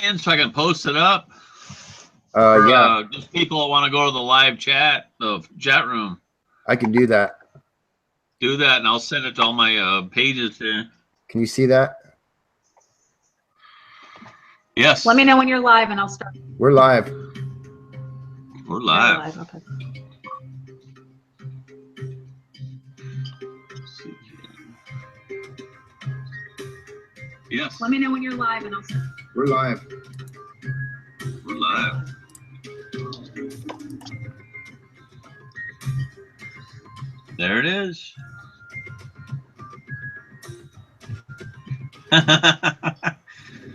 so I can post it up? Yeah. Just people that want to go to the live chat, the chat room. I can do that. Do that, and I'll send it to all my pages here. Can you see that? Yes. Let me know when you're live, and I'll start. We're live. We're live. You're live. Okay. Yes. Let me know when you're live, and I'll start. We're live. We're live. There it is.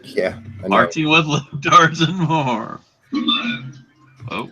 Yeah. I know. Marching with Libtards and more. Oh.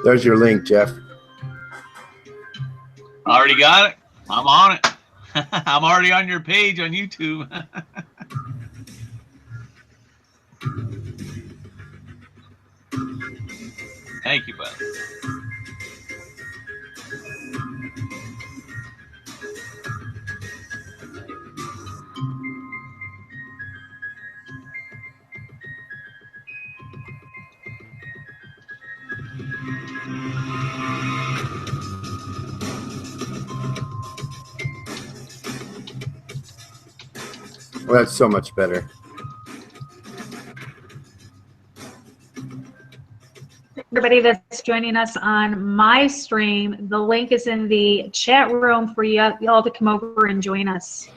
There's your link, Jeff. Already got it. I'm on it. I'm already on your page on YouTube. Thank you, bud. Well, that's so much better. Everybody that's joining us on my stream, the link is in the chat room for you all to come over and join us.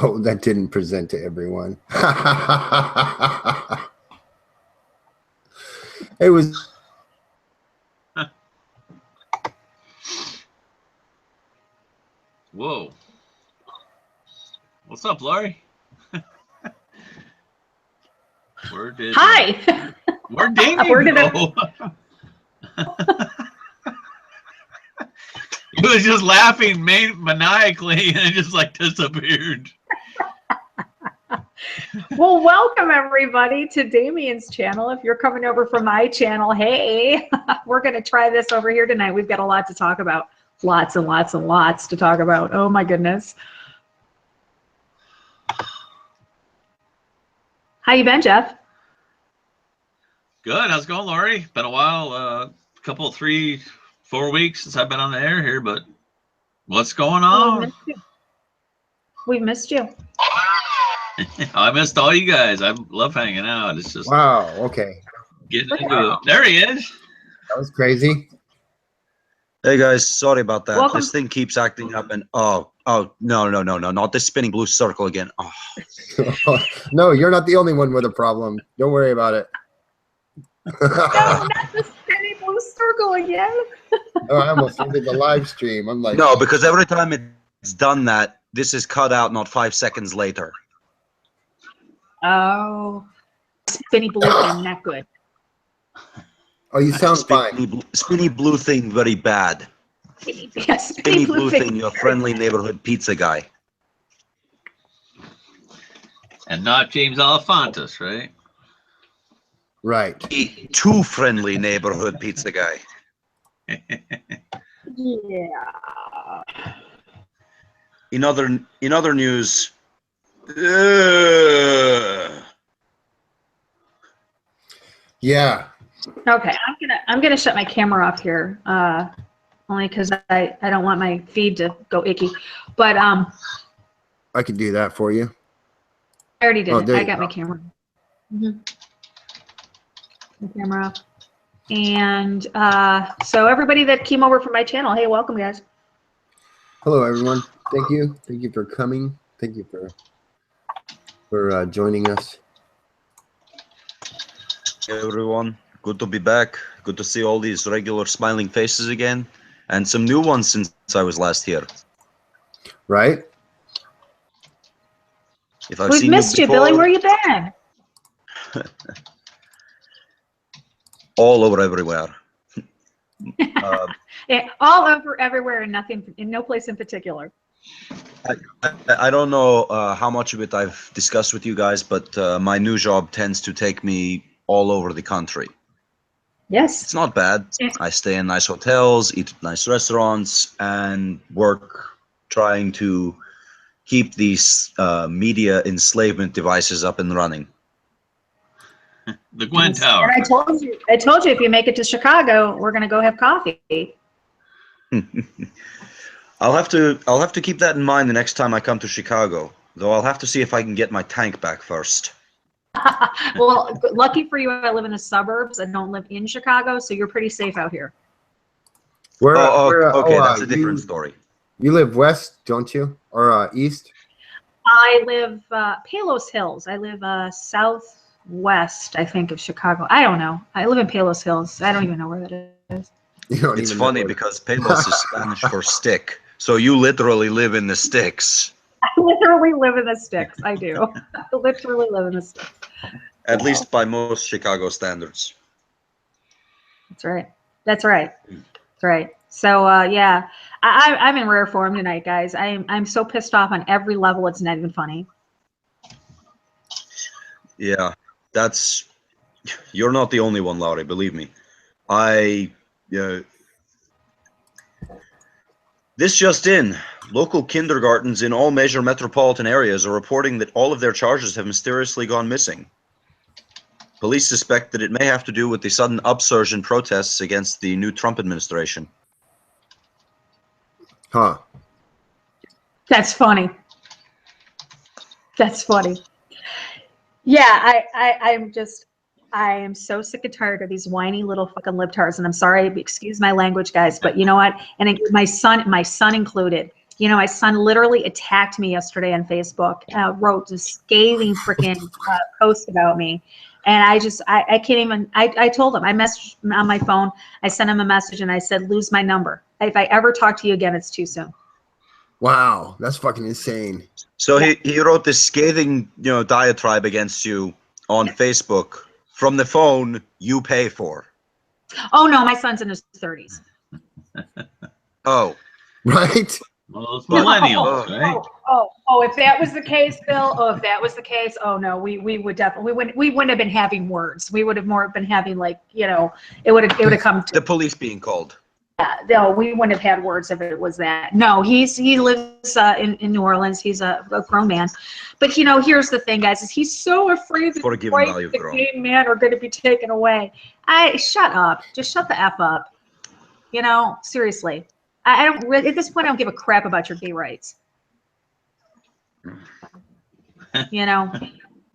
Oh, that didn't present to everyone. It was. Whoa. What's up, Laurie? Where did Hi. Where did Where you did go? He was just laughing maniacally and it just like disappeared. Well, welcome everybody to Damien's channel. If you're coming over from my channel, hey, we're going to try this over here tonight. We've got a lot to talk about. Lots and lots and lots to talk about. Oh my goodness. How you been, Jeff? Good. How's it going, Laurie? Been a while. A couple, 3, 4 weeks since I've been on the air here, but what's going on? We've missed you. I missed all you guys. I love hanging out. It's just Wow. Okay. getting into it. There he is. That was crazy. Hey guys, sorry about that. Welcome. This thing keeps acting up and no, not this spinning blue circle again. Oh. No, you're not the only one with a problem. Don't worry about it. No, not the spinning blue circle again. Oh, I almost ended the live stream. I'm like, No, because every time it's done that, this is cut out not 5 seconds later. Oh. spinny blue thing, not good. Oh, you sound fine. Spinny blue thing, very bad. Yeah, Spinny blue thing, your friendly neighborhood pizza guy. And not James Alefantis, right? Right. Too friendly neighborhood pizza guy. Yeah. In other news, Yeah. Okay, I'm gonna shut my camera off here, only because I don't want my feed to go icky. But I could do that for you. I already did Oh, it. there I you got go. my camera. My camera off. And so everybody that came over from my channel, hey, welcome, guys. Hello, everyone. Thank you. Thank you for coming. Thank you for joining us. Hey everyone, good to be back. Good to see all these regular smiling faces again, and some new ones since I was last here. Right? If I've We've seen missed you, before, Billy. Where you been? all over everywhere. Yeah, all over, everywhere, and nothing in no place in particular. I don't know how much of it I've discussed with you guys, but my new job tends to take me all over the country. Yes. It's not bad. I stay in nice hotels, eat at nice restaurants, and work trying to keep these media enslavement devices up and running. The Gwen Yes. Tower. And I told you if you make it to Chicago, we're gonna go have coffee. I'll have to keep that in mind the next time I come to Chicago. Though I'll have to see if I can get my tank back first. Well, lucky for you, I live in the suburbs. I don't live in Chicago, so you're pretty safe out here. Okay, that's a different story. You live west, don't you? Or east? I live Palos Hills. I live southwest, I think, of Chicago. I don't know. I live in Palos Hills. I don't even know where that is. You don't It's even know funny where- because Palos is Spanish for stick, so you literally live in the sticks. I literally live in the sticks. I do. I literally live in the sticks. At least by most Chicago standards. That's right. That's right. That's right. So yeah, I'm in rare form tonight, guys. I'm so pissed off on every level. It's not even funny. Yeah, you're not the only one, Laurie. Believe me. This just in. Local kindergartens in all major metropolitan areas are reporting that all of their charges have mysteriously gone missing. Police suspect that it may have to do with the sudden upsurge in protests against the new Trump administration. Huh. That's funny. That's funny. Yeah, I am so sick and tired of these whiny little fucking libtards. And I'm sorry, excuse my language, guys, but you know what? And my son included. You know, my son literally attacked me yesterday on Facebook, wrote a scathing freaking post about me. And I can't even, I told him, I messaged on my phone, I sent him a message and I said, lose my number. If I ever talk to you again, it's too soon. Wow, that's fucking insane. So he wrote this scathing, diatribe against you on Facebook from the phone you pay for. Oh no, my son's in his 30s. Oh. Right? Well, those millennials, right? Oh, if that was the case, Bill, oh no, we would definitely, we wouldn't have been having words. We would have more been having like, it would have come to the police being called. Yeah, no, we wouldn't have had words if it was that. No, he lives in New Orleans. He's a grown man. But here's the thing, guys, is he's so afraid that the rights of the gay man are going to be taken away. Shut up. Just shut the F up. Seriously. I don't really, at this point, I don't give a crap about your gay rights.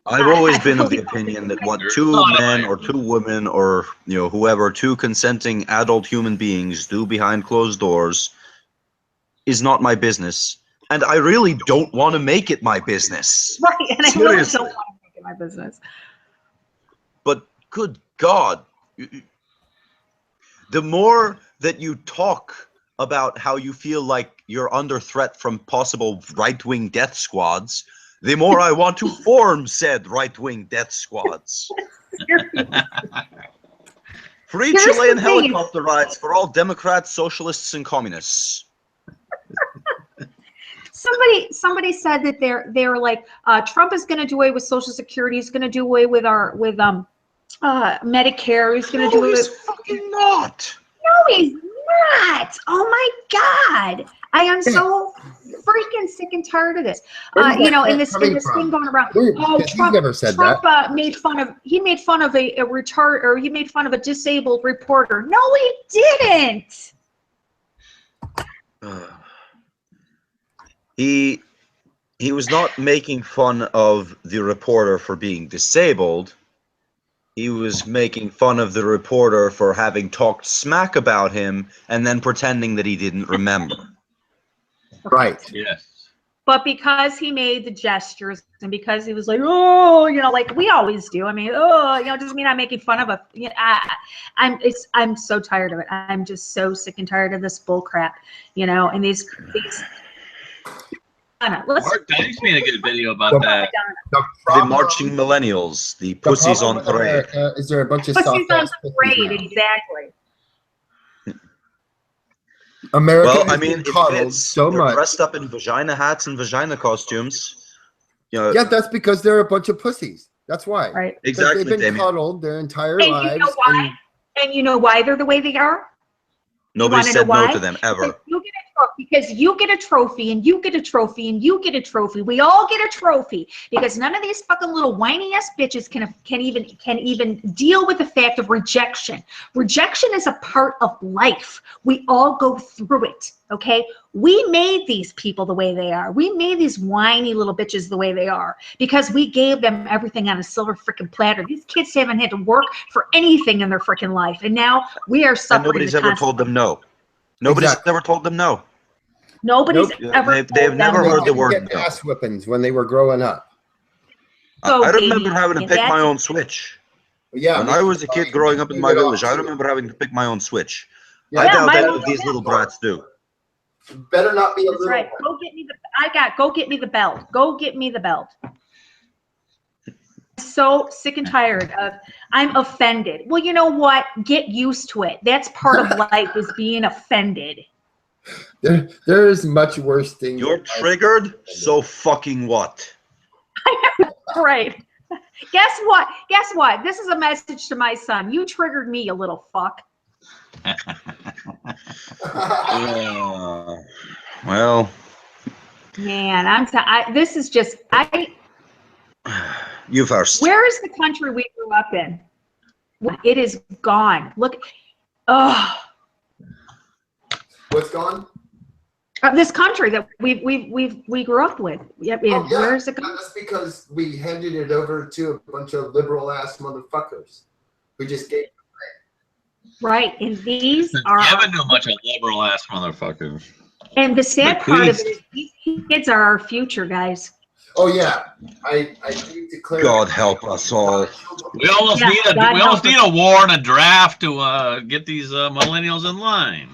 I've always been of the opinion that what two men or two women or whoever, two consenting adult human beings do behind closed doors is not my business, and I really don't want to make it my business. Right, and I really don't want to make it my business. But good God, the more that you talk about how you feel like you're under threat from possible right-wing death squads, The more I want to form said right-wing death squads. Free Here's Chilean the thing. helicopter rides for all Democrats, socialists, and communists. Somebody said that they're like Trump is going to do away with Social Security. He's going to do away with Medicare. He's going to do No, it. he's fucking not. No, he's not. Oh my God. I am so freaking sick and tired of this. Where's You know, that in this coming thing going around. Where- Oh, because he's Trump never said made fun of a retard, or he made fun of a disabled reporter. No, he didn't. He was not making fun of the reporter for being disabled. He was making fun of the reporter for having talked smack about him and then pretending that he didn't remember. Right. Yes. But because he made the gestures and because he was like, oh, you know, like we always do. I mean, oh, you know, it doesn't mean I'm making fun of a. You know, I'm so tired of it. I'm just so sick and tired of this bull crap. You know, and these. Mark Dice made a good video about that. The The marching millennials, the pussies on problem with parade. America is there a bunch of Pussies on soft-ass pussies parade, now. exactly. America Well, I has mean, been it coddled fits. so They're much. dressed up in vagina hats and vagina costumes. You know, Yeah, that's because they're a bunch of pussies. That's why. Right. Because exactly, they've been Damien. coddled their entire And you lives. know why? And you know why they're the way they are? Nobody wanna know said no why? to them ever. Because you get a trophy and you get a trophy and you get a trophy. We all get a trophy because none of these fucking little whiny ass bitches can even deal with the fact of rejection. Rejection is a part of life. We all go through it. Okay, we made these people the way they are. We made these whiny little bitches the way they are because we gave them everything on a silver freaking platter. These kids haven't had to work for anything in their freaking life, and now we are And suffering. nobody's ever told them no. Nobody's ever told them no. Nobody's Nope. ever. They've told never them heard the no. word Get no. ass whippings when they were growing up. Go, I remember Damien. having to pick my That's- own switch. Yeah, When me I too. was a kid growing up in my Get off village, I too. remember having to pick my own switch. Yeah. I Yeah, doubt my any mom of these did. little brats do. Better not be a That's little right. one. Go get me the. Go get me the belt. Go get me the belt. So sick and tired of. I'm offended. Well, you know what? Get used to it. That's part of life is being offended. There's much worse things. You're in life. triggered, so fucking what? Right. Guess what? Guess what? This is a message to my son. You triggered me, you little fuck. Well, Man, this is just. you first. Where is the country we grew up in? It is gone. Look. Oh. What's gone? This country that we grew up with. Yep. Oh, yeah. Where is it going? That's because we handed it over to a bunch of liberal ass motherfuckers who just gave. Right, and these are. Kevin knew much of liberal ass motherfuckers. And the sad But part of please. it is these kids are our future, guys. Oh yeah, I do declare. God help us all. We almost Yeah, need a God we almost help need a war and a draft to get these millennials in line.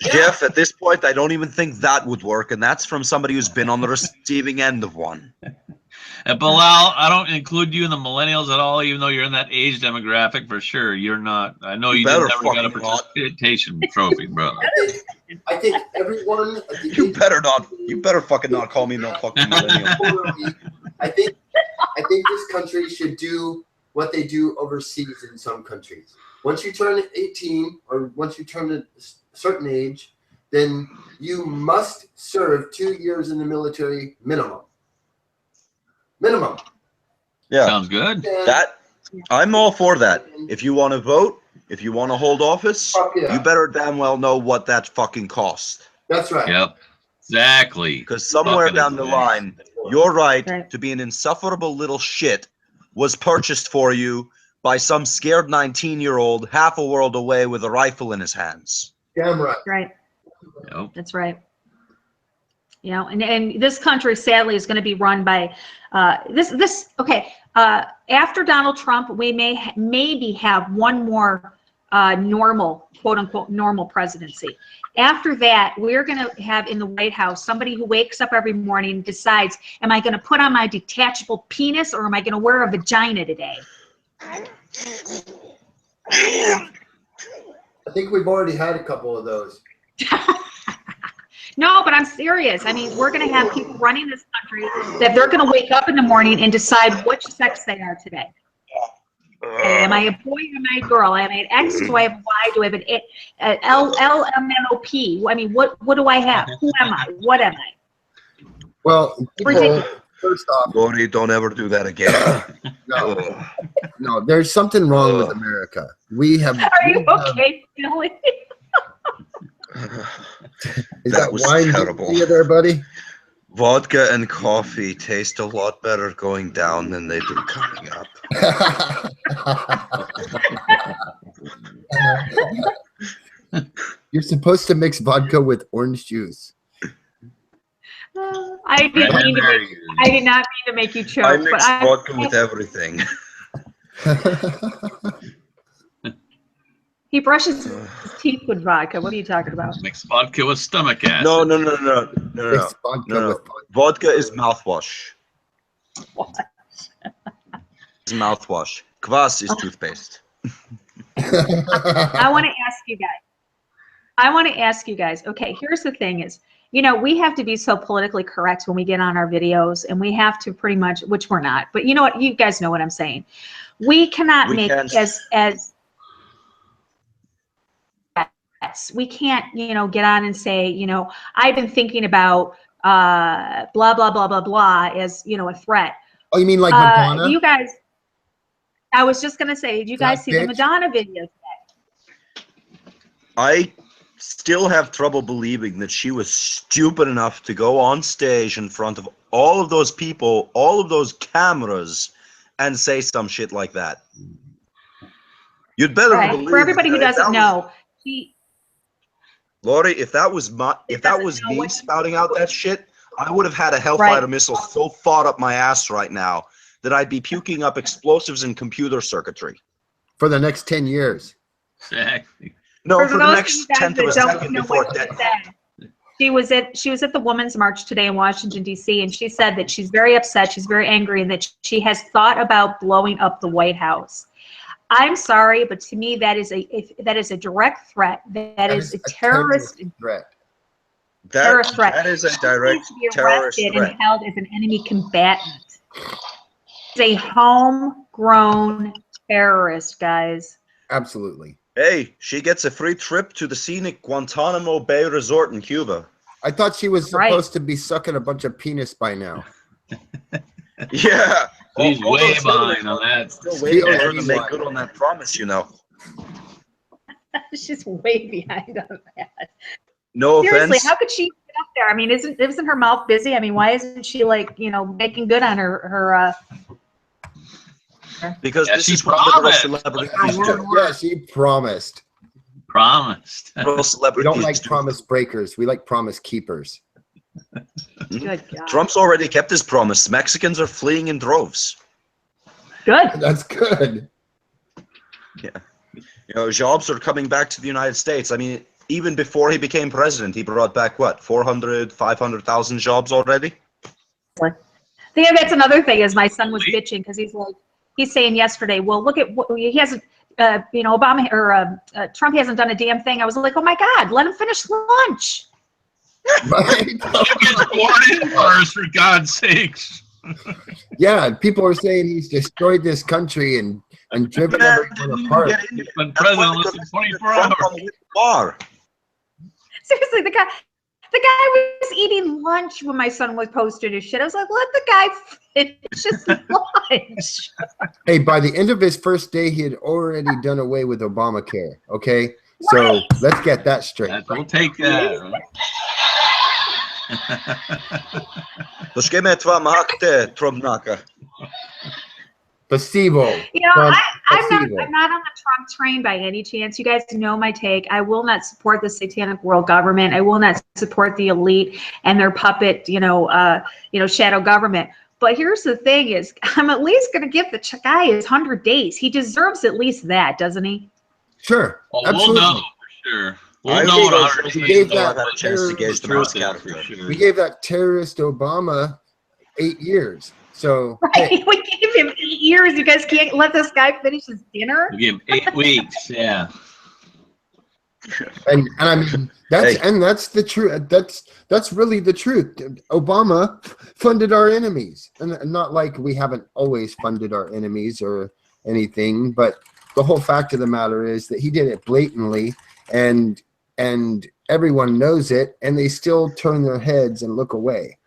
Jeff, at this point, I don't even think that would work, and that's from somebody who's been on the receiving end of one. And Bilal, I don't include you in the millennials at all, even though you're in that age demographic for sure. You're not. I know You you better never got a fucking not. participation trophy, brother. I think everyone. At the You better not. You better fucking not call me no fucking millennial. I think this country should do what they do overseas in some countries. Once you turn 18 or once you turn a certain age, then you must serve 2 years in the military minimum. Minimum. Yeah, Sounds good. And that I'm all for that. If you want to vote, if you want to hold office, Fuck yeah. you better damn well know what that fucking costs. That's right. Yep. Exactly. Because somewhere Fucking down the exactly. line, your right Right. to be an insufferable little shit was purchased for you by some scared 19-year-old half a world away with a rifle in his hands. Damn right. Right. Yep. That's right. You know, and this country sadly is going to be run by okay. After Donald Trump, we maybe have one more normal, quote unquote, normal presidency. After that, we're going to have in the White House somebody who wakes up every morning and decides, am I going to put on my detachable penis or am I going to wear a vagina today? I think we've already had a couple of those. No, but I'm serious. I mean, we're going to have people running this country that they're going to wake up in the morning and decide which sex they are today. Okay, am I a boy or am I a girl? Am I an X? Do I have a Y? Do I have an LMNOP? I mean, what do I have? Who am I? What am I? Well, Ridiculous. first off, Lori, don't ever do that again. no, there's something wrong with America. We have. Are you okay, Billy? Is That that was wine terrible. you there, buddy? Vodka and coffee taste a lot better going down than they do coming up. You're supposed to mix vodka with orange juice. I did not mean to make you choke. I mix but vodka with everything. He brushes his teeth with vodka. What are you talking about? Mix vodka with stomach acid. No. Mix vodka No. with Vodka is mouthwash. What? It's mouthwash. Kvass is toothpaste. I want to ask you guys. Okay, here's the thing is, you know, we have to be so politically correct when we get on our videos, and we have to pretty much, which we're not, but you know what, you guys know what I'm saying. We cannot we can't, you know, get on and say, you know, I've been thinking about blah, blah, blah, blah, blah as, you know, a threat. Oh, you mean like Madonna? You guys, I was just going to say, did you guys see the Madonna videos? I still have trouble believing that she was stupid enough to go on stage in front of all of those people, all of those cameras, and say some shit like that. You'd better believe. For everybody who doesn't know, Lori, if that was me spouting out that shit, I would have had a Hellfire missile so far up my ass right now that I'd be puking up explosives and computer circuitry. For the next 10 years. Exactly. No, for the next tenth of a second before death. She was at the Women's March today in Washington, D.C., and she said that she's very upset, she's very angry, and that she has thought about blowing up the White House. I'm sorry, but to me that is a direct threat. That is a terrorist threat. Terrorist threat. That is a direct terrorist threat. And held as an enemy combatant. It's a homegrown terrorist, guys. Absolutely. Hey, she gets a free trip to the scenic Guantanamo Bay Resort in Cuba. I thought she was supposed to be sucking a bunch of penis by now. Yeah. He's way behind on that. Still waiting for her to make good on that promise, you know. She's way behind on that. No Seriously, offense. how could she get up there? I mean, isn't her mouth busy? I mean, why isn't she, like, you know, making good on her because this she is what little celebrities do. Yeah, she promised. Little celebrities We don't like promise breakers. We like promise keepers. Good God. Trump's already kept his promise. Mexicans are fleeing in droves. Good. That's good. Yeah. You know, jobs are coming back to the United States. I mean, even before he became president, he brought back, what, 400, 500,000 jobs already? I think that's another thing is my son was bitching because he's saying yesterday, well, look at what he hasn't, you know, Obama or Trump hasn't done a damn thing. I was like, oh my God, let him finish lunch. Right? You get sworn in first, for God's sakes. Yeah, people are saying he's destroyed this country and driven everyone apart. He's been president less than 24 hours. Seriously, the guy was eating lunch when my son was posting his shit. I was like, let the guy finish his lunch. Hey, by the end of his first day, he had already done away with Obamacare. Okay, so let's get that straight. We'll take that. To ще ме това махте, Trumpnaka. Placebo. You know, I'm not on the Trump train by any chance. You guys know my take. I will not support the satanic world government. I will not support the elite and their puppet, shadow government. But here's the thing is, I'm at least going to give the guy his 100 days. He deserves at least that, doesn't he? Sure, Well, absolutely. we'll know for sure. We'll I know in think 100 we days gave what that I've had a chance to gauge the terrorist man's truth is, character. for sure. We gave that terrorist Obama 8 years. So Right? hey, We gave him 8 years. You guys can't let this guy finish his dinner. We give him 8 weeks. Yeah. and I mean that's Hey. and that's the truth. That's really the truth. Obama funded our enemies, and not like we haven't always funded our enemies or anything, but the whole fact of the matter is that he did it blatantly, and everyone knows it, and they still turn their heads and look away.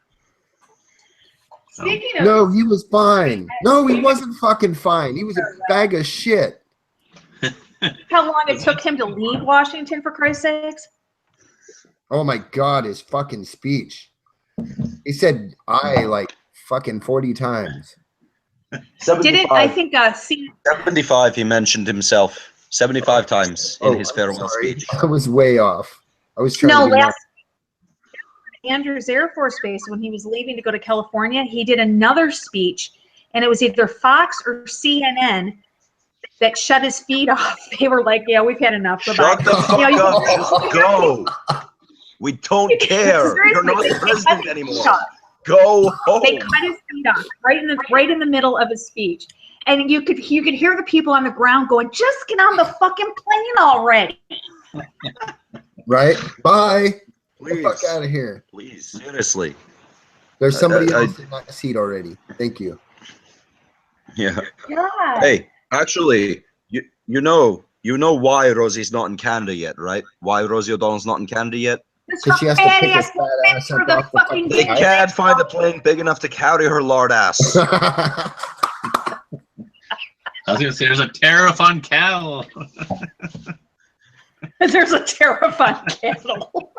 Speaking of, No, he was fine. No, he wasn't fucking fine. He was a bag of shit. how long it took him to leave Washington, for Christ's sakes? Oh my God, his fucking speech. He said I like fucking 40 times. Didn't I think 75 he mentioned himself 75 times in his I'm farewell sorry. speech. I was way off. I was trying no to be last Andrews Air Force Base when he was leaving to go to California, he did another speech, and it was either Fox or CNN that shut his feet off. They were like, "Yeah, we've had enough." Shut the fuck You know, up. Just go. We don't care. You're not the president anymore. Go They home. cut his feet off right in the middle of his speech, and you could hear the people on the ground going, "Just get on the fucking plane already!" right. Bye. Get the Please. fuck out of here. Please, seriously. There's somebody I- else in that seat already. Thank you. Yeah. God. Hey, actually, you know why Rosie's not in Canada yet, right? Why Rosie O'Donnell's not in Canada yet? Because she has to pick her fat ass up off the fucking They couch. can't find a plane big enough to carry her lard ass. I was going to say, there's a tariff on cattle. There's a terrifying cattle.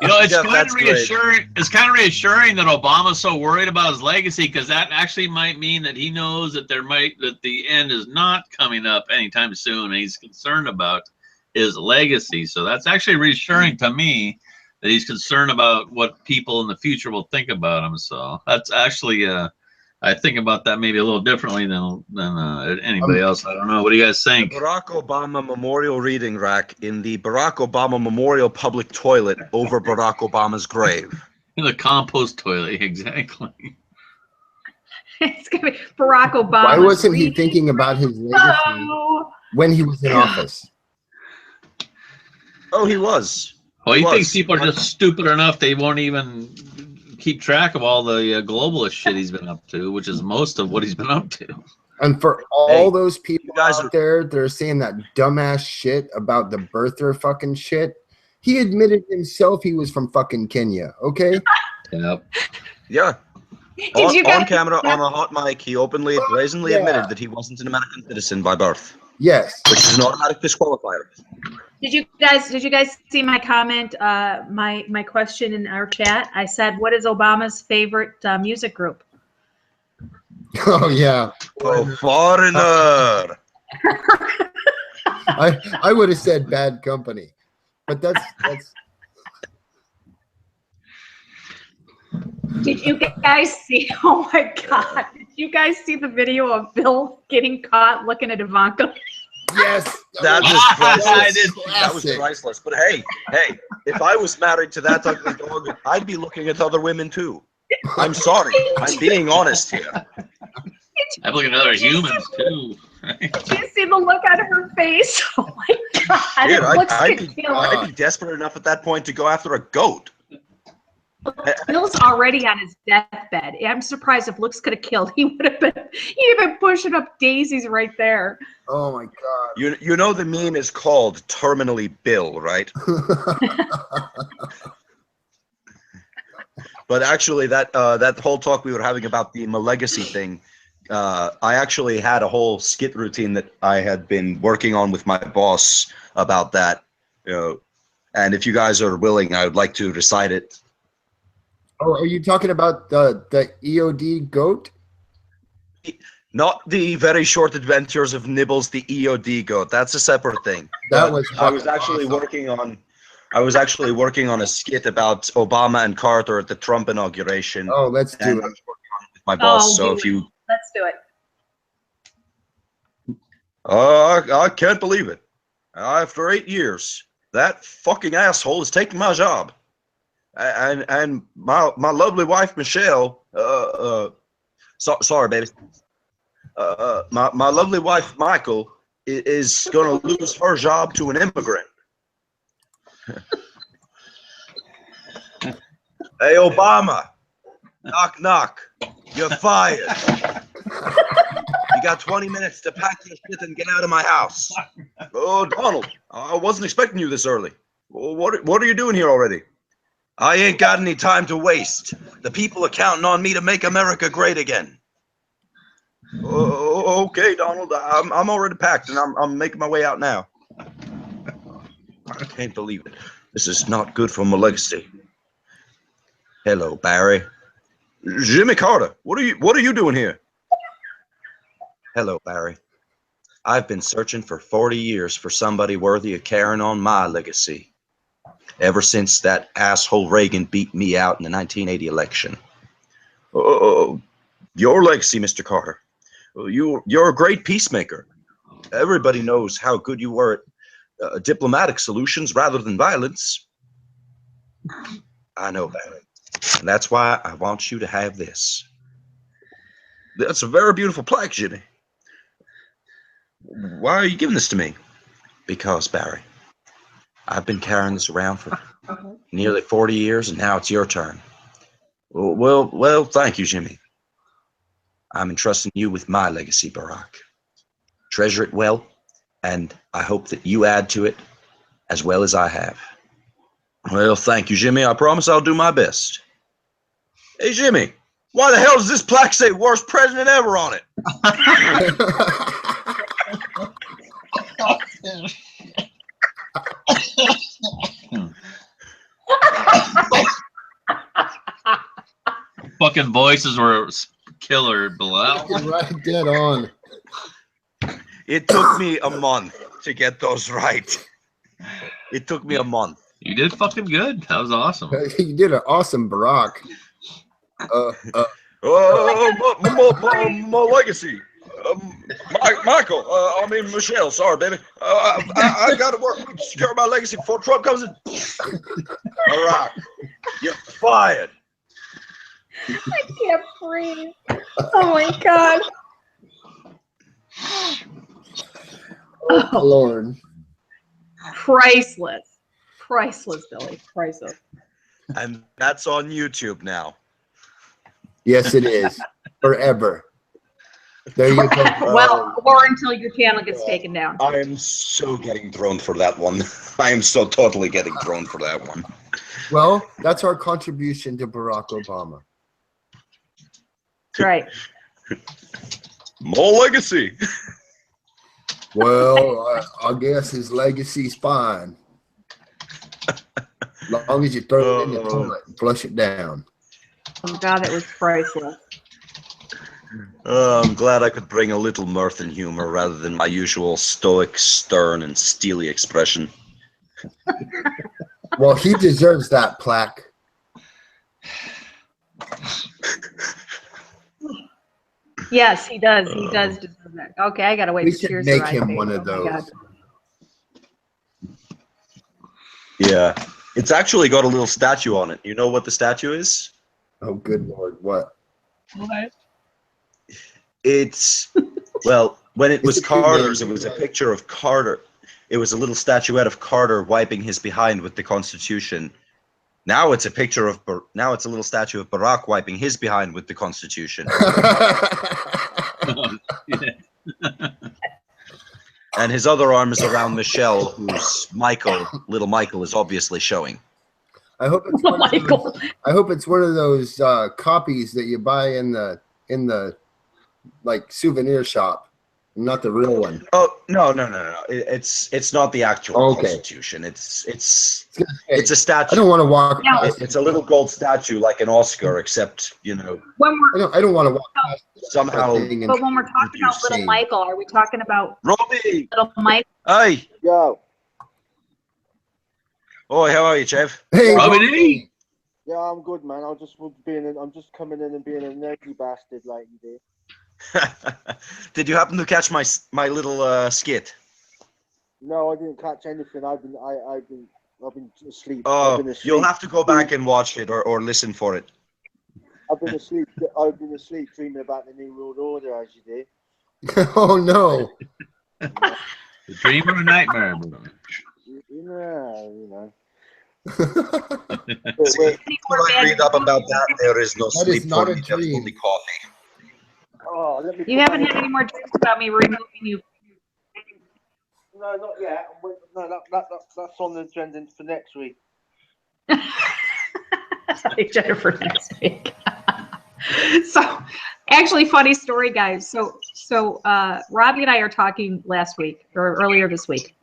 You know, it's Yeah, kind of that's great. reassuring. It's kind of reassuring that Obama's so worried about his legacy, because that actually might mean that he knows that that the end is not coming up anytime soon, and he's concerned about his legacy. So that's actually reassuring to me that he's concerned about what people in the future will think about him. So that's actually, I think about that maybe a little differently than anybody else. I don't know. What do you guys think? Barack Obama Memorial Reading Rack in the Barack Obama Memorial Public Toilet over Barack Obama's grave. In the compost toilet, exactly. It's gonna be Barack Obama. Why wasn't he thinking about his legacy Oh, when he was in office? Oh, he was. Well, he was. thinks people are just stupid enough they won't even keep track of all the globalist shit he's been up to, which is most of what he's been up to. And for all Hey, those people you guys out are- there that are saying that dumbass shit about the birther fucking shit, he admitted himself he was from fucking Kenya, okay? Yep. Yeah. did you guys On camera, on a hot mic, he openly, brazenly Yeah. admitted that he wasn't an American citizen by birth, Yes. which is an automatic disqualifier. Did you guys see my comment? My question in our chat. I said, "What is Obama's favorite music group?" Oh yeah. Oh, foreigner. I would have said Bad Company. But that's Did you guys see? Oh my God! Did you guys see the video of Bill getting caught looking at Ivanka? yes. That was I priceless. did. That was priceless. But hey, if I was married to that ugly dog, I'd be looking at other women too. I'm sorry. I'm being honest here. I'm looking at other humans too. Did you see the look on her face? Oh my God! Dude, It looks I'd to be kill. desperate enough at that point to go after a goat. Bill's already on his deathbed. I'm surprised if looks could have killed. He'd have been pushing up daisies right there. Oh my god. You know the meme is called Terminally Bill, right? But actually, that whole talk we were having about the malegacy thing, I actually had a whole skit routine that I had been working on with my boss about that. And if you guys are willing, I would like to recite it. Oh, are you talking about the EOD goat? Not the very short adventures of Nibbles the EOD goat. That's a separate thing. That was I was fucking actually awesome. working on a skit about Obama and Carter at the Trump inauguration. Oh, let's And do I it. was working on it with my boss. Oh, So do if it. you Let's do it. I can't believe it. After 8 years, that fucking asshole is taking my job. And my lovely wife, Michelle, sorry, baby. My lovely wife, Michael, is going to lose her job to an immigrant. Hey, Obama, knock, knock. You're fired. You got 20 minutes to pack your shit and get out of my house. Oh, Donald, I wasn't expecting you this early. What are you doing here already? I ain't got any time to waste. The people are counting on me to make America great again. Oh, okay, Donald. I'm already packed, and I'm making my way out now. I can't believe it. This is not good for my legacy. Hello, Barry. Jimmy Carter. What are you doing here? Hello, Barry. I've been searching for 40 years for somebody worthy of carrying on my legacy. Ever since that asshole Reagan beat me out in the 1980 election. Oh, your legacy, Mr. Carter. You're a great peacemaker. Everybody knows how good you were at diplomatic solutions rather than violence. I know that. And that's why I want you to have this. That's a very beautiful plaque, Jimmy. Why are you giving this to me? Because, Barry, I've been carrying this around for nearly 40 years, and now it's your turn. Well, thank you, Jimmy. I'm entrusting you with my legacy, Barack. Treasure it well, and I hope that you add to it as well as I have. Well, thank you, Jimmy. I promise I'll do my best. Hey, Jimmy, why the hell does this plaque say worst president ever on it? Fucking voices were killer, Bilal. Right, dead on. It took me a month to get those right. It took me a month. You did fucking good. That was awesome. You did an awesome Barack. My legacy. Michael, I mean Michelle. Sorry, baby. I got to work to secure my legacy before Trump comes in. All right, you're fired. I can't breathe. Oh my God. Oh, Lord. Priceless. Priceless, Billy. Priceless. And that's on YouTube now. Yes, it is. Forever. There you go. Well, or until your channel gets taken down. I am so getting thrown for that one. I am so totally getting thrown for that one. Well, that's our contribution to Barack Obama. That's right. More legacy. Well, I guess his legacy's fine. As long as you throw it in the toilet and flush it down. Oh God, it was priceless. I'm glad I could bring a little mirth and humor rather than my usual stoic, stern, and steely expression. Well, he deserves that plaque. Yes, he does. He does deserve that. Okay, I gotta wait. We for should tears make to rise, him baby. one of Oh my those. God. Yeah. It's actually got a little statue on it. You know what the statue is? Oh, good Lord. What? What? It's, well, when it was It's a true Carter's, it name. was a picture of Carter. It was a little statuette of Carter wiping his behind with the Constitution. Now it's a picture of, now it's a little statue of Barack wiping his behind with the Constitution. And his other arm is around Michelle, whose little Michael is obviously showing. I hope it's one of those, I hope it's one of those copies that you buy in the like souvenir shop, not the real one. Oh no! It's not the actual Constitution. It's a statue. I don't want to walk past It's a little gold statue like an Oscar, except When we're, I don't want to walk past somehow. but when we're talking about little Michael, are we talking about Robbie? little Mike? Hey. Yo. Oh, how are you, Chev? Hey, Robbie. Yeah, I'm good, man. I'm just coming in and being a nerdy bastard like you Did you happen to catch my little skit? No, I didn't catch anything. I've been asleep. I've Oh, been asleep. you'll have to go back and watch it or listen for it. I've been asleep. I've been asleep dreaming about the New World Order, as you do. Oh no. A dream or a nightmare, bro? You know. See, when I read up about that, there is no That sleep is not for a me. There's dream. only coffee. Oh, let me. You haven't had any more dreams about me removing you. No, not yet. No, that's on the agenda for next week. Sorry, Jennifer, next week. So, actually, funny story, guys. So Robbie and I are talking last week or earlier this week,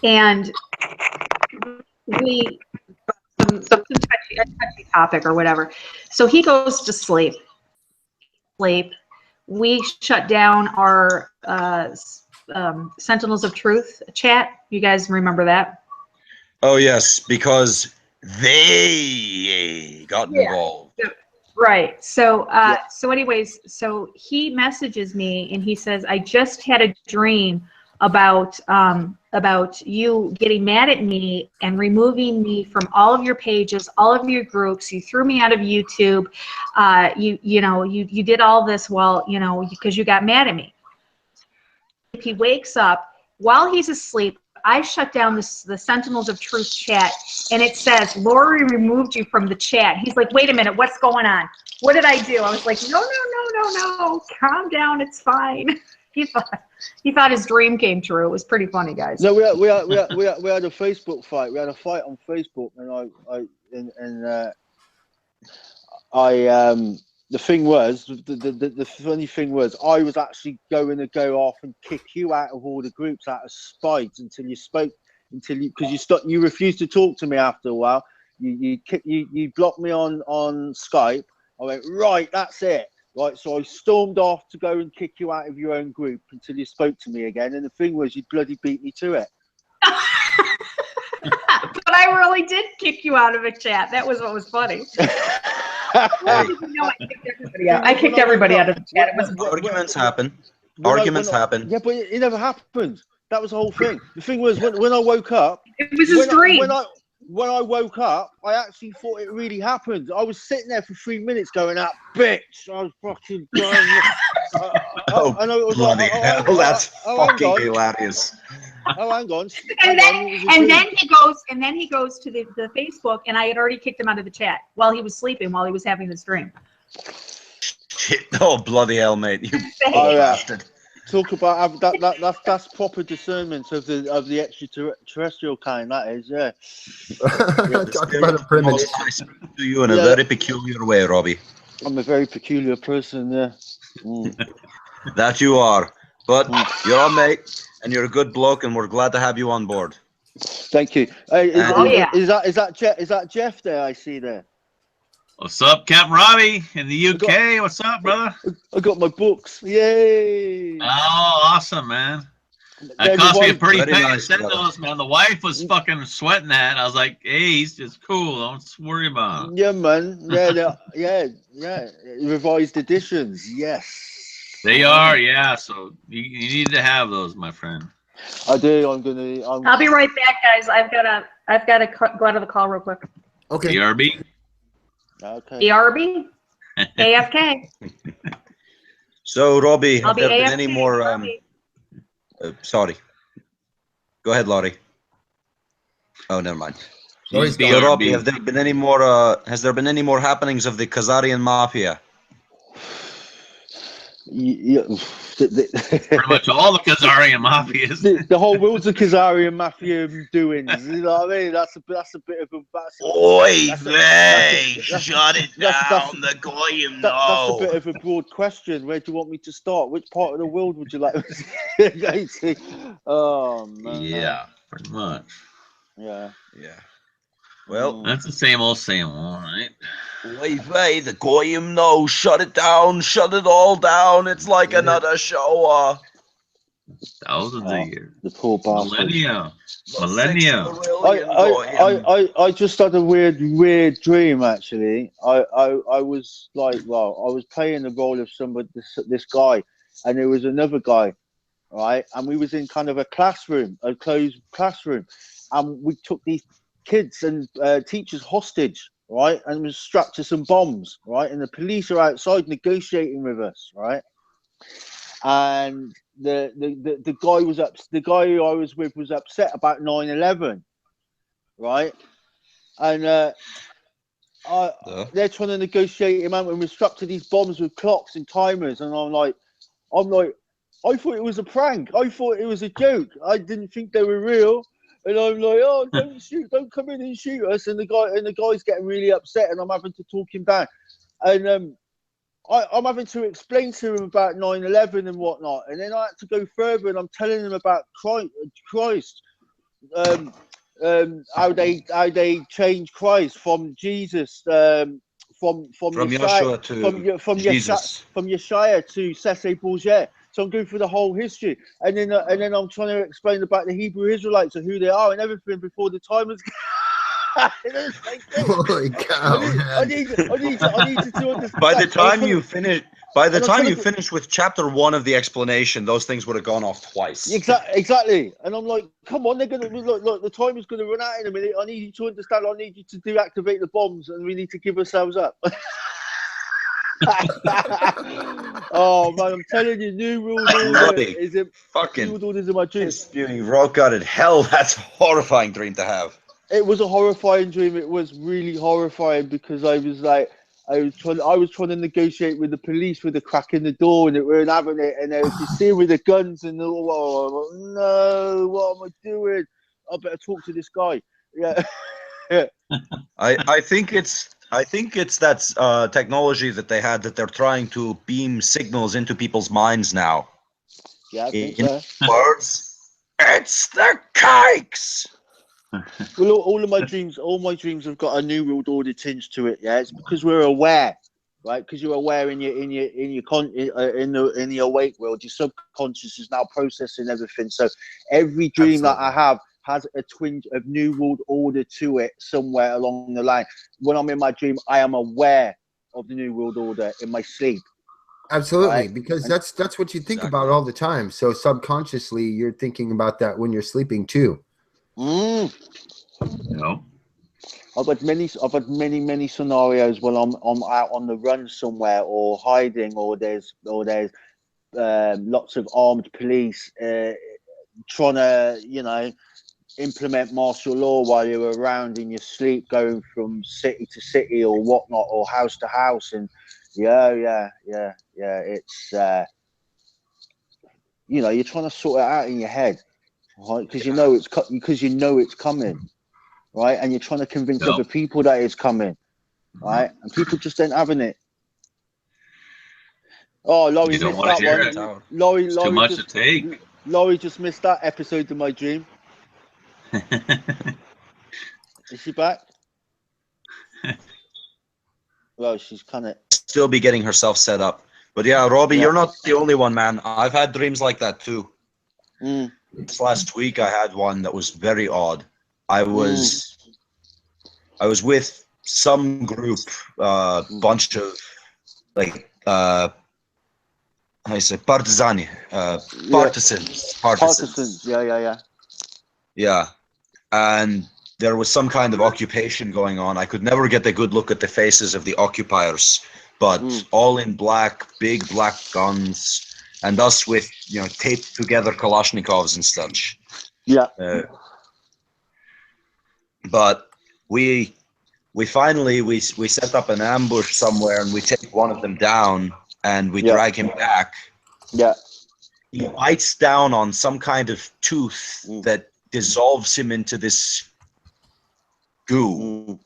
and we some touchy topic or whatever. So he goes to sleep. We shut down our Sentinels of Truth chat. You guys remember that? Oh yes, because they got involved. Right. So, so anyways, so he messages me and he says, "I just had a dream about you getting mad at me and removing me from all of your pages, all of your groups. You threw me out of YouTube. You did all this because you got mad at me." If he wakes up while he's asleep, I shut down the Sentinels of Truth chat, and it says, "Lori removed you from the chat." He's like, "Wait a minute, what's going on? What did I do?" I was like, No. Calm down, it's fine. He thought his dream came true. It was pretty funny, guys. No, we had a Facebook fight. We had a fight on Facebook, and the thing was, the funny thing was, I was actually going to go off and kick you out of all the groups out of spite because you refused to talk to me after a while. You blocked me on Skype. I went, right, that's it. Right, so I stormed off to go and kick you out of your own group until you spoke to me again. And the thing was, you bloody beat me to it. But I really did kick you out of a chat. That was what was funny. I kicked everybody out of the chat. Arguments happen. Arguments happen. Yeah, but it never happened. That was the whole thing. The thing was, when I woke up, it was a dream. When I woke up, I actually thought it really happened. I was sitting there for 3 minutes going, "Ah, bitch!" I was fucking going. Bloody hell! That's fucking hilarious. Oh, hang on. And then he goes to the Facebook, and I had already kicked him out of the chat while he was sleeping, while he was having this dream. Shit. Oh, bloody hell, mate! You bastard. Talk about that's proper discernment of the extraterrestrial kind. That is, yeah. Talk about a primitive. I speak to you in a very peculiar way, Robbie. I'm a very peculiar person, yeah. That you are, but you're on, mate, and you're a good bloke, and we're glad to have you on board. Thank you. Hey, is that Jeff there? I see there. What's up, Captain Robbie in the UK? What's up, brother? I got my books. Yay! Oh, awesome, man. That cost me a pretty penny to send those, man. The wife was fucking sweating that. I was like, "Hey, it's cool. Don't worry about it." Yeah, man. Yeah. Revised editions. Yes. They are, yeah. So you need to have those, my friend. I do. I'll be right back, guys. I've got to go out of the call real quick. Okay. BRB. Okay. BRB. AFK. So, Robbie, have there been AFK, any more? Sorry. Go ahead, Laurie. Oh, never mind. So, Robbie, have there been any more? Has there been any more happenings of the Khazarian Mafia? Yeah. Pretty much all the Khazarian mafias. The whole world's a Khazarian mafia doings. You know what I mean? That's a bit of a. Oi, vey! Shut it down, the goyim. That's a bit of a broad question. Where do you want me to start? Which part of the world would you like me to go to? Oh man. Yeah, pretty much. Yeah. Well, that's the same old, right? Oi, vey, the goyim. No, shut it down. Shut it all down. It's like another show. Thousands of years. The poor bastard. Millennia. The Millennia. 6 trillion volume. I just had a weird dream actually. I was like, well, I was playing the role of somebody, this guy, and there was another guy, right? And we was in kind of a classroom, a closed classroom, and we took these kids and teachers hostage, right? And was strapped to some bombs, right? And the police are outside negotiating with us, right? And the guy was the guy who I was with was upset about 9/11, right? And they're trying to negotiate him out, and we're strapped to these bombs with clocks and timers, and I'm like, I thought it was a prank. I thought it was a joke. I didn't think they were real. And I'm like, oh, don't shoot, don't come in and shoot us. And the guy's getting really upset, and I'm having to talk him down. And I'm having to explain to him about 9/11 and whatnot, and then I had to go further, and I'm telling him about Christ, how they changed Christ from Jesus, from Yeshua to Jesus. from Yeshua to Cesare Borgia. So I'm going through the whole history, and then I'm trying to explain about the Hebrew Israelites and who they are and everything before the time was. Holy cow! I need you to understand. By the time you finish with chapter 1 of the explanation, those things would have gone off twice. Exactly. And I'm like, come on, they're gonna look. The time is gonna run out in a minute. I need you to understand. I need you to deactivate the bombs, and we need to give ourselves up. Oh man, I'm telling you, New World Order is a fucking. New World Order is in my dream. Spewing rock-gutted hell. That's a horrifying dream to have. It was a horrifying dream. It was really horrifying because I was like, I was trying to negotiate with the police with a crack in the door, and they weren't having it, and they were just seeing with the guns, and oh, no, what am I doing? I better talk to this guy. Yeah. I think it's that technology that they had that they're trying to beam signals into people's minds now. Yeah, I think In so. words, it's the kikes. Well, all my dreams have got a New World Order tinge to it. Yeah, it's because we're aware, right? Because you're aware in the awake world, your subconscious is now processing everything. So every dream that I have has a twinge of New World Order to it somewhere along the line. When I'm in my dream, I am aware of the New World Order in my sleep. Absolutely, right? Because that's what you think about all the time. So subconsciously, you're thinking about that when you're sleeping too. No. I've had many scenarios when I'm out on the run somewhere or hiding, or there's lots of armed police trying to implement martial law while you're around in your sleep, going from city to city or whatnot, or house to house, and it's you're trying to sort it out in your head. Right, because you know it's coming, right? And you're trying to convince other people that it's coming, right? And people just ain't having it. Oh, Laurie missed that one. Laurie, too much to take. Laurie just missed that episode of my dream. Is she back? Well, she's kind of still be getting herself set up. But yeah, Robbie, you're not the only one, man. I've had dreams like that too. This last week I had one that was very odd. I was with some group, bunch of like I say partisans. Yeah, and there was some kind of occupation going on. I could never get a good look at the faces of the occupiers, but all in black, big black guns. And us with taped together Kalashnikovs and such. Yeah. But we finally set up an ambush somewhere, and we take one of them down, and we drag him back. Yeah. He bites down on some kind of tooth that dissolves him into this goo.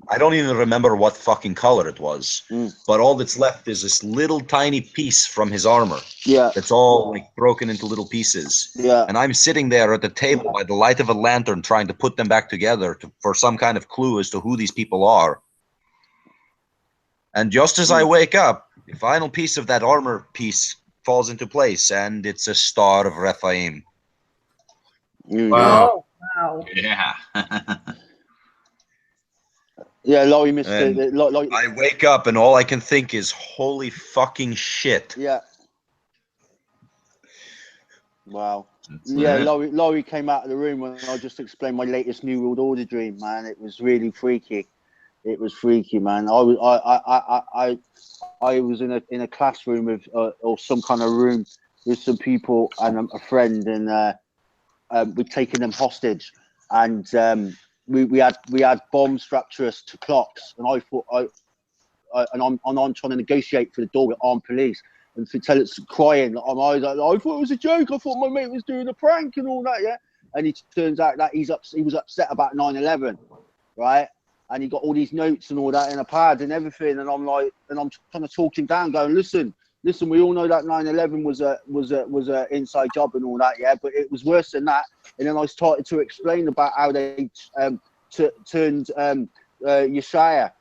I don't even remember what fucking color it was, but all that's left is this little tiny piece from his armor. Yeah. That's all like broken into little pieces. Yeah. And I'm sitting there at the table by the light of a lantern trying to put them back together for some kind of clue as to who these people are. And just as I wake up, the final piece of that armor piece falls into place, and it's a star of Rephaim. Wow. Oh, wow. Yeah. Yeah, Laurie missed And it. I wake up and all I can think is, holy fucking shit. Yeah. Wow. That's Yeah, it. Laurie came out of the room when I just explained my latest New World Order dream, man. It was really freaky. It was freaky, man. I was in a classroom with or some kind of room with some people and a friend, and we'd taken them hostage, and we had bombs strapped to us to clocks, and I thought I'm trying to negotiate for the door with armed police. And to tell it's crying, I thought it was a joke. I thought my mate was doing a prank and all that, yeah. And it turns out that he was upset about 9/11, right? And he got all these notes and all that in a pad and everything. And I'm trying to talk him down, going, listen. We all know that 9/11 was a inside job and all that, yeah. But it was worse than that. And then I started to explain about how they turned Yeshaya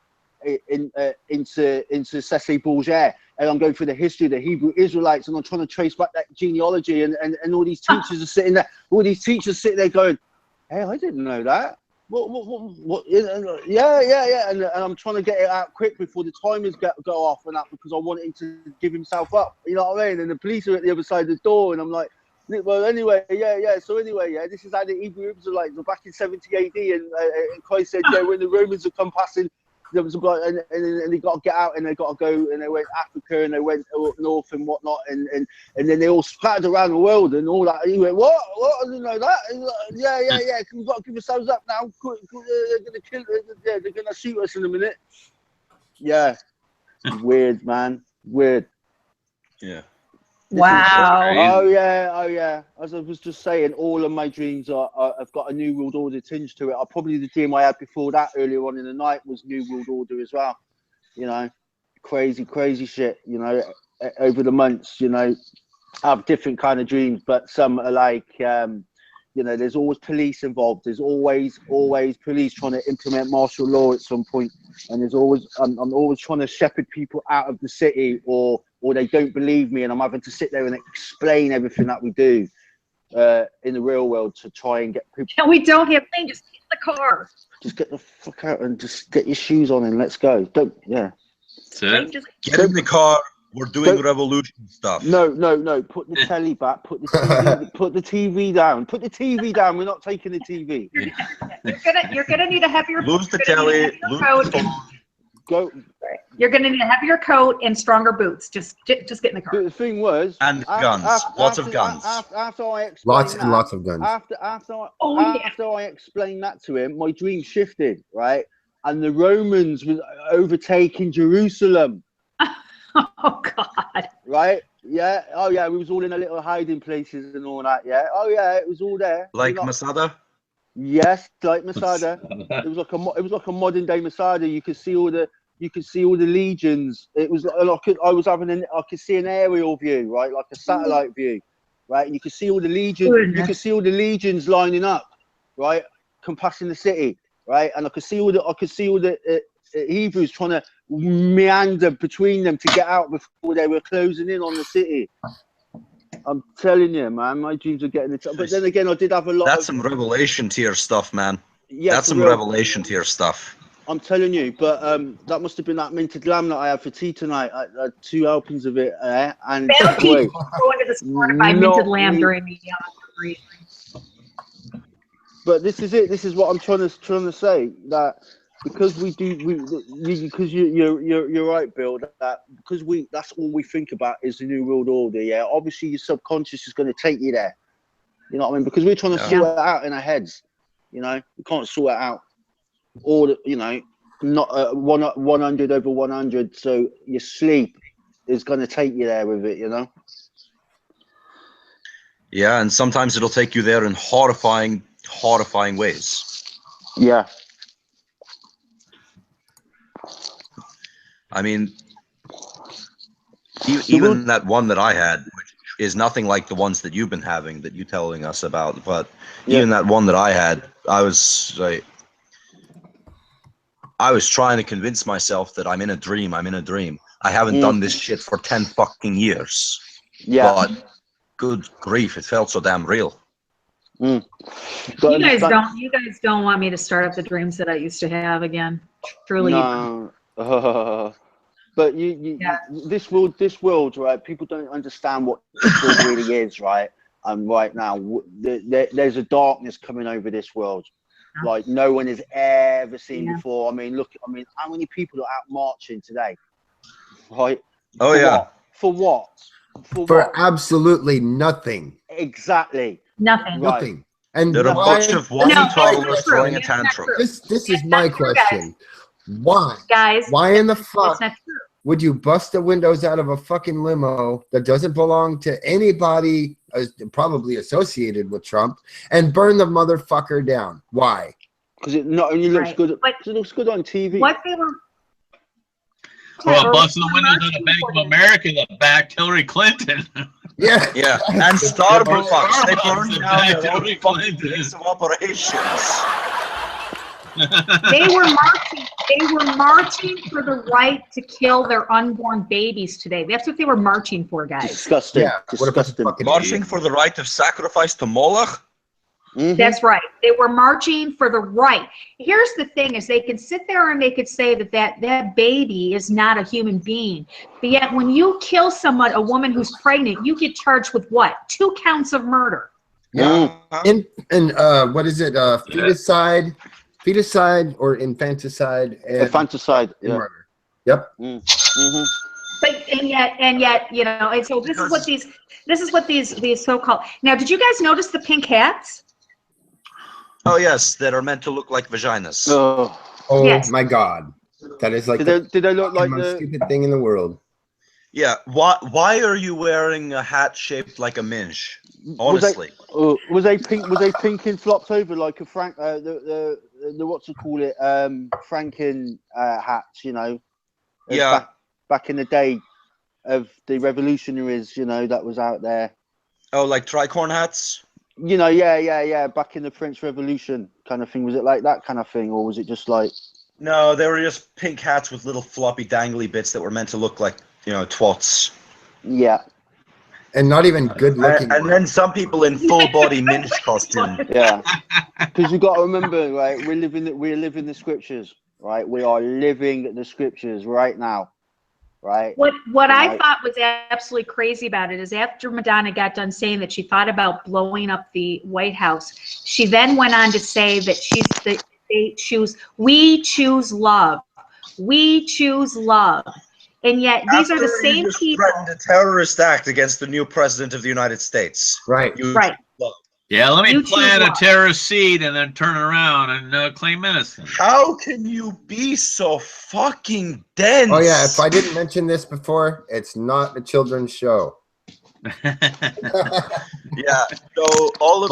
into Cecily Bourget. And I'm going through the history of the Hebrew Israelites, and I'm trying to trace back that genealogy, and all these teachers are sitting there. All these teachers sitting there going, "Hey, I didn't know that. What? Yeah." And I'm trying to get it out quick before the timers go off and that, because I want him to give himself up. You know what I mean? And the police are at the other side of the door, and I'm like, well, anyway, yeah. So anyway, yeah, this is how the Hebrew Israelites were back in 70 AD, and Christ said, yeah, when the Romans have come passing. There was and they got to get out, and they got to go, and they went Africa, and they went north and whatnot, and then they all splattered around the world and all that. And he went, what? I didn't know that. And like, yeah. We've got to give ourselves up now. They're gonna kill. Yeah, they're gonna shoot us in a minute. Yeah, weird, man. Weird. Yeah. Wow. Oh yeah. As I was just saying, all of my dreams have got a New World Order tinge to it. Probably the dream I had before that earlier on in the night was New World Order as well. You know, crazy shit. You know, over the months, you know, I have different kind of dreams, but some are like, you know, there's always police involved. There's always police trying to implement martial law at some point, and there's always I'm always trying to shepherd people out of the city, or they don't believe me, and I'm having to sit there and explain everything that we do in the real world to try and get people. And we don't have things. Just get in the car. Just get the fuck out and just get your shoes on and let's go. Don't. That's it. Just Get in the car. We're doing revolution stuff. No. Put the telly back. Put the TV. Put the TV down. Put the TV down. We're not taking the TV. You're gonna need a heavier. Lose the telly. Lose the phone. Go. You're gonna need a heavier coat and stronger boots. Just get in the car. But the thing was, And guns. Lots of guns. After I explained Lots of guns. After I explained that to him, my dream shifted, right? And the Romans were overtaking Jerusalem. Oh God. Right? Yeah. Oh yeah. We was all in a little hiding places and all that. Yeah. Oh yeah. It was all there. Like Masada? Yes, like Masada. It was like a modern day Masada. You could see all the legions. It was I could see an aerial view, right, like a satellite view, right, and you could see all the legions. You could see all the legions lining up, right, compassing the city, right, and I could see all the Hebrews trying to meander between them to get out before they were closing in on the city. I'm telling you, man, my dreams are getting it. But then again, I did have a lot. That's some revelation tier stuff, man. Yeah, that's some revelation tier stuff. I'm telling you, but that must have been that minted lamb that I had for tea tonight. I had 2 helpings of it, and People go into the store to buy minted lamb during the But this is it. This is what I'm trying to say, that because because you're right, Bill. That because that's all we think about is the New World Order. Yeah, obviously your subconscious is going to take you there. You know what I mean? Because we're trying to sort it out in our heads. You know, we can't sort it out. Or not 100 over 100. So your sleep is going to take you there with it. You know. Yeah, and sometimes it'll take you there in horrifying ways. Yeah. I mean, even that one that I had, which is nothing like the ones that you've been having, that you're telling us about, but even that one that I had, I was trying to convince myself that I'm in a dream. I haven't done this shit for 10 fucking years. Yeah. But good grief, it felt so damn real. You guys don't want me to start up the dreams that I used to have again. Truly. No. But this world, right? People don't understand what this world really is, right? And right now, there's a darkness coming over this world, like no one has ever seen before. I mean, how many people are out marching today, right? For what? For absolutely nothing. Exactly. Nothing. Right. Nothing. And They're a bunch of whiny toddlers throwing a tantrum. This is my question. Why? Guys, why in the fuck would you bust the windows out of a fucking limo that doesn't belong to anybody probably associated with Trump and burn the motherfucker down? Why? Because it not only looks good, it looks good on TV. What they were busting the windows out of Bank of America that backed Hillary Clinton. Yeah. And Starbucks. They burned down Hillary their own Clinton. base of operations. They were marching for the right to kill their unborn babies today. That's what they were marching for, guys. Disgusting. Yeah. Disgusting. Marching for the right of sacrifice to Moloch? Mm-hmm. That's right. They were marching for the right. Here's the thing is they can sit there and they could say that baby is not a human being. But yet when you kill someone, a woman who's pregnant, you get charged with what? 2 counts of murder. Yeah. And what is it? Feticide or infanticide and infanticide. And murder. Yep. Mm-hmm. But and yet, you know, and so this is what these so-called. Now, did you guys notice the pink hats? Oh yes, that are meant to look like vaginas. Oh yes. My God, that is like did they look like the most stupid thing in the world? Yeah. Why are you wearing a hat shaped like a minge? Honestly. Was they pink? Was they pink and flopped over like a Frank? The what's it call it? Franken hats, you know. Yeah. Back in the day of the revolutionaries, you know, that was out there. Oh, like tricorn hats? You know, yeah. Back in the French Revolution kind of thing. Was it like that kind of thing, or was it just like? No, they were just pink hats with little floppy dangly bits that were meant to look like, you know, twats. Yeah. And not even good looking. And then some people in full body minge costume. Yeah. Because you got to remember, right? We're living the scriptures, right? We are living the scriptures right now. Right. What I thought was absolutely crazy about it is after Madonna got done saying that she thought about blowing up the White House, she then went on to say that we choose love. We choose love. And yet these are the same people. Threatened a terrorist act against the new president of the United States. Right. Right. Yeah, let me plant a terrorist seed and then turn around and claim innocence. How can you be so fucking dense? Oh yeah, if I didn't mention this before, it's not a children's show. Yeah, so all of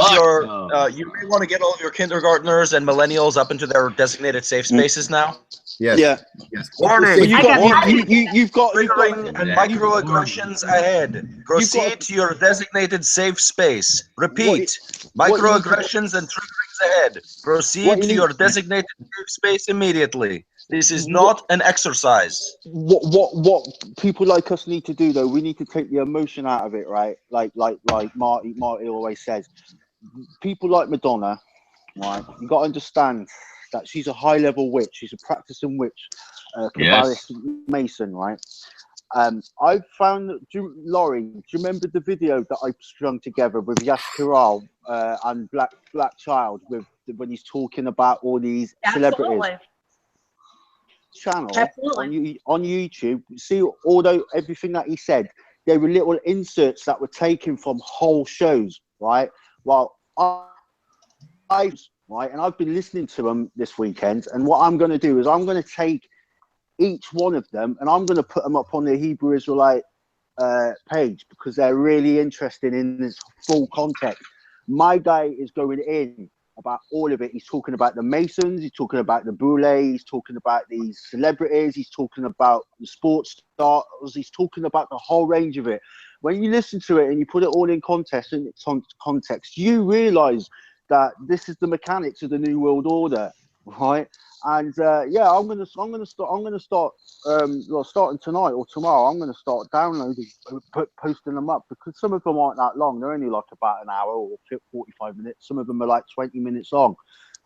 you may want to get all of your kindergartners and millennials up into their designated safe spaces now. Yes. Yeah. Yes. Warning! You've got triggering and microaggressions ahead. Proceed to your designated safe space. Repeat: microaggressions and triggerings ahead. Proceed to your designated safe space immediately. This is not an exercise. What people like us need to do though, we need to take the emotion out of it, right? Like Marty always says. People like Madonna, right? You got to understand that she's a high-level witch. She's a practicing witch, Kabbalist Mason, right? I found, Laurie, do you remember the video that I strung together with Yash Kiral and Black Child when he's talking about all these celebrities? Channel on YouTube, see everything that he said, there were little inserts that were taken from whole shows, right? Well, and I've been listening to them this weekend, and what I'm going to do is I'm going to take each one of them and I'm going to put them up on the Hebrew Israelite page because they're really interesting in this full context. My guy is going in about all of it. He's talking about the Masons, he's talking about the Boule, he's talking about these celebrities, he's talking about the sports stars, he's talking about the whole range of it. When you listen to it and you put it all in context, you realize that this is the mechanics of the New World Order. right? And yeah, I'm gonna start well, starting tonight or tomorrow. I'm gonna start downloading, posting them up, because some of them aren't that long. They're only like about an hour or 45 minutes. Some of them are like 20 minutes long.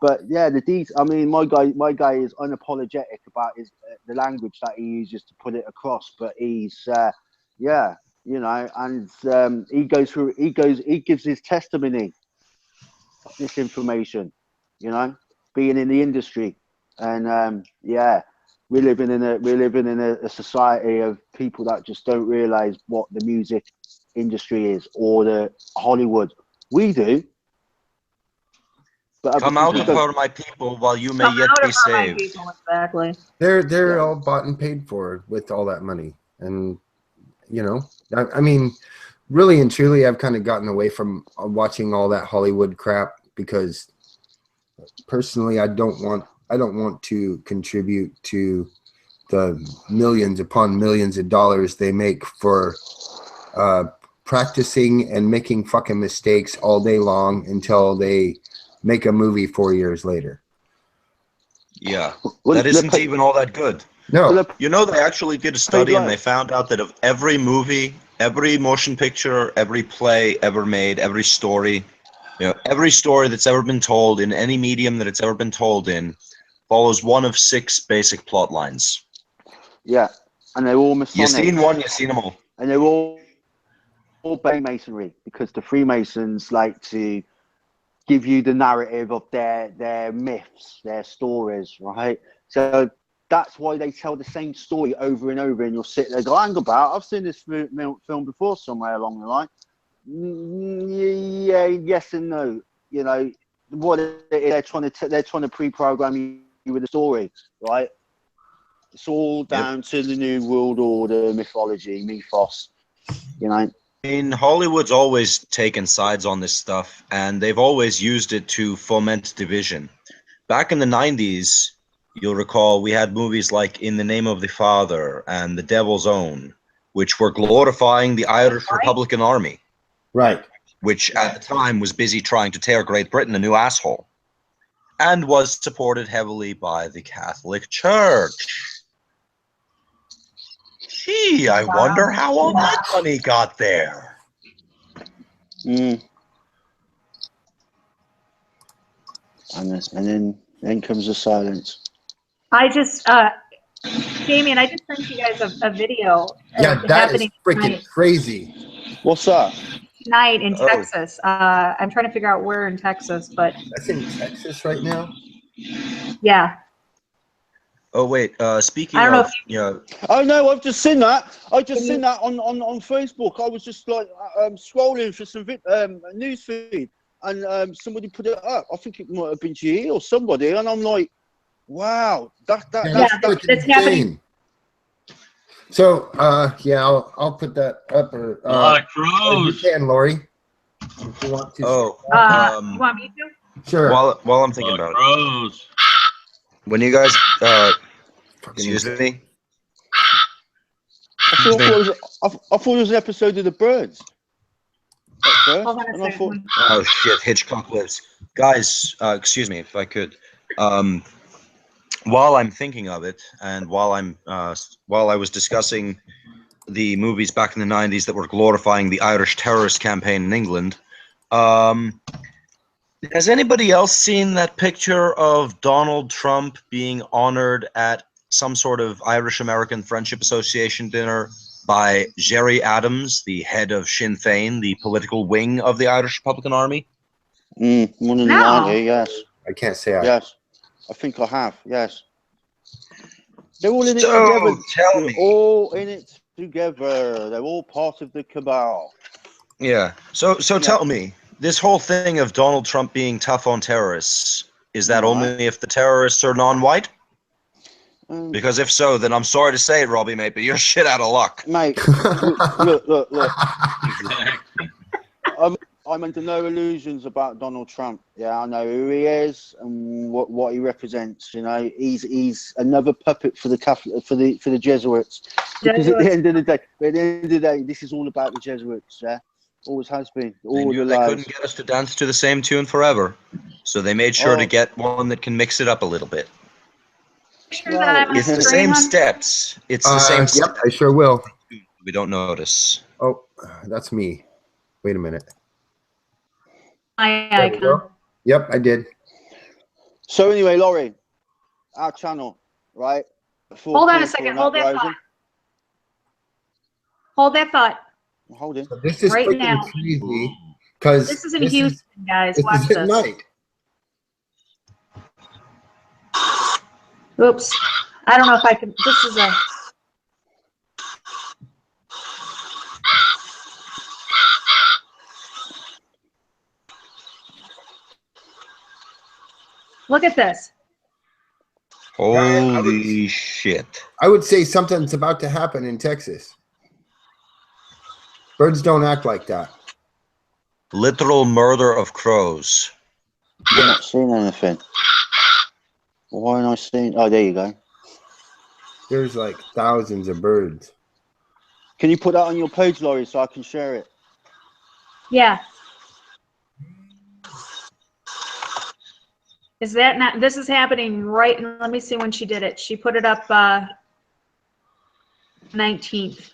But yeah, I mean, my guy is unapologetic about his the language that he uses to put it across. But he's yeah, you know, and he gives his testimony of this information, you know, being in the industry. And yeah, we're living in a society of people that just don't realize what the music industry is, or the Hollywood. We do, but other Come out people of don't. her, my people, while you may Come yet out be of her, my saved. people, exactly. They're Yeah. all bought and paid for with all that money, and you know, I mean, really and truly, I've kind of gotten away from watching all that Hollywood crap, because personally, I don't want to contribute to the millions upon millions of dollars they make for practicing and making fucking mistakes all day long until they make a movie 4 years later. Yeah, Well, that isn't even all that good. No, You know, they actually did a study and they found out that of every movie, every motion picture, every play ever made, every story, you know, every story that's ever been told in any medium that it's ever been told in follows one of 6 basic plot lines. Yeah, and they're all Masonic. You've seen one, you've seen them all. And they're all Freemasonry, because the Freemasons like to give you the narrative of their myths, their stories, right? So that's why they tell the same story over and over, and you'll sit there go, hang about, I've seen this film before somewhere along the line. Yeah, yes and no. You know what they're trying to pre-program you with a story, right? It's all down to the New World Order mythology, mythos. You know. I mean, Hollywood's always taken sides on this stuff, and they've always used it to foment division. Back in the 90s, you'll recall we had movies like In the Name of the Father and The Devil's Own, which were glorifying the Irish Republican Army, right. which at the time was busy trying to tear Great Britain a new asshole, and was supported heavily by the Catholic Church. Gee, I wonder how all that money got there. And then comes the silence. I just, Damien, I just sent you guys a video. Yeah, that is happening freaking crazy. What's that? tonight in Texas. I'm trying to figure out where in Texas, but That's in Texas right now. yeah. Oh wait, speaking I don't know of, Oh no, I've just seen that. I just seen that on Facebook. I was just like scrolling for some news feed, and somebody put it up. I think it might have been GE or somebody, and I'm like, wow, that's it's happening. So yeah, I'll put that up. Or, A lot of crows. You can, Lori. If you want to. You want me to? Sure. While I'm thinking about it, crows. when you guys, excuse me. I thought it was an episode of The Birds. Hold on a second. Oh shit, Hitchcock lives. Guys, excuse me if I could. While I'm thinking of it, and while I was discussing the movies back in the 90s that were glorifying the Irish terrorist campaign in England, has anybody else seen that picture of Donald Trump being honored at some sort of Irish-American Friendship Association dinner by Gerry Adams, the head of Sinn Féin, the political wing of the Irish Republican Army? One in the 90s, yes. I can't say Yes, I think I have. Yes, they're all in it So, together. tell me. They're all in it together. They're all part of the cabal. Yeah. So tell me, this whole thing of Donald Trump being tough on terrorists, is that only if the terrorists are non-white? Because if so, then I'm sorry to say it, Robbie, mate, but you're shit out of luck. Mate, look. Exactly. I'm under no illusions about Donald Trump. Yeah, I know who he is and what he represents. You know, he's another puppet for the Catholic, for the Jesuits. Because at the end of the day, this is all about the Jesuits. Yeah, Always has been. They All knew the they lives. couldn't get us to dance to the same tune forever, so they made sure to Oh. get one that can mix it up a little bit. Sure that I'm It's the straight same on. steps. It's the same Yep, steps. I sure will. We don't notice. Oh, that's me. Wait a minute. My There we icon. go. Yep, I did. So anyway, Laurie, our channel, right? Hold on a second. Hold that thought. Hold that thought. Hold in. So this is Right freaking now. crazy because This is in Houston, guys. This Watch is at this. night. Oops. I don't know if I can. This is a. Look at this. Holy shit. I would say something's about to happen in Texas. Birds don't act like that. Literal murder of crows. I'm not seeing anything. Why am I seeing? Oh, there you go. There's like thousands of birds. Can you put that on your page, Laurie, so I can share it? Yeah. Is that not? This is happening right. Let me see when she did it. She put it up 19th.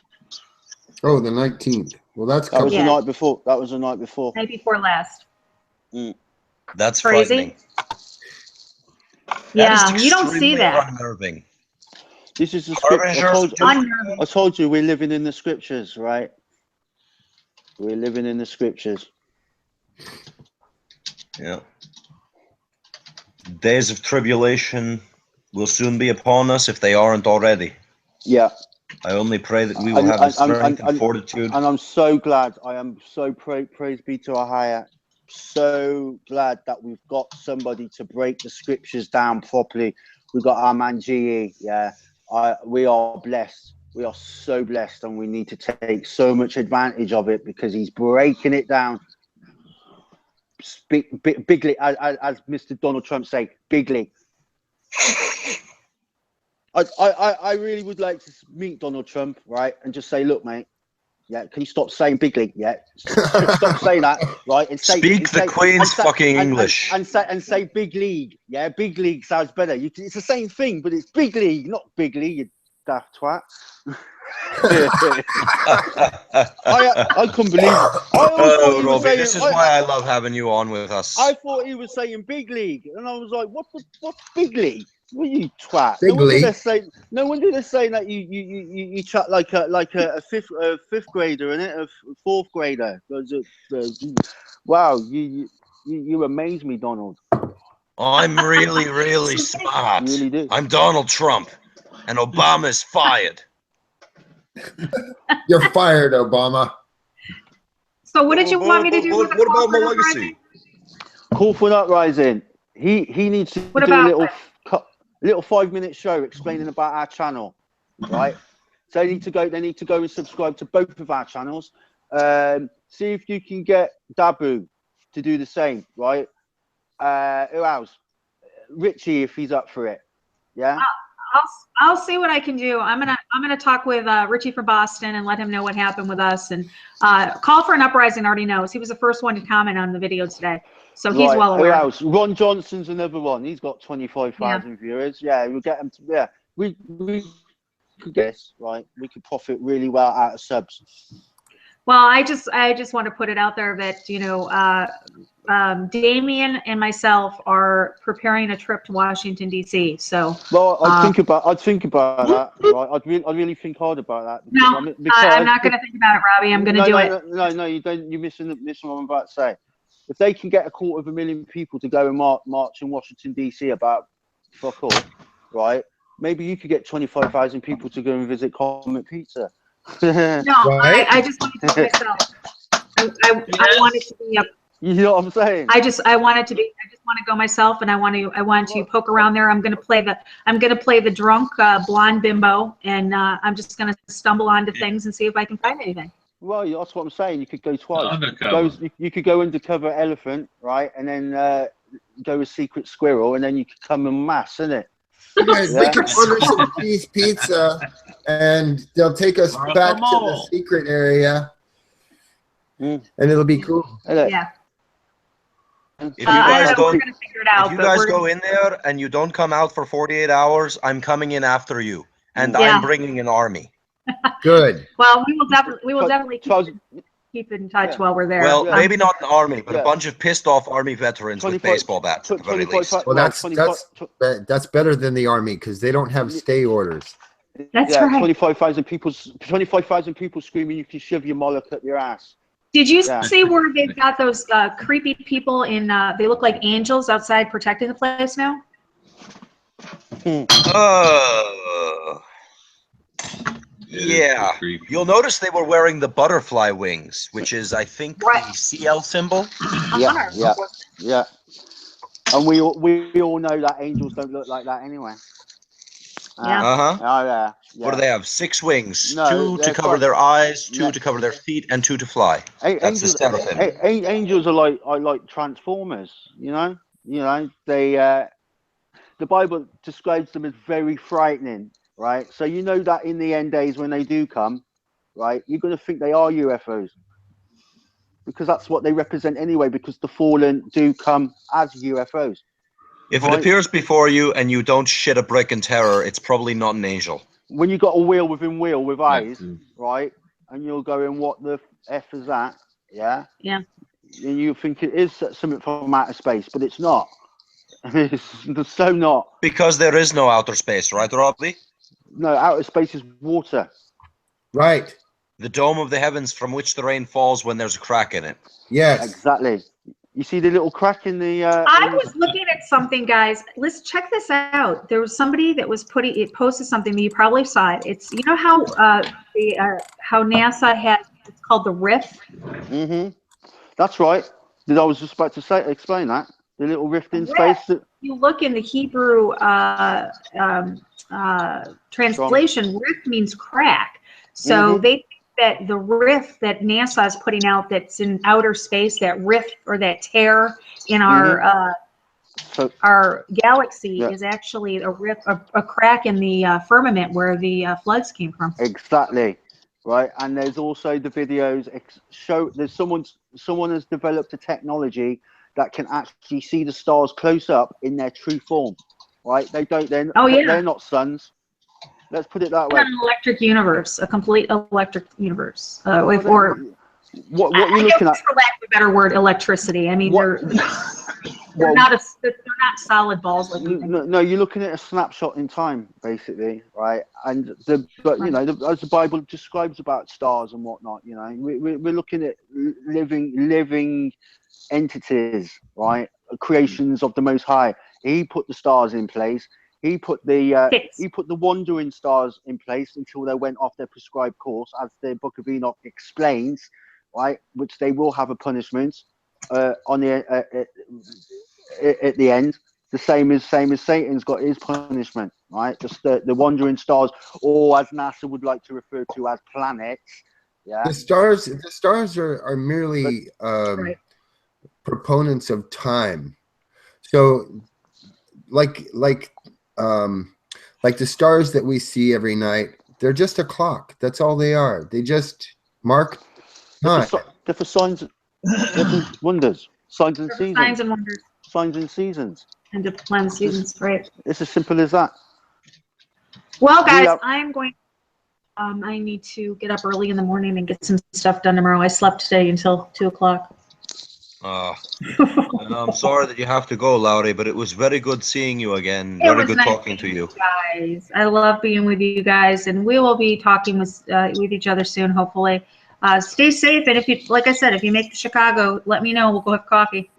Oh, the 19th. Well, that's That was Yeah. the night before. That was the night before. Night before last. That's Crazy. frightening. Yeah, is you don't see extremely that. unnerving. This is the script. Unnerving. I told you we're living in the scriptures, right? We're living in the scriptures. Yeah. Days of tribulation will soon be upon us if they aren't already. Yeah. I only pray that we will have the strength and fortitude. And I'm so glad. I am so praise be to our higher. So glad that we've got somebody to break the scriptures down properly. We've got our man GE. Yeah. We are blessed. We are so blessed, and we need to take so much advantage of it because he's breaking it down. Bigly, as Mr. Donald Trump say, bigly. I really would like to meet Donald Trump, right, and just say, look, mate, yeah, can you stop saying bigly? Yeah, stop saying that, right? And say, Speak the Queen's fucking English. And say big league. Yeah, big league sounds better. It's the same thing, but it's big league, not big league, you daft twat. I couldn't believe it. Oh, Robbie, this is why I love having you on with us. I thought he was saying big league, and I was like, what's big league? What are you twat? Big league. No wonder they're saying that you chat like a fifth grader, innit? A fourth grader. Wow, you amaze me, Donald. I'm really, really smart. You really do. I'm Donald Trump, and Obama's fired. You're fired, Obama. So what did you want me to do? What about my legacy? Call for an uprising. He needs to do a little 5-minute show explaining about our channel, right? So they need to go and subscribe to both of our channels. See if you can get Dabu to do the same, right? Who else? Richie, if he's up for it. Yeah. I'll see what I can do. I'm gonna talk with Richie from Boston and let him know what happened with us. And Call for an Uprising already knows. He was the first one to comment on the video today, so he's well aware. Who else? Ron Johnson's another one. He's got 25,000 viewers. Yeah, we'll get him to. Yeah, we could guess, right? We could profit really well out of subs. Well, I just want to put it out there that Damien and myself are preparing a trip to Washington D.C. So well, I'd think about that. Right? I'd really think hard about that. No, I'm not going to think about it, Robbie. I'm going to do it. No, you don't. You're missing what I'm about to say. If they can get 250,000 people to go and march in Washington D.C. about fuck all, right? Maybe you could get 25,000 people to go and visit Comet Pizza. No, right? I just want to do it myself. I want it to be up. You know what I'm saying? I just want to go myself, and I want to poke around there. I'm gonna play the drunk blonde bimbo, and I'm just gonna stumble onto things and see if I can find anything. Well, that's what I'm saying. You could go twice. You could go undercover elephant, right, and then go a secret squirrel, and then you could come en masse, innit? We can order some cheese pizza, and they'll take us back to the secret area. and it'll be cool. Yeah. If you I guys don't know, we're don't, gonna figure it out. if you but guys we're go in there and you don't come out for 48 hours, I'm coming in after you, and Yeah. I'm bringing an army. Good. Well, we will definitely keep in touch Yeah. while we're there. Well, Yeah. maybe not an army, but Yeah. a bunch of pissed off army veterans with 25 baseball bats at the very 25 least. Well, that's 25 that's better than the army because they don't have stay orders. That's yeah, right. 25,000 people screaming, "You can shove your Moloch up your ass." Did you Yeah. see where they've got those creepy people in? They look like angels outside protecting the place now. Yeah. You'll notice they were wearing the butterfly wings, which is, I think, Right. the CL symbol. Yeah. And we all know that angels don't look like that anyway. Yeah. Uh-huh. Oh yeah. What do they have? 6 wings. No, 2 to they're cover quite- their eyes, 2 No. to cover their feet, and 2 to fly. That's the seraphim. Angels are like transformers. You know. They the Bible describes them as very frightening, right? So you know that in the end days when they do come, right, you're going to think they are UFOs. Because that's what they represent anyway, because the fallen do come as UFOs. If it Right. appears before you and you don't shit a brick in terror, it's probably not an angel. When you got a wheel within wheel with eyes, right, and you're going, what the F is that? Yeah? Yeah. And you think it is something from outer space, but it's not. It's so not. Because there is no outer space, right, Robbie? No, outer space is water. Right. The dome of the heavens from which the rain falls when there's a crack in it. Yes. Exactly. You see the little crack in the... I was looking at something, guys. Let's check this out. There was somebody that was posted something that you probably saw it. It's, you know how how NASA has, it's called the rift. That's right. I was just about to explain that. The little rift in space. You look in the Hebrew translation, rift means crack. So they think that the rift that NASA is putting out that's in outer space, that rift or that tear in our galaxy is actually a rift, a crack in the firmament where the floods came from. Exactly. Right. And there's also the videos there's someone has developed a technology that can actually see the stars close up in their true form. Right. They're not suns. Let's put it that way. An electric universe, a complete electric universe. What you're looking at? For lack of a better word, electricity. I mean, they're not solid balls like we think. No, you're looking at a snapshot in time, basically, right? And as the Bible describes about stars and whatnot, you know, we're looking at living entities, right? Creations of the Most High. He put the stars in place. He put the wandering stars in place until they went off their prescribed course, as the Book of Enoch explains, right? Which they will have a punishment on the at the end. The same as Satan's got his punishment, right? Just the wandering stars, or as NASA would like to refer to as planets. Yeah. The stars are merely proponents of time. So like the stars that we see every night, they're just a clock. That's all they are. They just mark time. They're for signs, they're for wonders, signs and seasons. Signs and wonders. Signs and seasons. And to plan the seasons, right? It's as simple as that. Well, guys, I'm going. I need to get up early in the morning and get some stuff done tomorrow. I slept today until 2 o'clock. I'm sorry that you have to go, Laurie, but it was very good seeing you again. Very good talking to you. Guys, I love being with you guys, and we will be talking with each other soon, hopefully. Stay safe, and if you, like I said, if you make the Chicago, let me know. We'll go have coffee.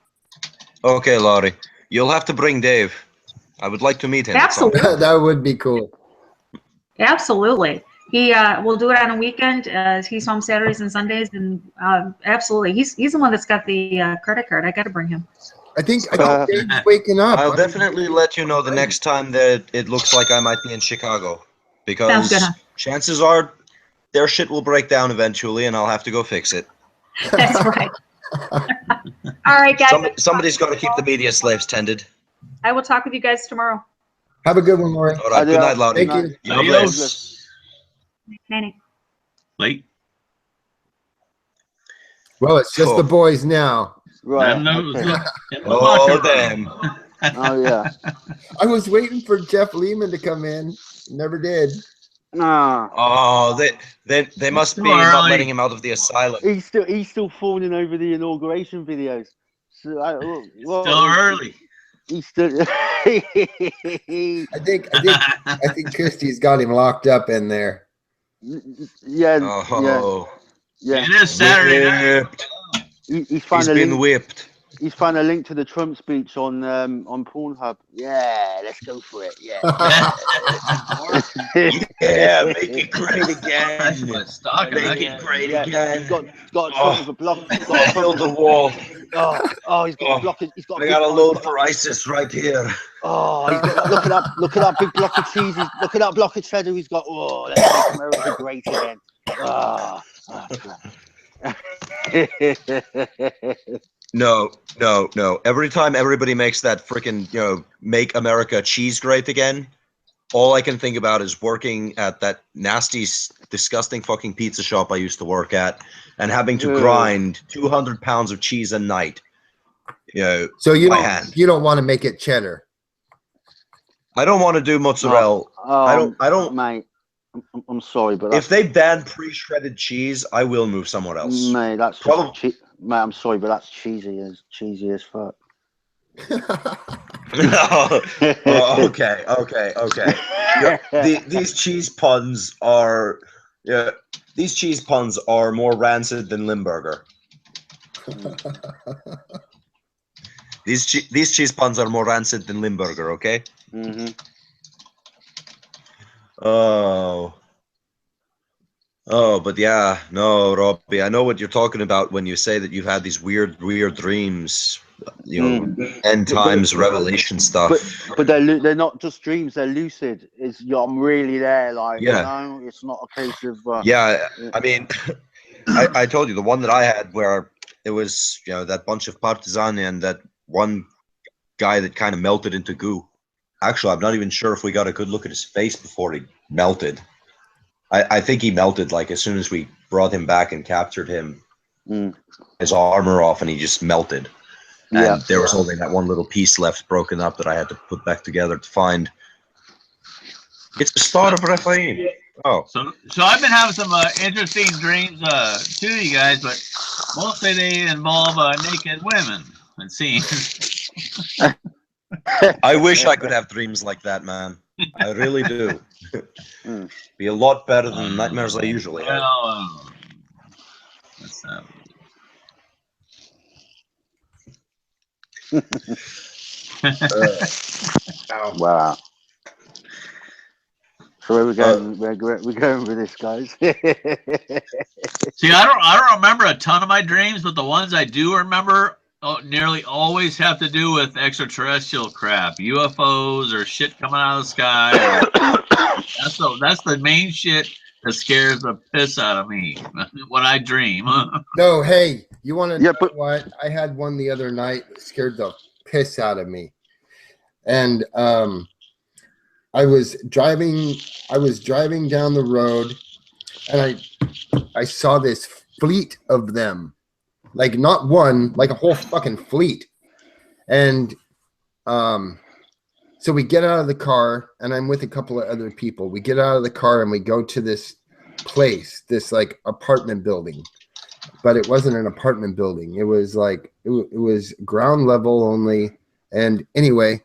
Okay, Laurie. You'll have to bring Dave. I would like to meet him. Absolutely. That would be cool. Absolutely. He will do it on a weekend. He's home Saturdays and Sundays, and absolutely, he's the one that's got the credit card. I got to bring him. I think Dave's waking up. I'll definitely let you know the next time that it looks like I might be in Chicago, because chances are their shit will break down eventually, and I'll have to go fix it. That's right. All right, guys. Somebody's got to keep the media slaves tended. I will talk with you guys tomorrow. Have a good one, Laurie. All right. Good night, Laurie. Thank you. Adios. Night. Late. Well, it's just the boys now. Right. And Okay. in the Oh, locker damn. room. Oh yeah. I was waiting for Jeff Lehman to come in. Never did. Nah. Oh, they must too be not early. letting him out of the asylum. He's still fawning over the inauguration videos. So Still early. He's still. I think Christie's got him locked up in there. Yeah. Oh, Yeah. It is Saturday night. whipped. He's found He's a been link. whipped. He's found a link to the Trump speech on Pornhub. Yeah, let's go for it. Yeah. Yeah, make it great again. That's my stock. Make it great Yeah. again. He's got Trump with a block. He's got a Build Trump. the wall. He's got a block. He's got. I got a load for ISIS right here. Oh, he's got, look at that big block of cheese. Look at that block of cheddar he's got. Oh, let's make America great again. No. Every time everybody makes that freaking, make America cheese great again, all I can think about is working at that nasty, disgusting fucking pizza shop I used to work at and having to grind 200 pounds of cheese a night. So you by don't hand. you don't want to make it cheddar. I don't want to do mozzarella. I don't. Mate, I'm sorry, but If they ban pre-shredded cheese, I will move somewhere else. mate, that's Probably. mate, I'm sorry, but that's cheesy as fuck. No. Oh, okay. These cheese puns are, more rancid than Limburger. These cheese puns are more rancid than Limburger. Okay. Mm-hmm. Oh, but yeah, no, Robbie, I know what you're talking about when you say that you've had these weird dreams, end times revelation stuff. But they're not just dreams; they're lucid. I'm really there, Yeah. it's not a case of. Yeah, I mean, I told you the one that I had where it was, that bunch of partisani and that one guy that kind of melted into goo. Actually, I'm not even sure if we got a good look at his face before he melted. I think he melted as soon as we brought him back and captured him, his armor off, and he just melted. Yeah. And there was only that one little piece left broken up that I had to put back together to find. It's the start of Raphael. Oh. So I've been having some interesting dreams too, you guys, but mostly they involve naked women, it seems. I wish I could have dreams like that, man. I really do. Be a lot better than the nightmares I usually have. Well, let's Wow. So where we going? We're going with this, guys. See, I don't remember a ton of my dreams, but the ones I do remember nearly always have to do with extraterrestrial crap, UFOs or shit coming out of the sky. That's the main shit that scares the piss out of me when I dream. No, hey, you want to Yeah, know but- what? I had one the other night that scared the piss out of me. And I was driving down the road and I saw this fleet of them. Like not one, like a whole fucking fleet. And so we get out of the car and I'm with a couple of other people. We get out of the car and we go to this place, this apartment building. But it wasn't an apartment building. It was it was ground level only. And anyway,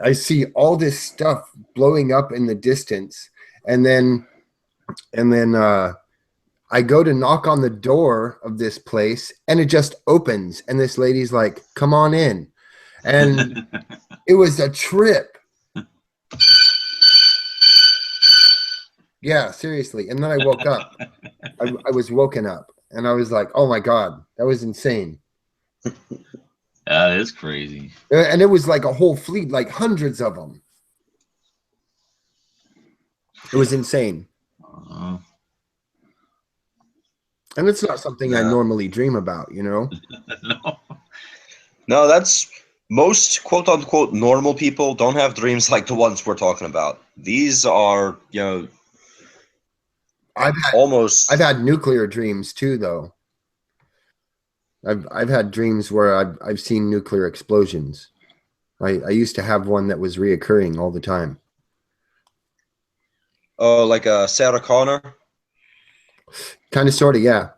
I see all this stuff blowing up in the distance. And then I go to knock on the door of this place and it just opens. And this lady's like, come on in. And it was a trip. Yeah, seriously. And then I woke up. I was woken up and I was like, oh my God, that was insane. That is crazy. And it was like a whole fleet, like hundreds of them. It was insane. And it's not something I normally dream about, No. No, that's most quote unquote normal people don't have dreams like the ones we're talking about. These are, I've almost. had nuclear dreams too, though. I've had dreams where I've seen nuclear explosions. I used to have one that was reoccurring all the time. Oh, like a Sarah Connor? Kind of, sort of, yeah.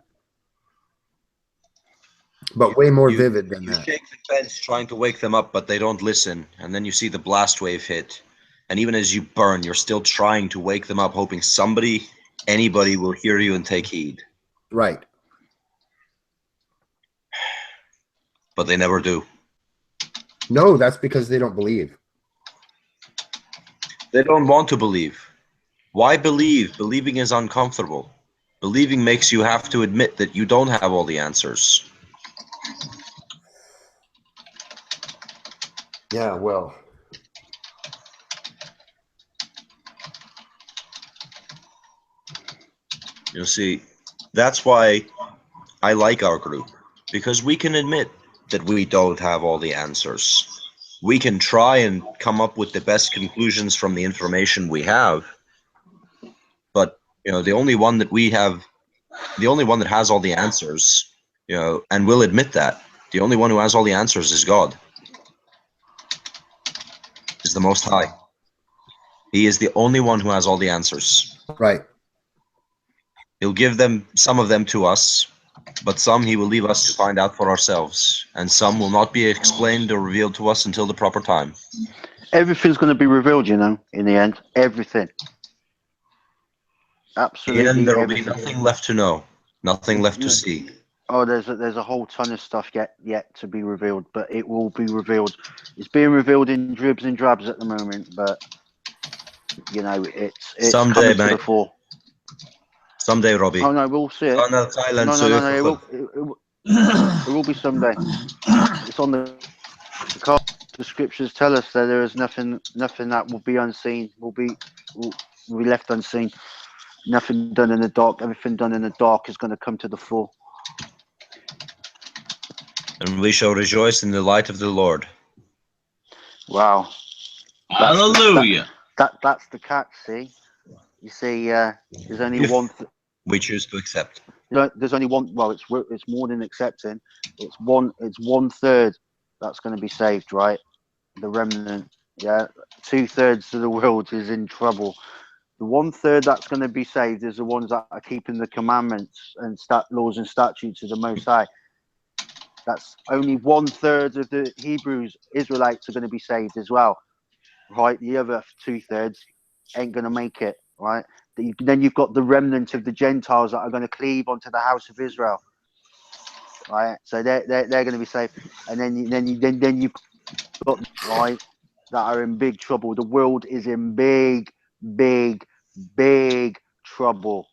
But way more You, vivid than you that. shake the fence trying to wake them up, but they don't listen. And then you see the blast wave hit. And even as you burn, you're still trying to wake them up, hoping somebody, anybody will hear you and take heed. Right. But they never do. No, that's because they don't believe. They don't want to believe. Why believe? Believing is uncomfortable. Believing makes you have to admit that you don't have all the answers. Yeah, well. You see, that's why I like our group, because we can admit that we don't have all the answers. We can try and come up with the best conclusions from the information we have, but the only one that has all the answers, and we'll admit that, the only one who has all the answers is God, is the Most High. He is the only one who has all the answers. Right. He'll give some of them to us, but some he will leave us to find out for ourselves, and some will not be explained or revealed to us until the proper time. Everything's going to be revealed, in the end. Everything. Absolutely. And there will be everything. nothing left to know, nothing left to see. Oh, there's a whole ton of stuff yet to be revealed, but it will be revealed. It's being revealed in dribs and drabs at the moment, but it's Someday, coming to the fore. Someday, Robbie. Oh no, we'll see it. No. It will be someday. It's on the card. The scriptures tell us that there is nothing that will be unseen, will be left unseen. Nothing done in the dark. Everything done in the dark is going to come to the fore. And we shall rejoice in the light of the Lord. Wow. Hallelujah. That's the catch, see? You see, there's only one. We choose to accept. There's only one. Well, it's more than accepting. It's 1/3 that's going to be saved, right? The remnant. Yeah, 2/3 of the world is in trouble. The 1/3 that's going to be saved is the ones that are keeping the commandments and laws and statutes of the Most High. That's only 1/3 of the Hebrews, Israelites, are going to be saved as well, right? The other 2/3 ain't going to make it, right? Then you've got the remnant of the Gentiles that are going to cleave onto the house of Israel, right? So they're going to be saved, and then you've got right that are in big trouble. The world is in big trouble,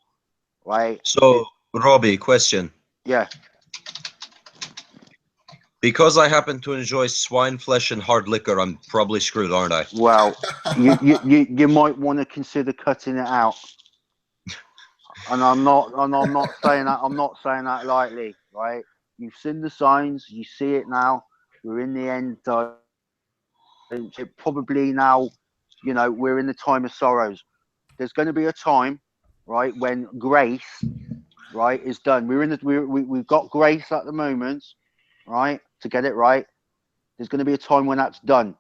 right? So, Robbie, question. Yeah. Because I happen to enjoy swine flesh and hard liquor, I'm probably screwed, aren't I? Well, you might want to consider cutting it out. And I'm not saying that. I'm not saying that lightly, right? You've seen the signs. You see it now. We're in the end. It probably now, we're in the time of sorrows. There's going to be a time, right, when grace, right, is done. We've got grace at the moment, right, to get it right. There's going to be a time when that's done,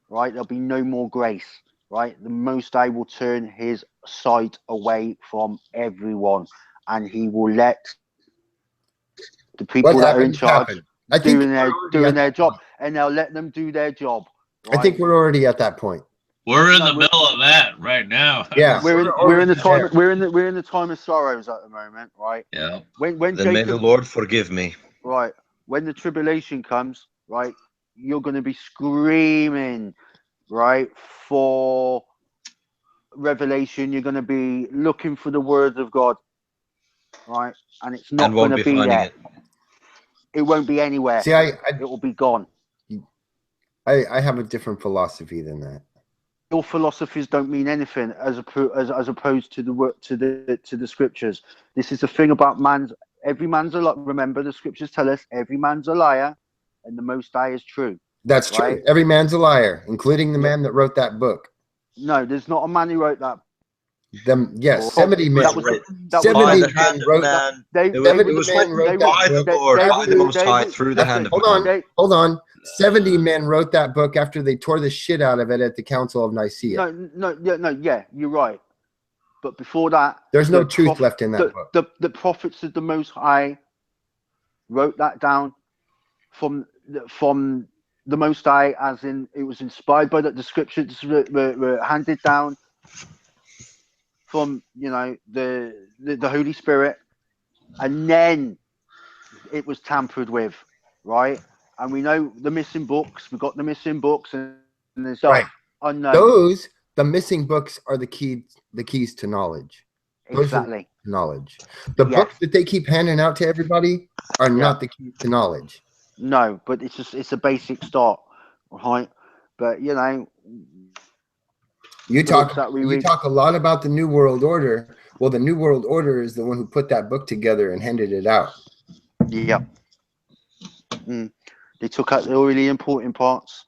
right? There'll be no more grace, right? The Most High will turn his sight away from everyone, and he will let the people that are in charge doing their job, and they'll let them do their job. Right? I think we're already at that point. We're in the middle of that right now. Yeah, we're in the time we're in the time of sorrows at the moment, right? Yeah. When then Jacob, may the Lord forgive me. Right. When the tribulation comes, right, you're going to be screaming, right, for revelation. You're going to be looking for the words of God, right, and it's not going to be there. It won't be anywhere. See, it will be gone. I have a different philosophy than that. Your philosophies don't mean anything as opposed to the scriptures. This is the thing about every man's a liar. Remember, the scriptures tell us every man's a liar, and the Most High is true. That's right? True. Every man's a liar, including the man that wrote that book. No, there's not a man who wrote that. Them, yes, Or 70 men. that was wrote- that 70 By was the men hand of wrote. man. they It was, they it were was the man wrote they that by book. the Lord, they by were the Most they High, were through the hand of Hold God. on, they hold on. 70 men wrote that book after they tore the shit out of it at the Council of Nicaea. yeah, you're right. But before that, There's no the truth left in that book. the prophets of the Most High wrote that down from the Most High, as in it was inspired by that. The scriptures were handed down from the Holy Spirit, and then it was tampered with, right? And we know the missing books. We got the missing books, and there's stuff Right. unknown. The missing books are the keys to knowledge. Those Exactly. are knowledge. The Yes. books that they keep handing out to everybody are not the keys to knowledge. No, but it's a basic start, right? But You the talk books that we you read, talk a lot about the New World Order. Well, the New World Order is the one who put that book together and handed it out. yeah. They took out the really important parts.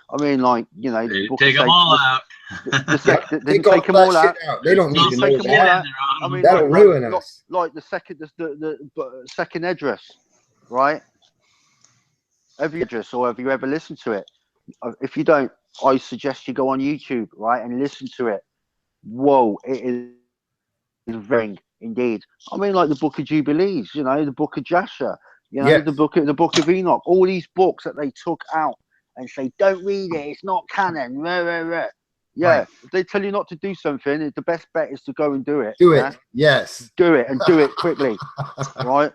I mean, like They Book take of them all out. they didn't Take all take them that all out. shit out. They don't need to Didn't know take them all that. out. I mean, That'll ruin us. Like the second address, right? Every address, or have you ever listened to it? If you don't, I suggest you go on YouTube, right, and listen to it. Whoa, it is very indeed. I mean, like the Book of Jubilees, the Book of Jasher, Yes. the Book of Enoch. All these books that they took out and say, don't read it, it's not canon. Rah, rah, rah. Yeah, Right. if they tell you not to do something, the best bet is to go and do it. Do yeah? it. Yes. Do it, and do it quickly, right?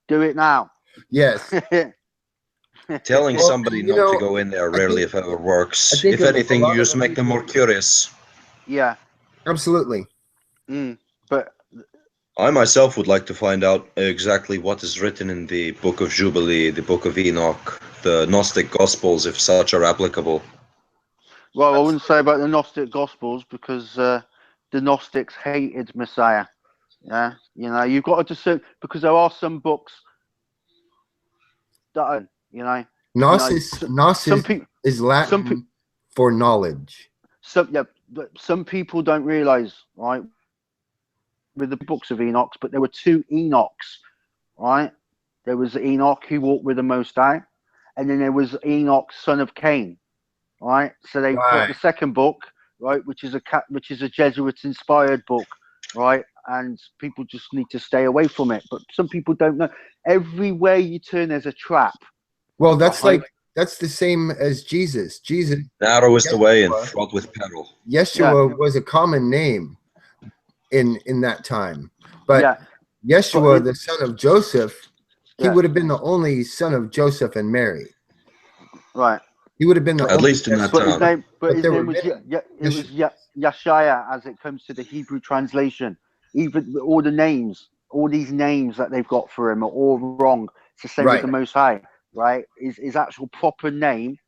Do it now. Yes. Telling Well, somebody not to go in there rarely, if ever, works. think If a anything, lot you of just the make them more curious. Yeah. Absolutely. But I myself would like to find out exactly what is written in the Book of Jubilee, the Book of Enoch, the Gnostic Gospels, if such are applicable. well, I wouldn't say about the Gnostic Gospels, because the Gnostics hated Messiah. Yeah, you've got to discern, because there are some books that are, Gnosis some people, is Latin for knowledge. but some people don't realize, right, with the books of Enoch, but there were two Enochs, right? There was Enoch who walked with the Most High, and then there was Enoch, son of Cain, right? So they got the second book, right, which is a Jesuit-inspired book, right? And people just need to stay away from it. But some people don't know. Everywhere you turn, there's a trap. Well, that's the same as Jesus. Jesus, narrow is the way and fraught with peril. Yeshua was a common name in that time, but Yeshua, the son of Joseph, he would have been the only son of Joseph and Mary. Right. He would have been at least in that time. But his name was Yeshaya, as it comes to the Hebrew translation. Even all these names that they've got for him are all wrong. It's the same with the Most High, right? His actual proper name,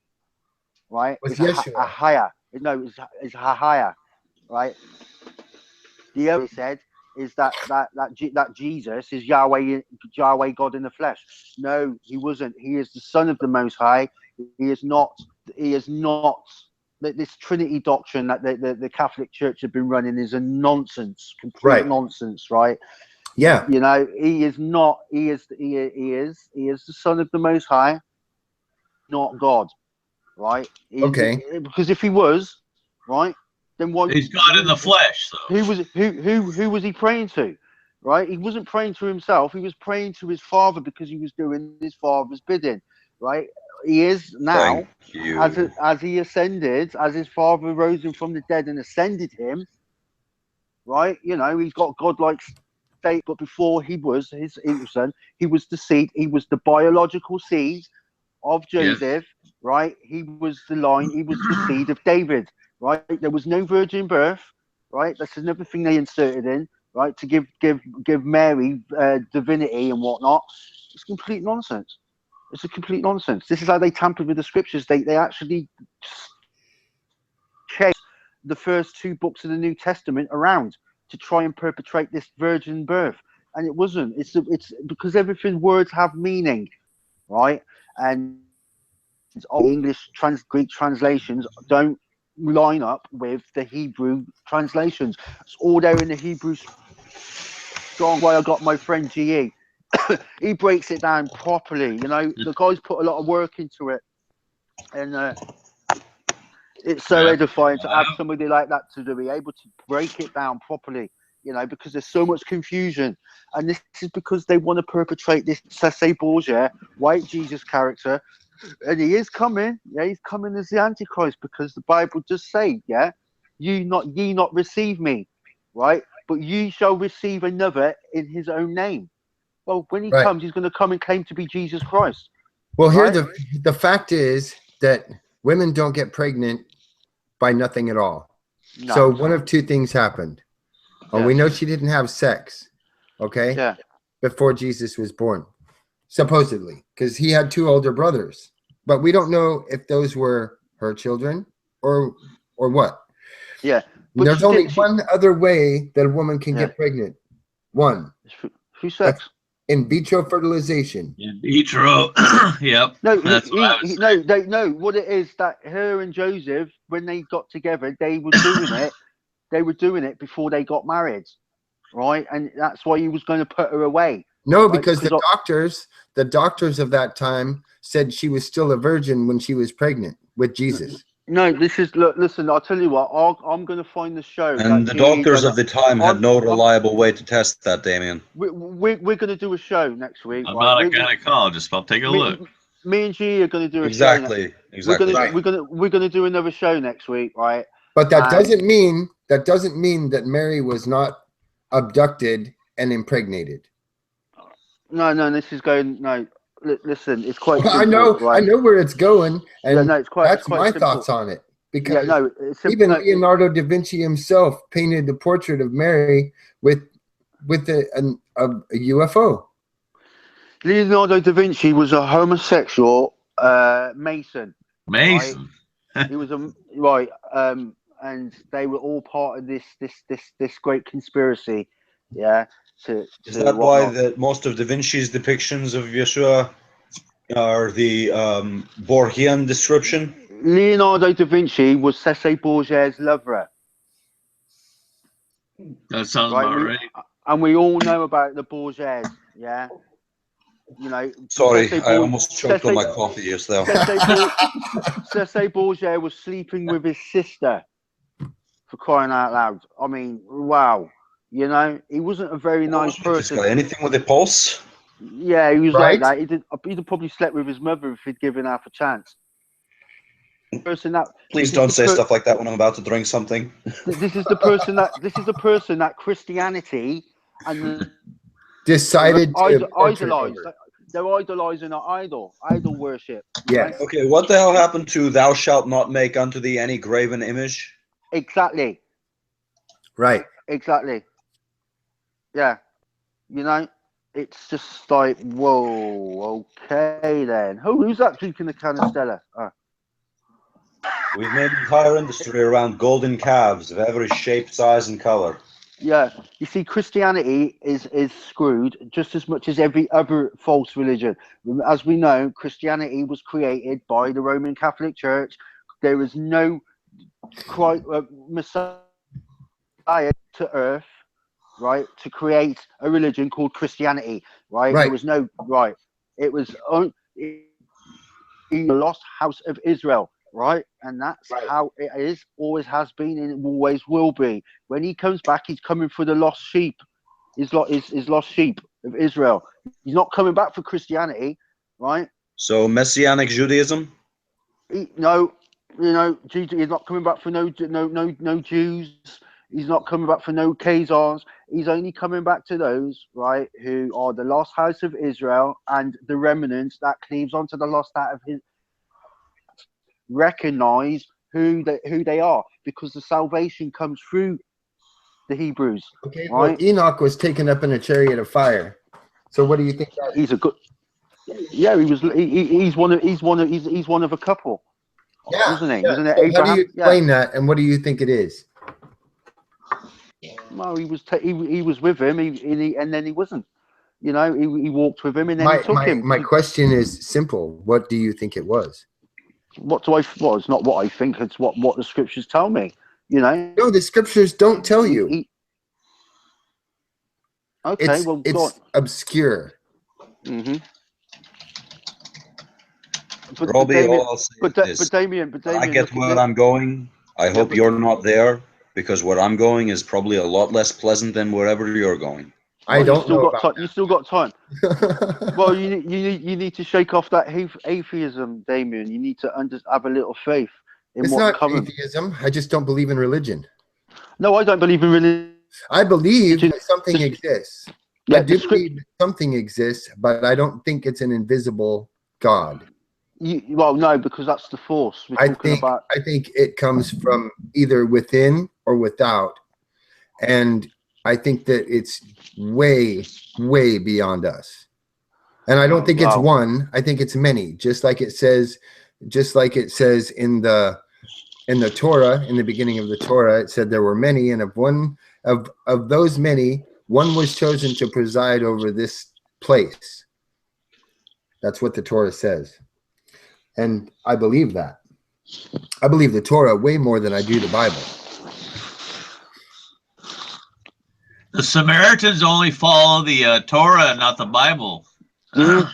right, is Ahaya. No, it's Ahaya, right? The other said is that Jesus is Yahweh God in the flesh. No, he wasn't. He is the Son of the Most High. He is not. This Trinity doctrine that the Catholic Church have been running is a nonsense, complete nonsense, right? Yeah. He is not. He is the Son of the Most High, not God, right? Because if he was, right, then why? He's God in the flesh, though. Who was he praying to? Right? He wasn't praying to himself. He was praying to his Father, because he was doing his Father's bidding. Right? He is now, as he ascended, as his Father rose him from the dead and ascended him. Right? He's got godlike state, but before he was his son, he was the seed. He was the biological seed of Joseph. Yes. Right? He was the line. He was the seed of David. Right, there was no virgin birth. Right, that's another thing they inserted in. Right, to give Mary divinity and whatnot. It's complete nonsense. It's a complete nonsense. This is how they tampered with the scriptures. They actually changed the first two books of the New Testament around to try and perpetrate this virgin birth, and it wasn't. It's because everything words have meaning, right? And English Greek translations don't line up with the Hebrew translations. It's all there in the Hebrew strong. Why I got my friend GE. He breaks it down properly. You know, the guy's put a lot of work into it, and it's so edifying to have somebody like that to be able to break it down properly. You know, because there's so much confusion, and this is because they want to perpetrate this Cece Borgia white Jesus character, and he is coming. Yeah, he's coming as the Antichrist, because the Bible does say, yeah, ye not receive me, right? But ye shall receive another in his own name. Well, when he comes, he's going to come and claim to be Jesus Christ. Well, right? here the fact is that women don't get pregnant by nothing at all. No. So one of two things happened. Yeah. We know she didn't have sex, okay? Yeah. Before Jesus was born, supposedly, because he had two older brothers. But we don't know if those were her children or what. Yeah. But there's only one other way that a woman can get pregnant. One. Through sex. In vitro fertilization. In vitro. Yep. No, That's no. What it is that her and Joseph, when they got together, they were doing it. They were doing it before they got married, right? And that's why he was going to put her away. No, right? because the doctors of that time said she was still a virgin when she was pregnant with Jesus. No, listen, I'll tell you what, I'm going to find the show. And the doctors of the time had no reliable way to test that, Damien. We're going to do a show next week. I'm not a gynecologist, but I'll take a look. Me and G are going to do a show. Exactly. We're going to do another show next week, right? But that doesn't mean that Mary was not abducted and impregnated. No, this is going. No, listen, it's quite. Simple, I know where it's going, and it's quite. That's my simple. thoughts on it. Because even Leonardo da Vinci himself painted the portrait of Mary with a UFO. Leonardo da Vinci was a homosexual Mason. Mason. Right? He was and they were all part of this great conspiracy. Yeah. Is that why most of Da Vinci's depictions of Yeshua are the Borgian description? Leonardo da Vinci was Cece Borgia's lover. That sounds about right. And we all know about the Borgias, yeah? You know. Sorry, I almost choked on my coffee just now. Cece Borgia was sleeping with his sister, for crying out loud. I mean, wow. You know, he wasn't a very nice person. This guy, anything with a pulse? Yeah, he was like that. He'd probably slept with his mother if he'd given half a chance. Please don't say stuff like that when I'm about to drink something. This is the person that Christianity and decided to idolize. They're idolizing an idol worship. Yes. Right? Okay, what the hell happened to "Thou shalt not make unto thee any graven image"? Exactly. Right. Exactly. Yeah, you know, it's just like, whoa, okay then. Who's that drinking the can of Stella? Oh. We've made an entire industry around golden calves of every shape, size, and color. Yeah, you see, Christianity is screwed just as much as every other false religion. As we know, Christianity was created by the Roman Catholic Church. There is no Messiah to earth, right, to create a religion called Christianity, right? There was no it was the lost house of Israel, right? And that's how it is, always has been, and it always will be. When he comes back, he's coming for the lost sheep, his lost sheep of Israel. He's not coming back for Christianity, right? So Messianic Judaism? He's not coming back for no Jews. He's not coming back for no Khazars. He's only coming back to those, right, who are the lost house of Israel and the remnants that cleaves onto the lost out of his. Recognize who they are, because the salvation comes through the Hebrews. Okay, right? Well, Enoch was taken up in a chariot of fire. So what do you think? He's a good. Yeah, he was. He's one of a couple. Yeah, wasn't he? Yeah. Wasn't it So Abraham? how do you explain that, and what do you think it is? Well, he was with him, and then he wasn't. You know, he walked with him, and then he took him. My question is simple. What do you think it was? What do I? Well, it's not what I think. It's what the scriptures tell me. You know. No, the scriptures don't tell you. Okay. Well, go on. It's obscure. Mm-hmm. Robbie, all I'll say is this. But Damien, I get where I'm going. I Yeah, hope but- you're not there, because where I'm going is probably a lot less pleasant than wherever you're going. I don't know got about time. You still got time. that. Well, you need to shake off that atheism, Damien. You need to have a little faith in It's what's not coming. atheism. I just don't believe in religion. No, I don't believe in religion. I believe Religion- that something the- exists. Yeah, I do the script. believe that something exists, but I don't think it's an invisible God. Well, no, because that's the force we're talking about. I think it comes from either within or without, and I think that it's way, way beyond us. And I don't think it's Wow. one. I think it's many. Just like it says in the Torah, in the beginning of the Torah, it said there were many, and of those many, one was chosen to preside over this place. That's what the Torah says. And I believe that. I believe the Torah way more than I do the Bible. The Samaritans only follow the Torah, not the Bible. Mm.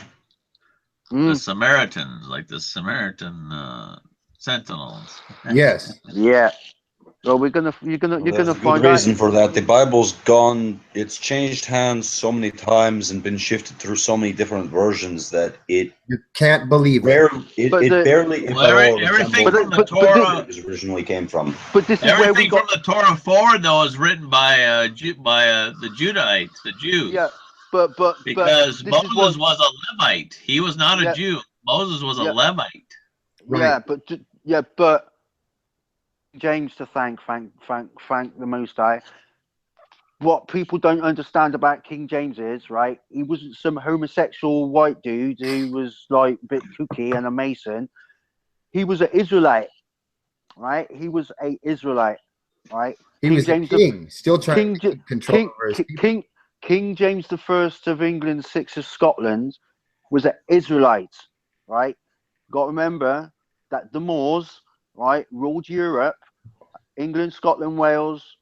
The Samaritans, like the Samaritan sentinels. Yes. Yeah. Well, you're gonna There's a good find reason out. for that. The Bible's gone, it's changed hands so many times and been shifted through so many different versions that it You can't believe it. barely, if Well, at all, everything resembles from the where Torah, it originally came from. But this is where we everything got. from the Torah forward, though, is written by the Judahites, the Jews. Yeah. But Because this is Moses what. was a Levite. He was not Yeah. a Jew. Moses was a Yeah. Levite. Right. Yeah, but James to thank the Most High. What people don't understand about King James is, right, he wasn't some homosexual white dude who was like a bit kooky and a Mason. He was an Israelite, right? He was a Israelite, right? He King was James a king, still trying King, to keep control over his people. King James the First of England, Six of Scotland, was an Israelite, right? Got to remember that the Moors, right, ruled Europe, England, Scotland, Wales,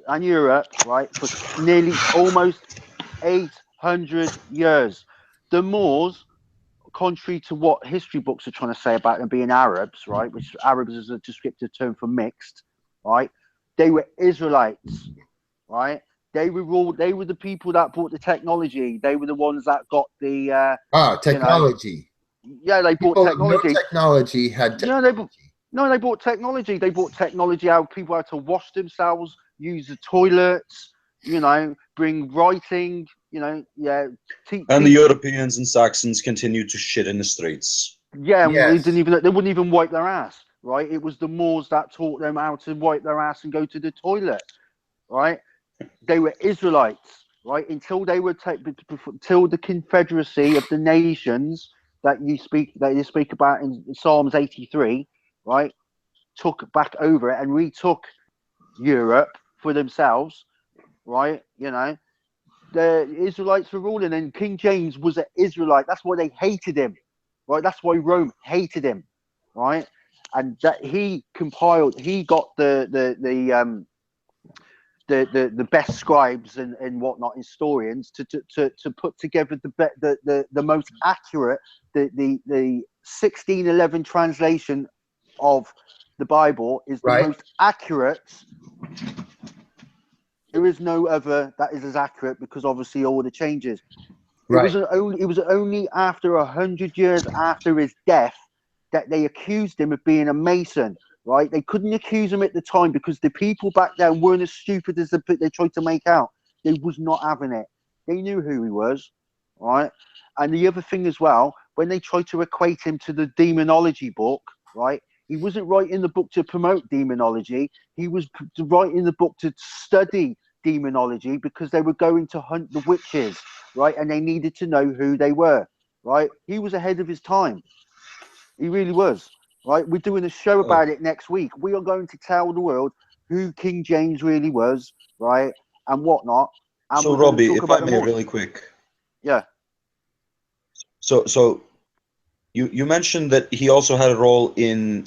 and Europe, right, for nearly almost 800 years. The Moors, contrary to what history books are trying to say about them being Arabs, right, which Arabs is a descriptive term for mixed, right, they were Israelites, right? They were the people that brought the technology. They were the ones that got the Technology. yeah, they brought People with technology. no technology had Yeah, they brought technology. They brought technology out. People had to wash themselves, use the toilets, bring writing, And the Europeans and Saxons continued to shit in the streets. Yeah, Yes. they wouldn't even wipe their ass, right? It was the Moors that taught them how to wipe their ass and go to the toilet, right? They were Israelites, right? Until they were until the Confederacy of the Nations that you speak about in Psalms 83, right? Took back over it and retook Europe for themselves, right? The Israelites were ruling, and King James was an Israelite. That's why they hated him, right? That's why Rome hated him, right? And that he got the best scribes and whatnot, historians, to put together the most accurate, the 1611 translation of the Bible is the Right. most accurate. There is no other that is as accurate, because obviously all the changes. Right. It was only after 100 years after his death that they accused him of being a Mason. Right? They couldn't accuse him at the time because the people back then weren't as stupid as they tried to make out. They was not having it. They knew who he was, right? And the other thing as well, when they tried to equate him to the demonology book, right? He wasn't writing the book to promote demonology. He was writing the book to study demonology, because they were going to hunt the witches, right? And they needed to know who they were, right? He was ahead of his time. He really was. Right, we're doing a show about it next week. We are going to tell the world who King James really was, right, and whatnot. And So, we're going to Robbie, talk if about I the may, Moors. really quick. Yeah. So You mentioned that he also had a role in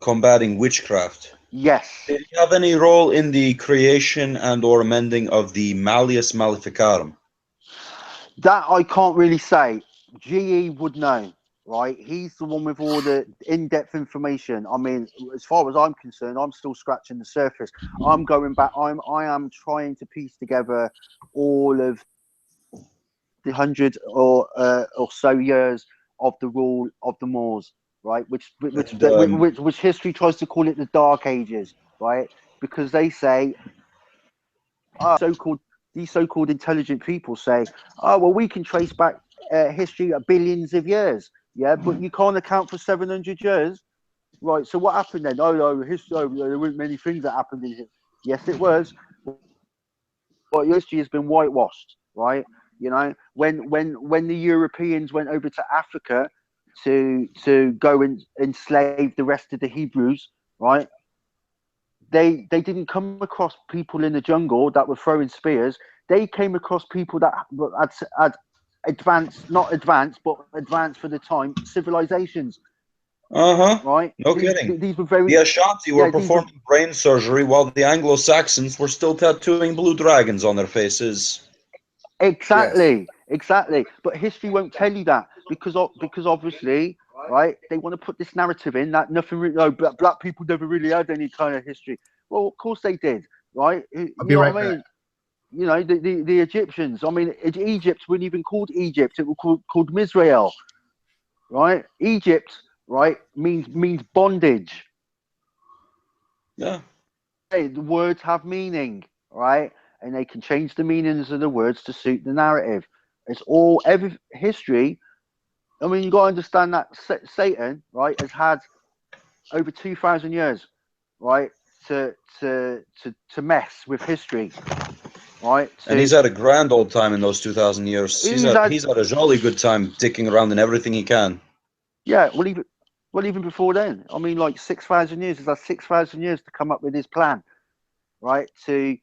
combating witchcraft. Yes. Did he have any role in the creation and or amending of the Malleus Maleficarum? That I can't really say. GE would know, right? He's the one with all the in-depth information. I mean, as far as I'm concerned, I'm still scratching the surface. I'm going back. I am trying to piece together all of the 100 or so years of the rule of the Moors, right? Which history tries to call it the Dark Ages, right? Because they say these so-called intelligent people say, oh, well, we can trace back history of billions of years, yeah, but you can't account for 700 years, right? So what happened then? Oh, no, history, there weren't many things that happened in here. Yes, it was. But your history has been whitewashed, right? You know, when the Europeans went over to Africa to go and enslave the rest of the Hebrews, right? They didn't come across people in the jungle that were throwing spears. They came across people that had advanced, not advanced, but advanced for the time, civilizations. Right? No kidding. These were very. The Ashanti were performing brain surgery while the Anglo-Saxons were still tattooing blue dragons on their faces. Exactly, exactly. But history won't tell you that because obviously, right? They want to put this narrative in that black people never really had any kind of history. Well, of course they did, right? You know what I mean? You know, the Egyptians. I mean, Egypt wasn't even called Egypt. It was called Mizrael, right? Egypt, right, means bondage. Yeah. The words have meaning, right? And they can change the meanings of the words to suit the narrative. It's all every history. I mean, you got to understand that Satan, right, has had over 2,000 years, right, to mess with history, right? And he's had a grand old time in those 2,000 years. He's had a jolly good time dicking around in everything he can. Yeah, well, even before then. I mean, like 6,000 years. He's had 6,000 years to come up with his plan, right, to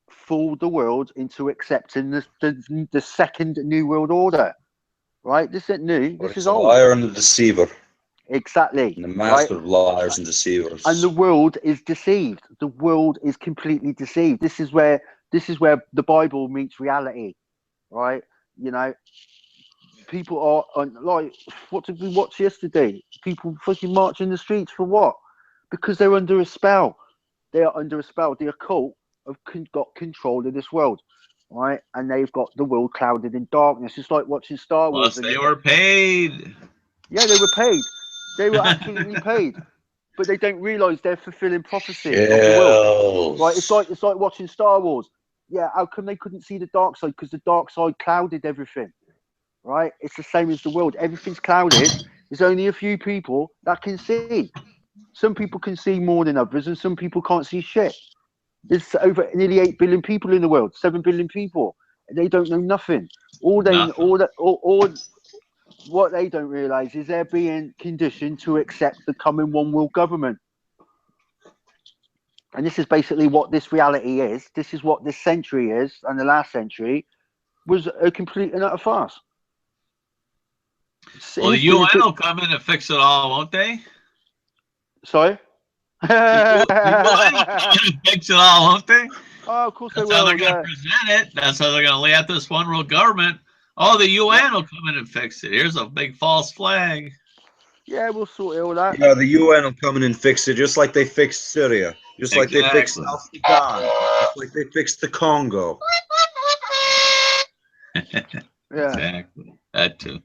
fool the world into accepting the second New World Order, right? This isn't new. This is old. A liar and a deceiver. Exactly. And the master of liars and deceivers. And the world is deceived. The world is completely deceived. This is where the Bible meets reality, right? You know, people are like, what did we watch yesterday? People fucking marching the streets for what? Because they're under a spell. They are under a spell. The occult have got control of this world, right? And they've got the world clouded in darkness. It's like watching Star Wars. Plus, they were paid. Yeah, they were paid. They were absolutely paid, but they don't realise they're fulfilling prophecy of the world. Right? It's like watching Star Wars. Yeah, how come they couldn't see the dark side? Because the dark side clouded everything. Right? It's the same as the world. Everything's clouded. There's only a few people that can see. Some people can see more than others, and some people can't see shit. There's over nearly 8 billion people in the world, 7 billion people. They don't know nothing. All what they don't realise is they're being conditioned to accept the coming one world government. And this is basically what this reality is. This is what this century is, and the last century was a complete and utter farce. Well, the UN will come in and fix it all, won't they? Sorry? The UN will come in and fix it all, won't they? Oh, of course That's they will. How they're going to present it. That's how they're going to lay out this one world government. Oh, the UN will come in and fix it. Here's a big false flag. Yeah, we'll sort it all out. Yeah, the UN will come in and fix it, just like they fixed Syria, just like they fixed South Sudan, just like they fixed the Congo. Yeah, exactly. That too.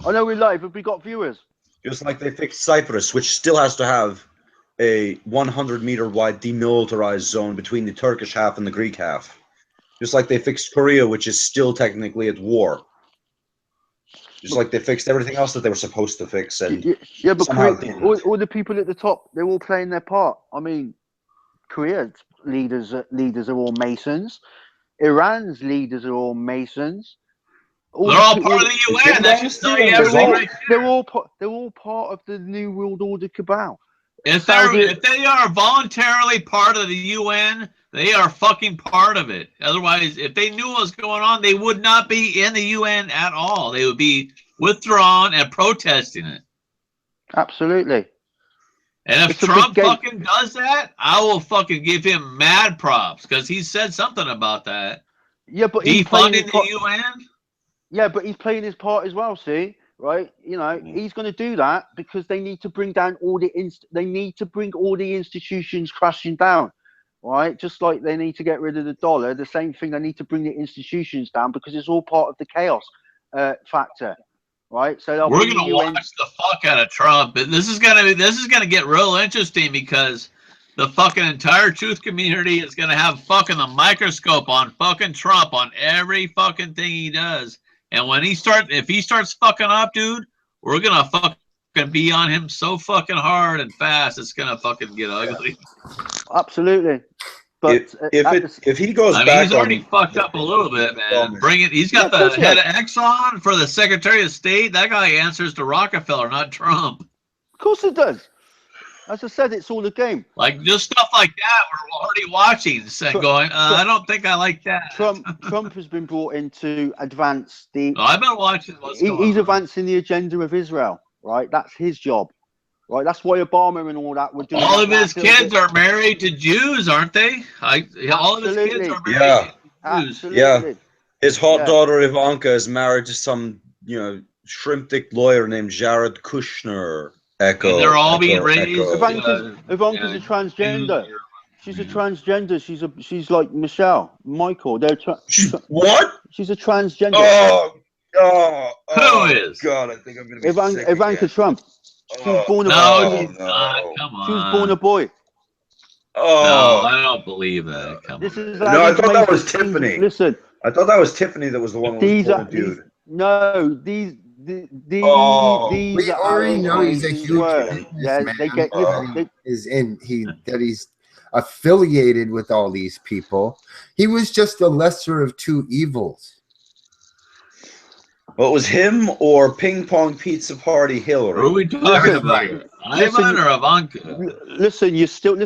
I know we're live, but we got viewers. Just like they fixed Cyprus, which still has to have a 100-meter wide demilitarized zone between the Turkish half and the Greek half. Just like they fixed Korea, which is still technically at war. Just like they fixed everything else that they were supposed to fix. And yeah, but all the people at the top, they're all playing their part. I mean, Korea's leaders are all Masons. Iran's leaders are all Masons. They're all part of the UN. That's just telling you everything right there. They're all part of the New World Order cabal. If they are voluntarily part of the UN, they are fucking part of it. Otherwise, if they knew what was going on, they would not be in the UN at all. They would be withdrawn and protesting it. Absolutely. And if It's a Trump big game. fucking does that, I will fucking give him mad props because he said something about that. Yeah, but he's playing his Defunding part. the UN. Yeah, but he's playing his part as well. See, right? You know, he's going to do that because they need to bring down all the they need to bring all the institutions crashing down, right? Just like they need to get rid of the dollar, the same thing. They need to bring the institutions down because it's all part of the chaos factor, right? So they'll We're bring gonna the UN. watch the fuck out of Trump. This is gonna get real interesting because the fucking entire truth community is gonna have fucking the microscope on fucking Trump on every fucking thing he does. And when if he starts fucking up, dude, we're gonna fucking be on him so fucking hard and fast. It's gonna fucking get ugly. Absolutely. But if he goes I mean, back he's already on fucked up a little bit, man. He's got Yeah, of course the he head has. of Exxon for the Secretary of State. That guy answers to Rockefeller, not Trump. of course it does. As I said, it's all a game. Like just stuff like that, we're already watching and going, I don't think I like that. Trump has been brought in to advance the. No, I've been watching what's going He's on. advancing the agenda of Israel, right? That's his job, right? That's why Obama and all that were doing. All that of his last little kids bit. are married to Jews, aren't they? All of his kids Absolutely. are married Yeah. to Jews. Absolutely. Yeah. His hot Yeah. daughter Ivanka is married to some, shrimp dick lawyer named Jared Kushner. Echo. And they're all being echo, raised. echo. Ivanka's a transgender. She's a transgender. She's like Michael. What? She's a transgender. Who is? God, I think I'm gonna be sick Ivanka again. Trump. She was born a No, boy. she's not. Come on. She was born a boy. No, Oh, I don't believe that. Come This on. is no, I thought that was things- Tiffany. Listen, I thought that was Tiffany that was the one that was these born are a dude. these We are already how know he's a things huge work. businessman. Yeah, they get that he's affiliated with all these people. He was just the lesser of two evils. What was him or Ping Pong Pizza Party Hillary? Who are we talking Listen, about here? Ivan or Ivanka? Listen, you're still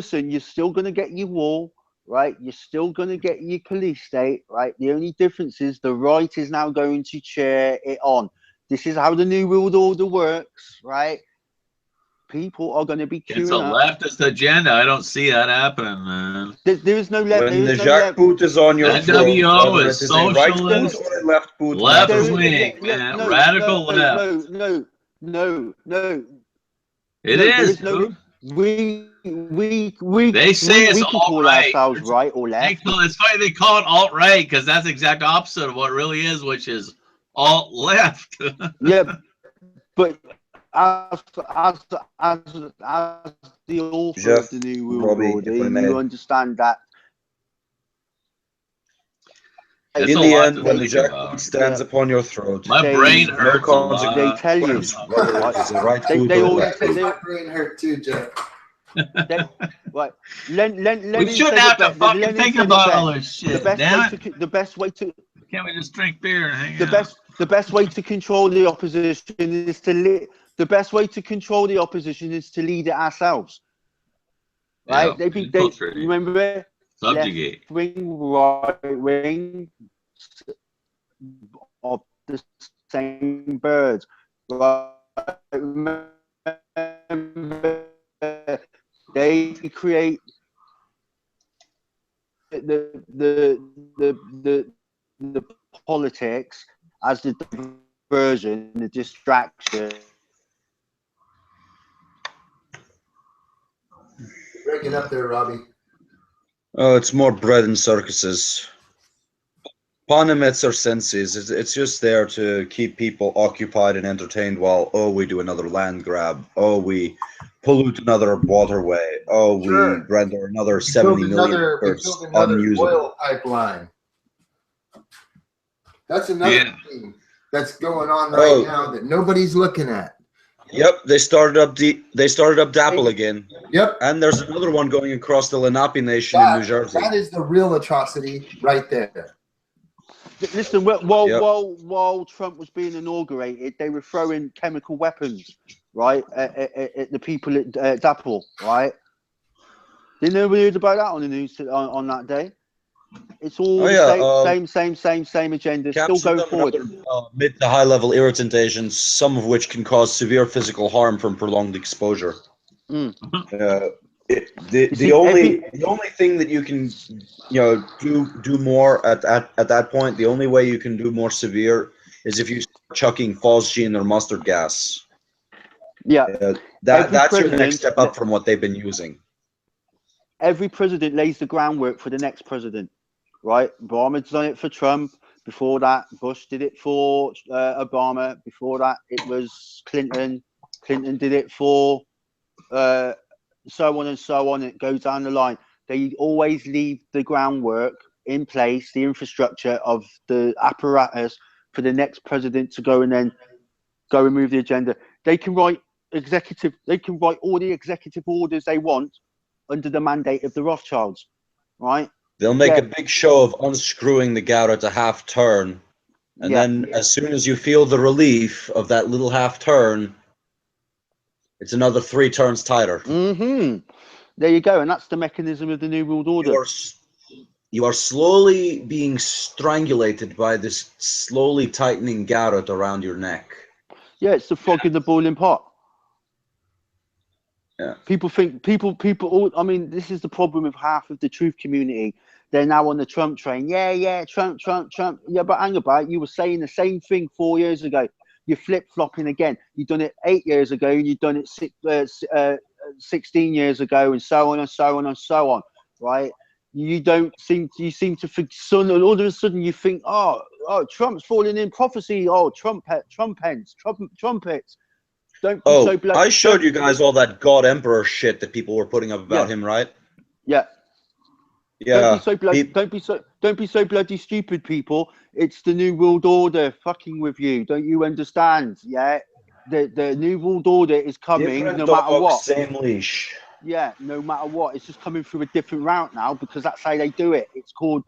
gonna get your wall, right? You're still gonna get your police state, right? The only difference is the right is now going to cheer it on. This is how the new world order works, right? People are going to be It's a queuing up. leftist agenda. I don't see that happening, man. There is no left. When the jackboot is on your throat, NWO whether is it a right boot socialist, or a left boot, left matters. wing, man. Radical left. No. It No, is, there is dude. They say it's we can call alt-right. ourselves right or left. It's funny they call it alt-right because that's the exact opposite of what it really is, which is alt-left. Yeah, but as the author Jeff, of the New World Robbie, Order, if I may. you understand that. It's In a the lot end, to when the think jackboot about. stands upon your throat, My They- brain no hurts a lot. They tell you. whether it is a right They- boot they or always left say boot. they- My brain hurt too, Jeff. Right. We shouldn't have to fucking think about all this shit. Damn it. The best way to Can't we just drink beer and hang the out? best way to control the opposition is to the best way to control the opposition is to lead it ourselves. Right? Yeah, They infiltrate it. remember it? Subjugate. Left wing, right wing of the same birds. Right? Remember, they create the politics as the diversion, the distraction. Breaking up there, Robbie. Oh, it's more bread and circuses. Panem et circenses. It's just there to keep people occupied and entertained while, we do another land grab. We pollute another waterway. Sure. We render another We 70 built million another acres unusable. oil pipeline. That's another Yeah. thing that's going on right Oh. now that nobody's looking at. Yep, they started up DAPL again. Yep. And there's another one going across the Lenape Nation in New Jersey. That is the real atrocity right there. Listen, Yep. while Trump was being inaugurated, they were throwing chemical weapons, right, at the people at DAPL, right? Didn't nobody heard about that on the news on that day? It's all Oh, the yeah, same agenda. Still Caps of going them forward. are mid to high level irritant agents, some of which can cause severe physical harm from prolonged exposure. Mm. The You see, only thing that you can do more at that point, the only way you can do more severe is if you start chucking phosgene or mustard gas. Yeah. That's your next step up from what they've been using. Every president lays the groundwork for the next president, right? Obama's done it for Trump. Before that, Bush did it for Obama. Before that, it was Clinton. Clinton did it for so on and so on. It goes down the line. They always leave the groundwork in place, the infrastructure of the apparatus for the next president to go and then go and move the agenda. They can write all the executive orders they want under the mandate of the Rothschilds, right? They'll make a big show of unscrewing the gout at a half turn, and then as soon as you feel the relief of that little half turn, it's another 3 turns tighter. Mm-hmm. There you go, and that's the mechanism of the New World Order. You are slowly being strangulated by this slowly tightening garrote around your neck. Yeah, it's the frog in the boiling pot. Yeah. People all, I mean, this is the problem with half of the truth community. They're now on the Trump train. Yeah, Trump. Yeah, but hang about, you were saying the same thing 4 years ago. You're flip-flopping again. You've done it 8 years ago, and you've done it 16 years ago, and so on and so on and so on, right? You seem to think, and all of a sudden you think, oh, Trump's falling in prophecy. Oh, trumpets. Don't be so bloody. I showed you guys all that God Emperor shit that people were putting up about him, right? Yeah. Yeah. Don't be so bloody stupid, people. It's the New World Order fucking with you. Don't you understand? Yeah. The New World Order is coming no matter what. Same leash. Yeah, no matter what. It's just coming through a different route now because that's how they do it. It's called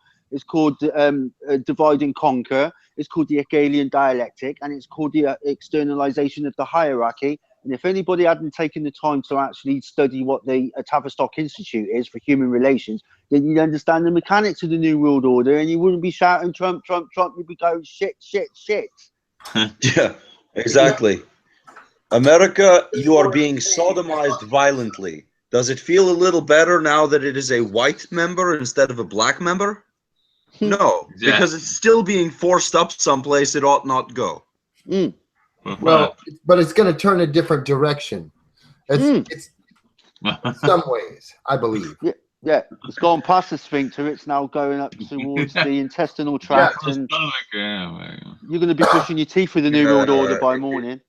divide and conquer. It's called the Hegelian dialectic, and it's called the externalization of the hierarchy. And if anybody hadn't taken the time to actually study what the Tavistock Institute is for human relations, then you'd understand the mechanics of the New World Order, and you wouldn't be shouting Trump. You'd be going shit. Yeah, exactly. America, you are being sodomized violently. Does it feel a little better now that it is a white member instead of a black member? No, because it's still being forced up someplace it ought not go. Mm. Well, but it's going to turn a different direction. It's in some ways, I believe. Yeah, it's gone past the sphincter. It's now going up towards the intestinal tract, and you're going to be pushing your teeth with the New World Order by morning.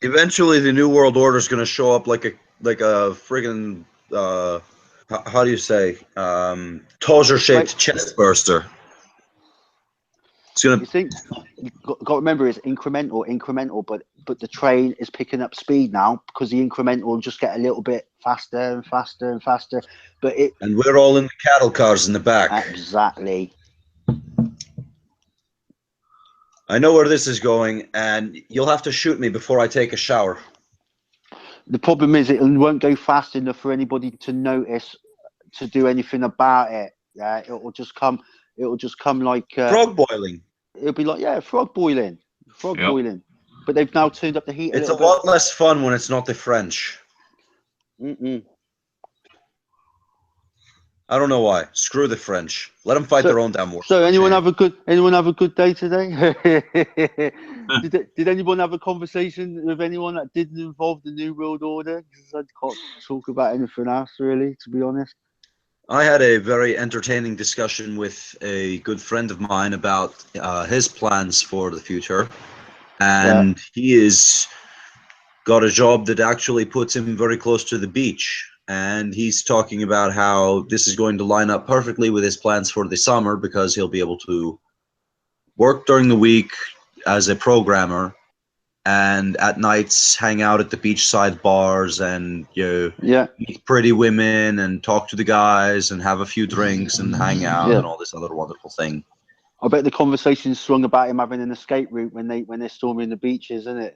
Eventually, the New World Order is going to show up like a friggin' how do you say Tozer-shaped chest burster. It's gonna. You think you've got to remember it's incremental, but the train is picking up speed now because the incremental will just get a little bit faster and faster and faster. And we're all in the cattle cars in the back. Exactly. I know where this is going, and you'll have to shoot me before I take a shower. The problem is it won't go fast enough for anybody to notice to do anything about it. Yeah, it will just come like frog boiling. It'll be like frog boiling. But they've now turned up the heat. It's a lot less fun when it's not the French. I don't know why. Screw the French. Let them fight their own damn war. So anyone have a good day today? did anyone have a conversation with anyone that didn't involve the New World Order? Because I can't talk about anything else really, to be honest. I had a very entertaining discussion with a good friend of mine about his plans for the future, and he is got a job that actually puts him very close to the beach. And he's talking about how this is going to line up perfectly with his plans for the summer because he'll be able to work during the week as a programmer and at nights hang out at the beachside bars and meet pretty women and talk to the guys and have a few drinks and hang out and all this other wonderful thing. I bet the conversation swung about him having an escape route when they're storming the beaches, isn't it?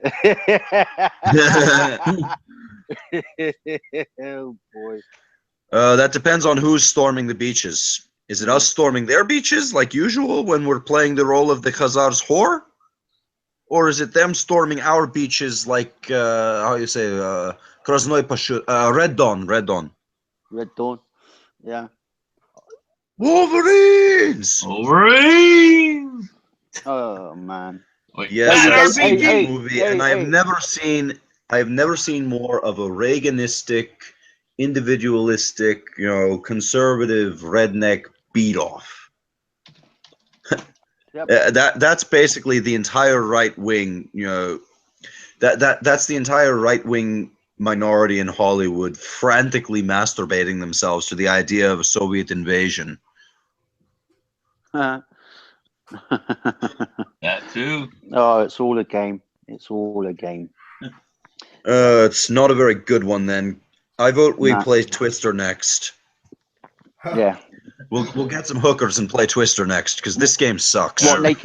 Oh boy. That depends on who's storming the beaches. Is it us storming their beaches like usual when we're playing the role of the Khazars' whore? Or is it them storming our beaches like, how you say, Krasnoy Pashut, Red Dawn, Red Dawn. Red Dawn. Yeah. Wolverines! Wolverine! Oh man. Wait, Yes, Hey, I've seen RPG. the movie, and I have never seen more of a Reaganistic, individualistic, conservative redneck beat off. Yep. That's basically the entire right wing. That's the entire right wing minority in Hollywood frantically masturbating themselves to the idea of a Soviet invasion. That too. Oh, it's all a game. It's all a game. It's not a very good one then. I vote we Nah. play Twister next. Yeah. We'll get some hookers and play Twister next because this game sucks.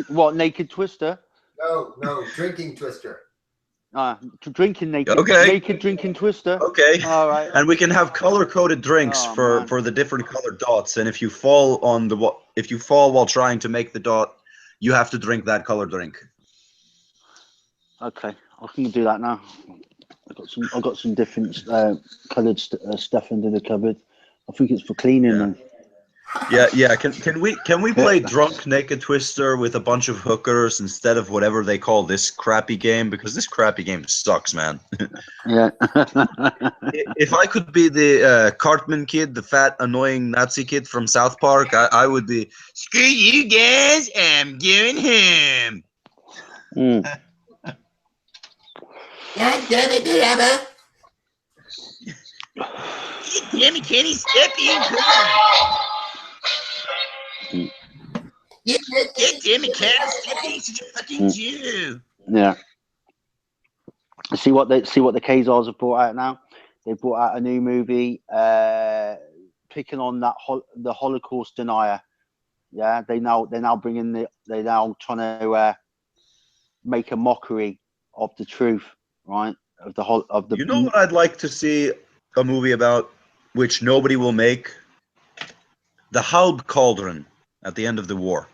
What naked Twister? No, drinking Twister. Drinking naked. Okay. Naked drinking Twister. Okay. All right. And we can have color-coded drinks Oh, for man. the different colored dots. And if you fall while trying to make the dot, you have to drink that color drink. Okay, I can do that now. I got some different coloured stuff under the cupboard. I think it's for cleaning them. Yeah. Can we play drunk naked Twister with a bunch of hookers instead of whatever they call this crappy game? Because this crappy game sucks, man. Yeah. If I could be the Cartman kid, the fat annoying Nazi kid from South Park, I would be. Screw you guys! I'm going home. Mm. God damn it, Emma. Damn it, Kenny, step in, God damn it, Ken, step in, such a fucking Jew. Yeah. See what the Khazars have brought out now. They brought out a new movie, picking on that the Holocaust denier. Yeah, they're now trying to make a mockery of the truth, right? Of the. You know what I'd like to see a movie about, which nobody will make? The Halb Cauldron at the end of the war.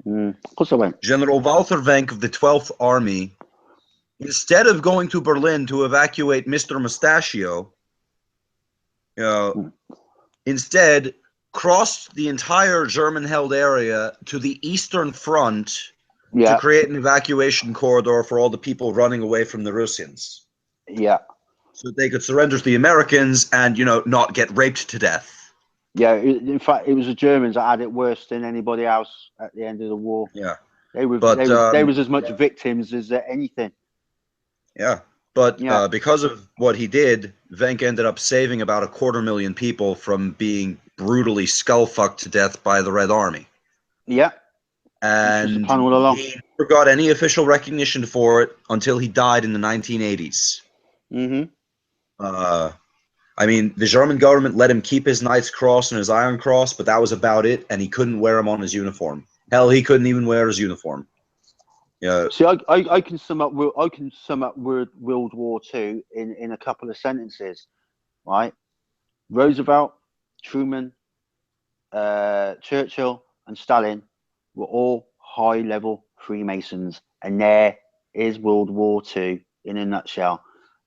Of course I won't. General Walter Wenck of the 12th Army, instead of going to Berlin to evacuate Mr. Mustachio, instead crossed the entire German-held area to the Eastern Front to create an evacuation corridor for all the people running away from the Russians. Yeah. So they could surrender to the Americans and, not get raped to death. Yeah, in fact, it was the Germans that had it worse than anybody else at the end of the war. Yeah. They was as much victims as anything. Yeah. But because of what he did, Wenck ended up saving about 250,000 people from being brutally skull-fucked to death by the Red Army. Yeah. And he never got any official recognition for it until he died in the 1980s. Mm-hmm. I mean, the German government let him keep his Knight's Cross and his Iron Cross, but that was about it, and he couldn't wear them on his uniform. Hell, he couldn't even wear his uniform. Yeah. See, I can sum up World War II in a couple of sentences, right? Roosevelt, Truman, Churchill, and Stalin were all high-level Freemasons, and there is World War II in a nutshell.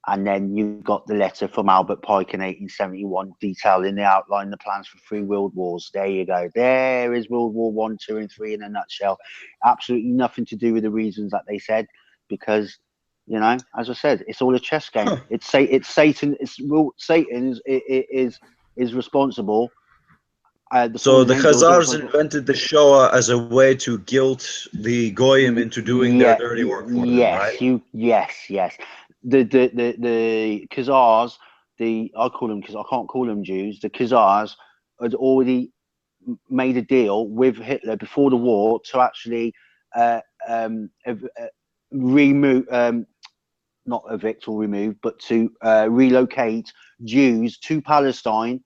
And then you got the letter from Albert Pike in 1871 detailing the outline, the plans for 3 world wars. There you go. There is World War I, 2, and 3 in a nutshell. Absolutely nothing to do with the reasons that they said, because, as I said, it's all a chess game. Huh. It's Satan. Satan is responsible. So the Khazars invented the Shoah as a way to guilt the Goyim into doing their dirty work for them, right? Yes. The Khazars, I call them, because I can't call them Jews, the Khazars had already made a deal with Hitler before the war to actually remove, not evict or remove, but to relocate Jews to Palestine,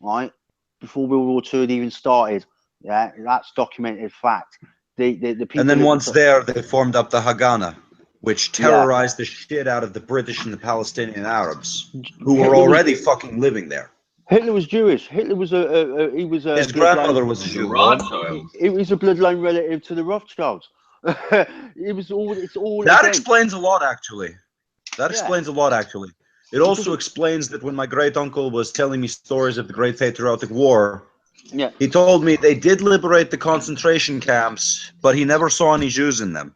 right, before World War II had even started. Yeah, that's documented fact. The people, and then once there, they formed up the Haganah, which terrorized the shit out of the British and the Palestinian Arabs, who were already fucking living there. Hitler was Jewish. Hitler was he was a His grandmother was a The Jew. Rothschild. He was a bloodline relative to the Rothschilds. It was all. It's all. That again, explains a lot, actually. That Yeah. explains a lot, actually. It also explains that when my great uncle was telling me stories of the Great Patriotic War, Yeah. he told me they did liberate the concentration camps, but he never saw any Jews in them.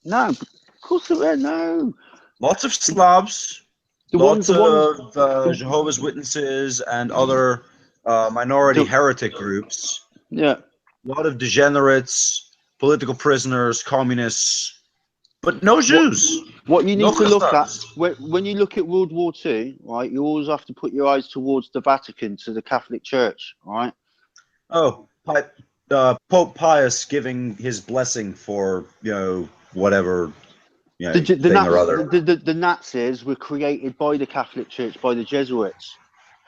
No, of course there were no. Lots of Slavs, The lots ones. of Jehovah's Witnesses and other minority heretic groups. Yeah. A lot of degenerates, political prisoners, communists, but no Jews. What you No need to look at Khazars. when you look at World War II, right? You always have to put your eyes towards the Vatican, to the Catholic Church, right? Oh, Pope Pius giving his blessing for, whatever, thing or other. The Nazis were created by the Catholic Church, by the Jesuits,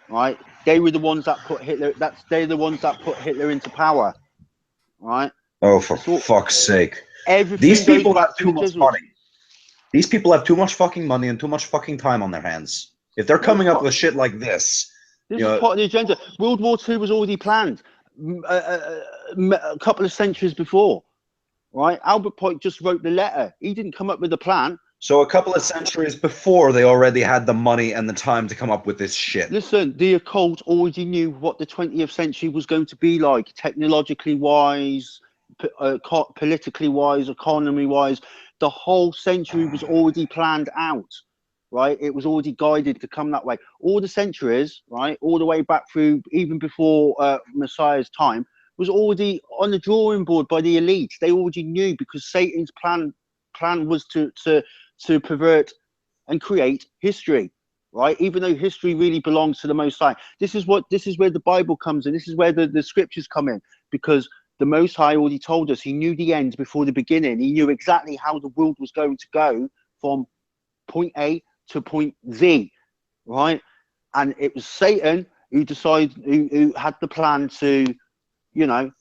right? They were the ones that put Hitler. They're the ones that put Hitler into power, right? Oh, for fuck's sake. Everything These people goes back have to too the much Jesuits. money. These people have too much fucking money and too much fucking time on their hands. If they're coming up with shit like this, This is part of the agenda. World War II was already planned a couple of centuries before, right? Albert Pike just wrote the letter. He didn't come up with the plan. So a couple of centuries before, they already had the money and the time to come up with this shit. Listen, the occult already knew what the 20th century was going to be like, technologically wise, politically wise, economy wise. The whole century was already planned out, right? It was already guided to come that way. All the centuries, right, all the way back through, even before Messiah's time, was already on the drawing board by the elites. They already knew, because Satan's plan was to pervert and create history, right? Even though history really belongs to the Most High. This is where the Bible comes in. This is where the scriptures come in, because the Most High already told us. He knew the end before the beginning. He knew exactly how the world was going to go from point A to point Z, right? And it was Satan who who had the plan to,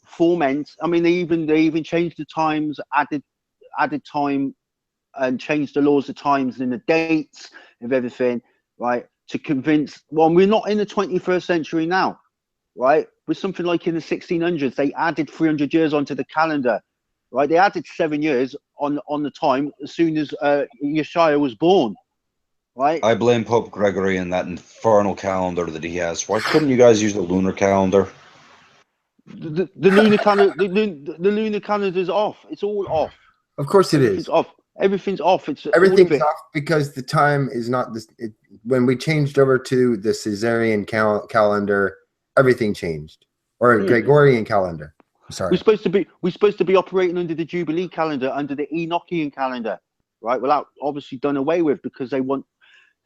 foment. I mean, they even changed the times, added time, and changed the laws of times and the dates of everything, right? To convince. Well, we're not in the 21st century now, right? With something like in the 1600s, they added 300 years onto the calendar, right? They added 7 years on the time as soon as Yeshua was born, right? I blame Pope Gregory and that infernal calendar that he has. Why couldn't you guys use the lunar calendar? The lunar calendar, the lunar calendar is off. It's all off. Of course it is. It's off. Everything's off. Everything's off because the time is not this. When we changed over to the Caesarian calendar, everything changed, or Gregorian calendar. Sorry, we're supposed to be operating under the Jubilee calendar, under the Enochian calendar, right? Well, that obviously done away with, because they want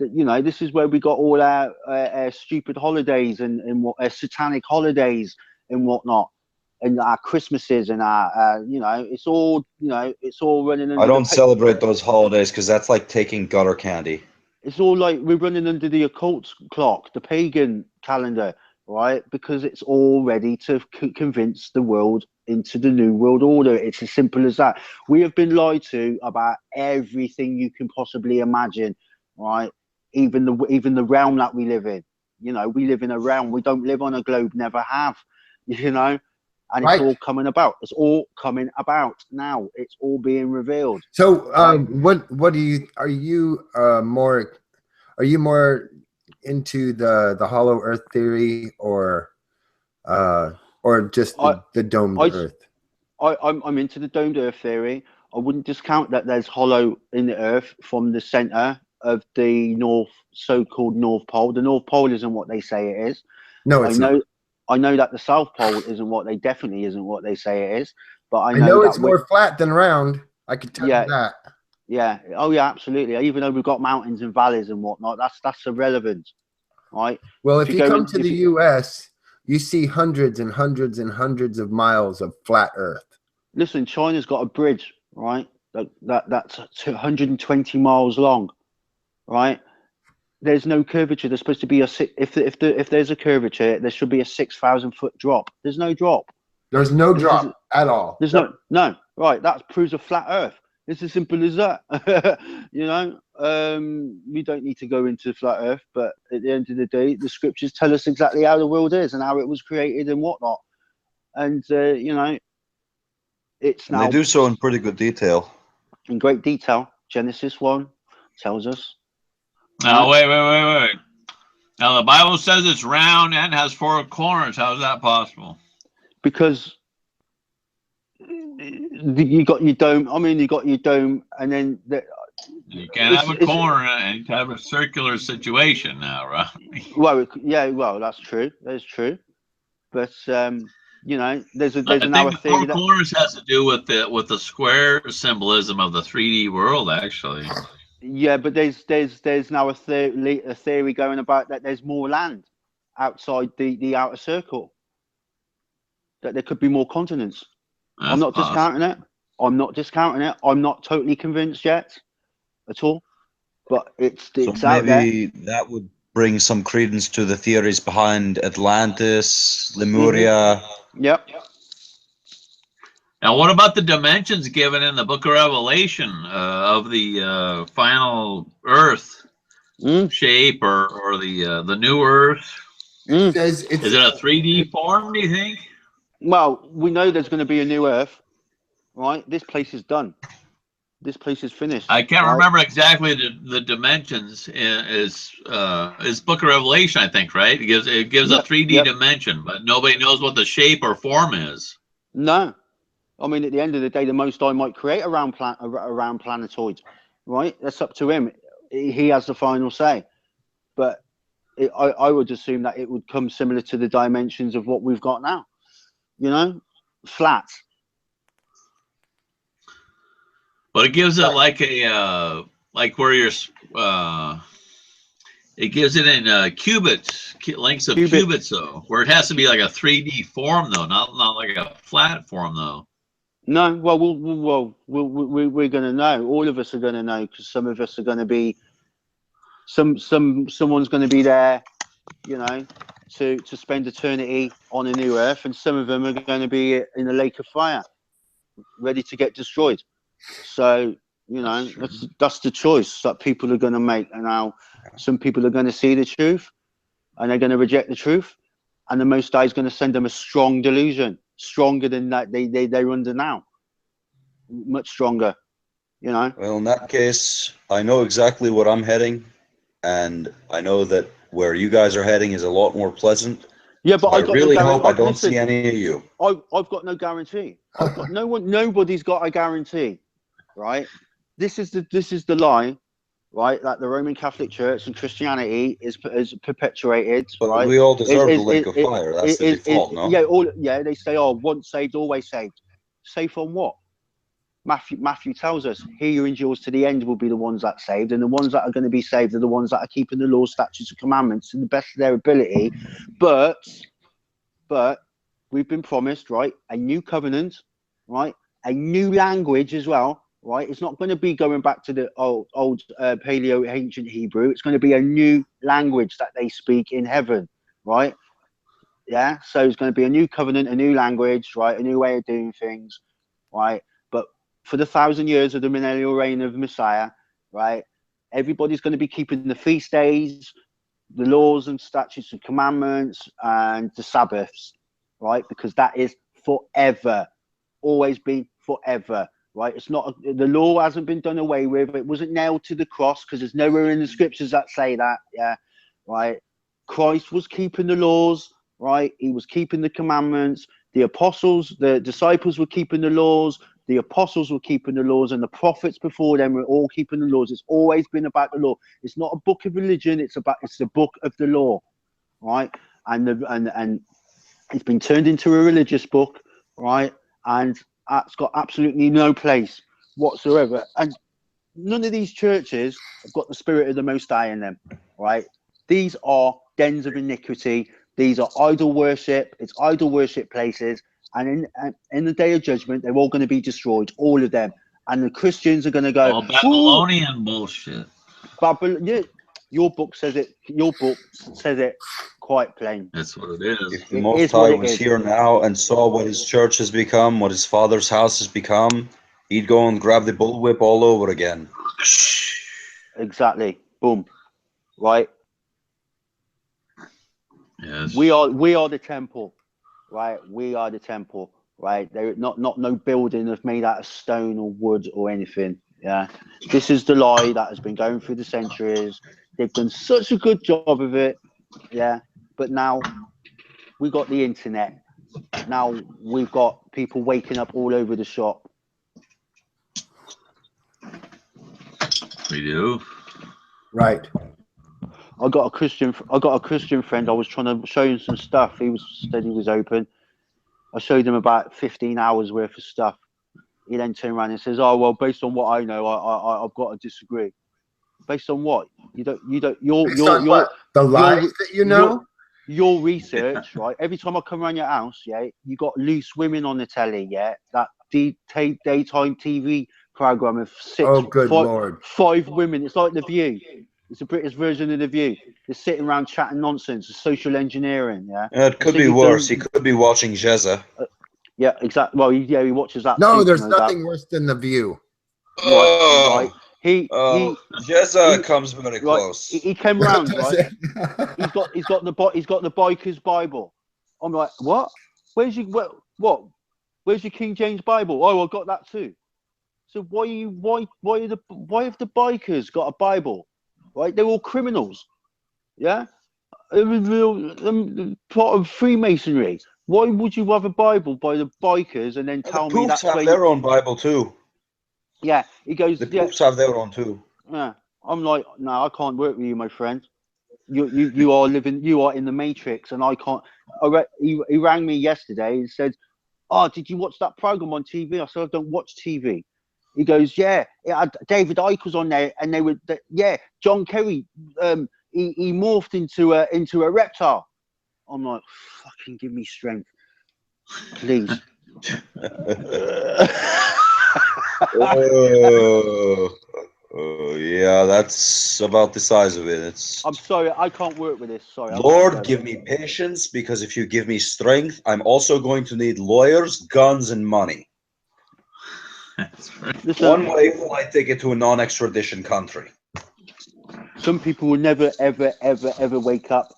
that. This is where we got all our stupid holidays and what satanic holidays and whatnot, and our Christmases and our it's all running under. I don't celebrate those holidays because that's like taking gutter candy. It's all like we're running under the occult clock, the pagan calendar, right? Because it's all ready to convince the world into the new world order. It's as simple as that. We have been lied to about everything you can possibly imagine, right? Even the realm that we live in. We live in a realm. We don't live on a globe. Never have. And it's all coming about. It's all coming about now. It's all being revealed. So, what do you? Are you more into the hollow Earth theory, or just the domed Earth? I'm into the domed Earth theory. I wouldn't discount that there's hollow in the Earth from the center of the so-called North Pole. The North Pole isn't what they say it is. No, it's not. I know that the South Pole definitely isn't what they say it is, but I know it's more flat than round. I can tell you that. Yeah. Oh yeah, absolutely. Even though we've got mountains and valleys and whatnot, that's irrelevant, right? Well, if you come to the U.S., you see hundreds and hundreds and hundreds of miles of flat Earth. Listen, China's got a bridge, right? That's 120 miles long, right? There's no curvature. There's supposed to be if there's a curvature, there should be a 6,000-foot drop. There's no drop. There's no drop at all. There's no. Right. That proves a flat Earth. It's as simple as that. You know, we don't need to go into flat Earth, but at the end of the day, the scriptures tell us exactly how the world is and how it was created and whatnot. And you know, it's And now they do so in pretty good detail. in great detail. Genesis 1 tells us. Now, wait. Now, the Bible says it's round and has 4 corners. How is that possible? Because you got your dome. I mean, you got your dome, and then You can't have a corner and have a circular situation now, right? well, yeah, well, that's true. That's true. But you know, there's I another think the theory 4 corners has to do with the square symbolism of the 3D world, actually. Yeah, but there's now a theory going about that there's more land outside the outer circle. That there could be more continents. That's I'm not possible. discounting it. I'm not discounting it. I'm not totally convinced yet, at all. But it's So out there. maybe that would bring some credence to the theories behind Atlantis, Lemuria. Yep. Now, what about the dimensions given in the Book of Revelation of the final Earth shape or the new Earth? It says it's, Is it a 3D form, do you think? Well, we know there's going to be a new Earth, right? This place is done. This place is finished. I can't right? remember exactly the dimensions. Is Book of Revelation, I think, right? It gives a 3D dimension, but nobody knows what the shape or form is. No, I mean, at the end of the day, the Most High might create a round planetoid, right? That's up to him. He has the final say. But I would assume that it would come similar to the dimensions of what we've got now. You know, flat. But it gives it like a like where you're it gives it in cubits, lengths of cubits though, where it has to be like a 3D form though, not like a flat form though. No, well, we're going to know. All of us are going to know because some of us are going to be someone's going to be there, you know, to spend eternity on a new Earth, and some of them are going to be in a lake of fire, ready to get destroyed. So, you know, that's the choice that people are going to make. And now some people are going to see the truth and they're going to reject the truth. And the Most High is going to send them a strong delusion, stronger than that they're under now. Much stronger, you know. Well, in that case, I know exactly what I'm heading. And I know that where you guys are heading is a lot more pleasant. Yeah, but so I really hope I don't listen, see any of you. I've got no guarantee. I've got nobody's got a guarantee. Right, this is the lie, right? That the Roman Catholic Church and Christianity is perpetuated. But right, we all deserve the lake of fire. That's the default, no? Yeah, they say, oh, once saved, always saved. Safe on what? Matthew tells us, he who endures to the end will be the ones that saved, and the ones that are going to be saved are the ones that are keeping the law, statutes, and commandments to the best of their ability. But we've been promised, right, a new covenant, right, a new language as well. Right, it's not going to be going back to the old Paleo ancient Hebrew. It's going to be a new language that they speak in heaven, right? Yeah, so it's going to be a new covenant, a new language, right? A new way of doing things, right? But for the 1,000 years of the millennial reign of Messiah, right? Everybody's going to be keeping the feast days, the laws and statutes and commandments, and the Sabbaths, right? Because that is forever, always been forever. Right, it's not the law hasn't been done away with. It wasn't nailed to the cross because there's nowhere in the scriptures that say that. Yeah, right. Christ was keeping the laws. Right, he was keeping the commandments. The apostles, the disciples were keeping the laws. The apostles were keeping the laws, and the prophets before them were all keeping the laws. It's always been about the law. It's not a book of religion. It's the book of the law. Right, and it's been turned into a religious book. Right, and it's got absolutely no place whatsoever, and none of these churches have got the spirit of the Most High in them. Right, these are dens of iniquity. These are idol worship. It's idol worship places, and in the day of judgment, they're all going to be destroyed, all of them. And the Christians are going to go, all Babylonian bullshit. Yeah, your book says it. Your book says it quite plain. That's what it is. If the Most High was here now and saw what his church has become, what his Father's house has become, He'd go and grab the bullwhip all over again. Exactly. Boom. Right. Yes. We are the temple. Right. We are the temple. Right. They're not no building that's made out of stone or wood or anything. Yeah. This is the lie that has been going through the centuries. They've done such a good job of it. Yeah. But now we got the internet. Now we've got people waking up all over the shop. We do. Right. I got a Christian friend. I was trying to show him some stuff. Said he was open. I showed him about 15 hours worth of stuff. He then turned around and says, "Oh well, based on what I know, I've got to disagree." Based on what? You're Based on what? The lies that you know? Your research, right? Every time I come around your house, yeah, you got loose women on the telly, yeah. That daytime TV program of Lord. 5 women. It's like The View. It's a British version of The View. They're sitting around chatting nonsense, social engineering, yeah. It could be worse. He could be watching Jezza. Yeah, exactly. Well, he watches that. No, too, there's nothing worse than The View. Right. Jezza comes very close. He came round, right? he's got the biker's Bible. I'm like, what? Where's your what? Where's your King James Bible? Oh, I got that too. So why have the bikers got a Bible? Right? They're all criminals. Yeah? Part of Freemasonry. Why would you have a Bible by the bikers and then tell me that's have their own Bible too? Yeah, he goes. The Poops have their own too. Yeah, I'm like, no, I can't work with you, my friend. You are in the Matrix, and I can't. He rang me yesterday and said, "Oh, did you watch that program on TV?" I said, "I don't watch TV." He goes, "Yeah, it had David Icke was on there, and they were, John Kerry. He morphed into a reptile." I'm like, "Fucking give me strength, please." Yeah, that's about the size of it. I'm sorry, I can't work with this. Sorry. Lord, give me patience, because if you give me strength, I'm also going to need lawyers, guns, and money. That's right. Listen, One-way flight ticket to a non-extradition country. Some people will never, ever, ever, ever wake up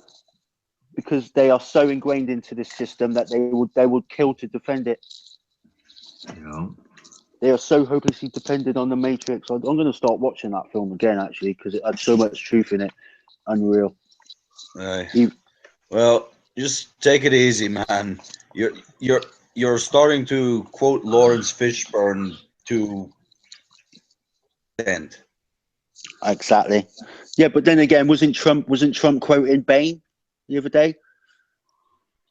because they are so ingrained into this system that they would kill to defend it. Yeah. They are so hopelessly dependent on the Matrix. I'm going to start watching that film again, actually, because it had so much truth in it. Unreal. Well, just take it easy, man. You're starting to quote Lawrence Fishburne to end. Exactly. Yeah, but then again, wasn't Trump quoting Bane the other day?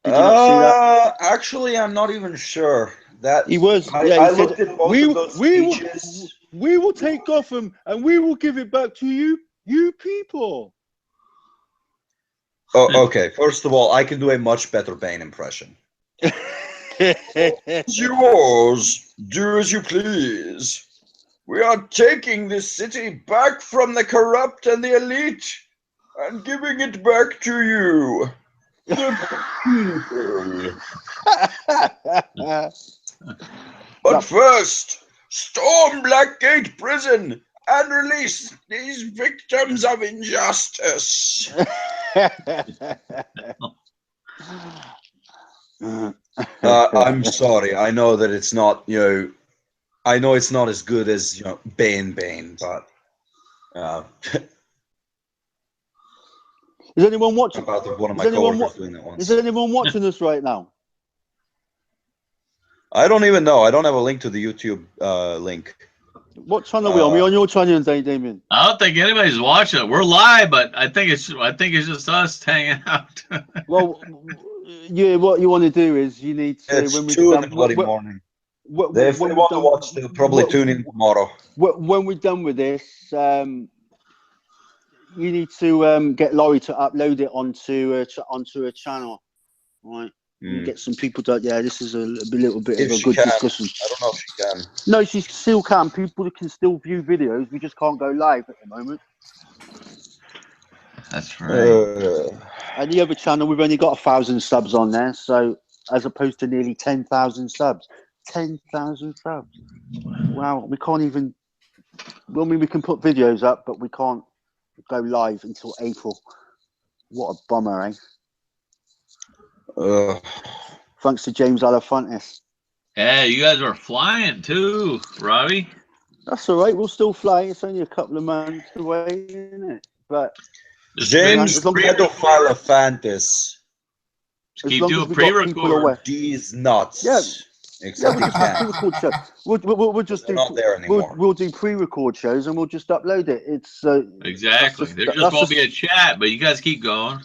Did you not see that? Actually, I'm not even sure. That he was. I looked at both of those speeches. We will take Gotham and we will give it back to you people. Oh, okay. First of all, I can do a much better Bane impression. It's yours. Do as you please. We are taking this city back from the corrupt and the elite and giving it back to you, the people. But first, storm Blackgate Prison and release these victims of injustice. I'm sorry. I know that it's not, I know it's not as good as, Bane, but is anyone watching? One of my coworkers doing that once. Is anyone watching us right now? I don't even know. I don't have a link to the YouTube link. What channel are we on? We on your channel, Damien? I don't think anybody's watching it. We're live, but I think it's just us hanging out. Well, what you want to do is you need to. It's when we 2 in the bloody morning. If they want to watch, they'll probably tune in tomorrow. When we're done with this, you need to get Laurie to upload it onto a channel, right? Get some people to. Yeah, this is a little bit of a good discussion. I don't know if she can. No, she still can. People can still view videos. We just can't go live at the moment. That's right. And the other channel, we've only got 1,000 subs on there, so as opposed to nearly 10,000 subs. 10,000 subs. Wow, we can't even. Well, I mean, we can put videos up, but we can't go live until April. What a bummer, eh? Thanks to James Alefantis. Yeah, you guys are flying too, Robbie. That's all right. We'll still fly. It's only a couple of months away, isn't it? But James as long as- Pedophile Fantis. Just keep doing pre-record. These nuts. Yeah. Except we'll he just do can't. pre-record shows. We'll just They're do. not there anymore. We'll do pre-record shows and we'll just upload it. It's Exactly. There just won't be a chat, but you guys keep going.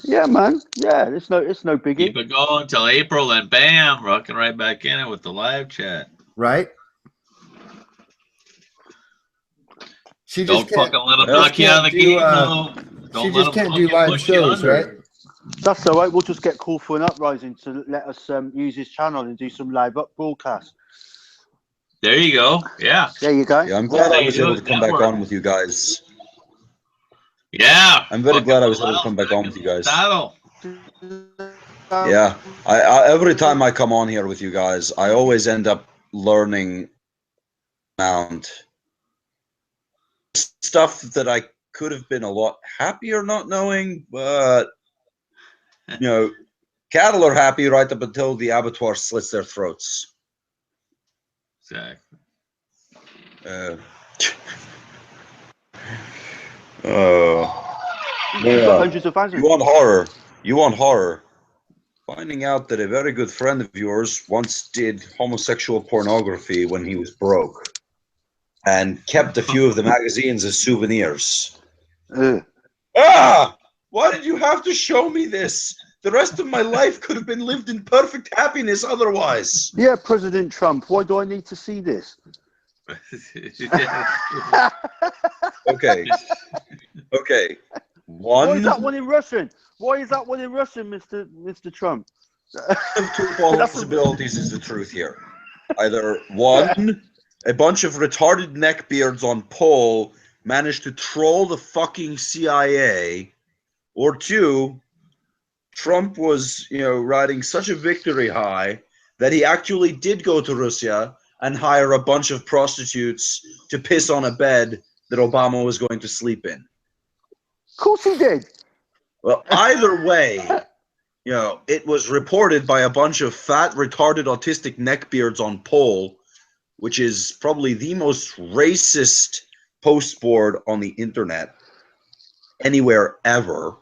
Yeah, man. Yeah, it's no biggie. Keep it going till April, and bam, rocking right back in it with the live chat. Right? She Don't just can't. fucking let them knock you out of the game, though. She Don't let just them can't do fucking live push you shows, under. right? That's all right. We'll just get called for an uprising to let us use his channel and do some live up broadcasts. There you go. Yeah. There you go. Yeah, I'm glad Yeah, I was you do able it to come back network. on with you guys. Yeah. I'm very Fucking glad I was able to loud come back on with you guys. saddle. Yeah, I every time I come on here with you guys, I always end up learning amount stuff that I could have been a lot happier not knowing, but you know, cattle are happy right up until the abattoir slits their throats. Exactly. Yeah. Hundreds of thousands. You want horror? You want horror? Finding out that a very good friend of yours once did homosexual pornography when he was broke, and kept a few of the magazines as souvenirs. Ah! Why did you have to show me this? The rest of my life could have been lived in perfect happiness otherwise. Yeah, President Trump. Why do I need to see this? Okay. Okay. Why is One that one in Russian? Why is that one in Russian, Mr. Trump? of two possibilities is the truth here. Either one, a bunch of retarded neckbeards on pole managed to troll the fucking CIA, or two, Trump was, riding such a victory high that he actually did go to Russia and hire a bunch of prostitutes to piss on a bed that Obama was going to sleep in. Of course he did. Well, either way, it was reported by a bunch of fat, retarded, autistic neckbeards on pole, which is probably the most racist post board on the internet anywhere ever.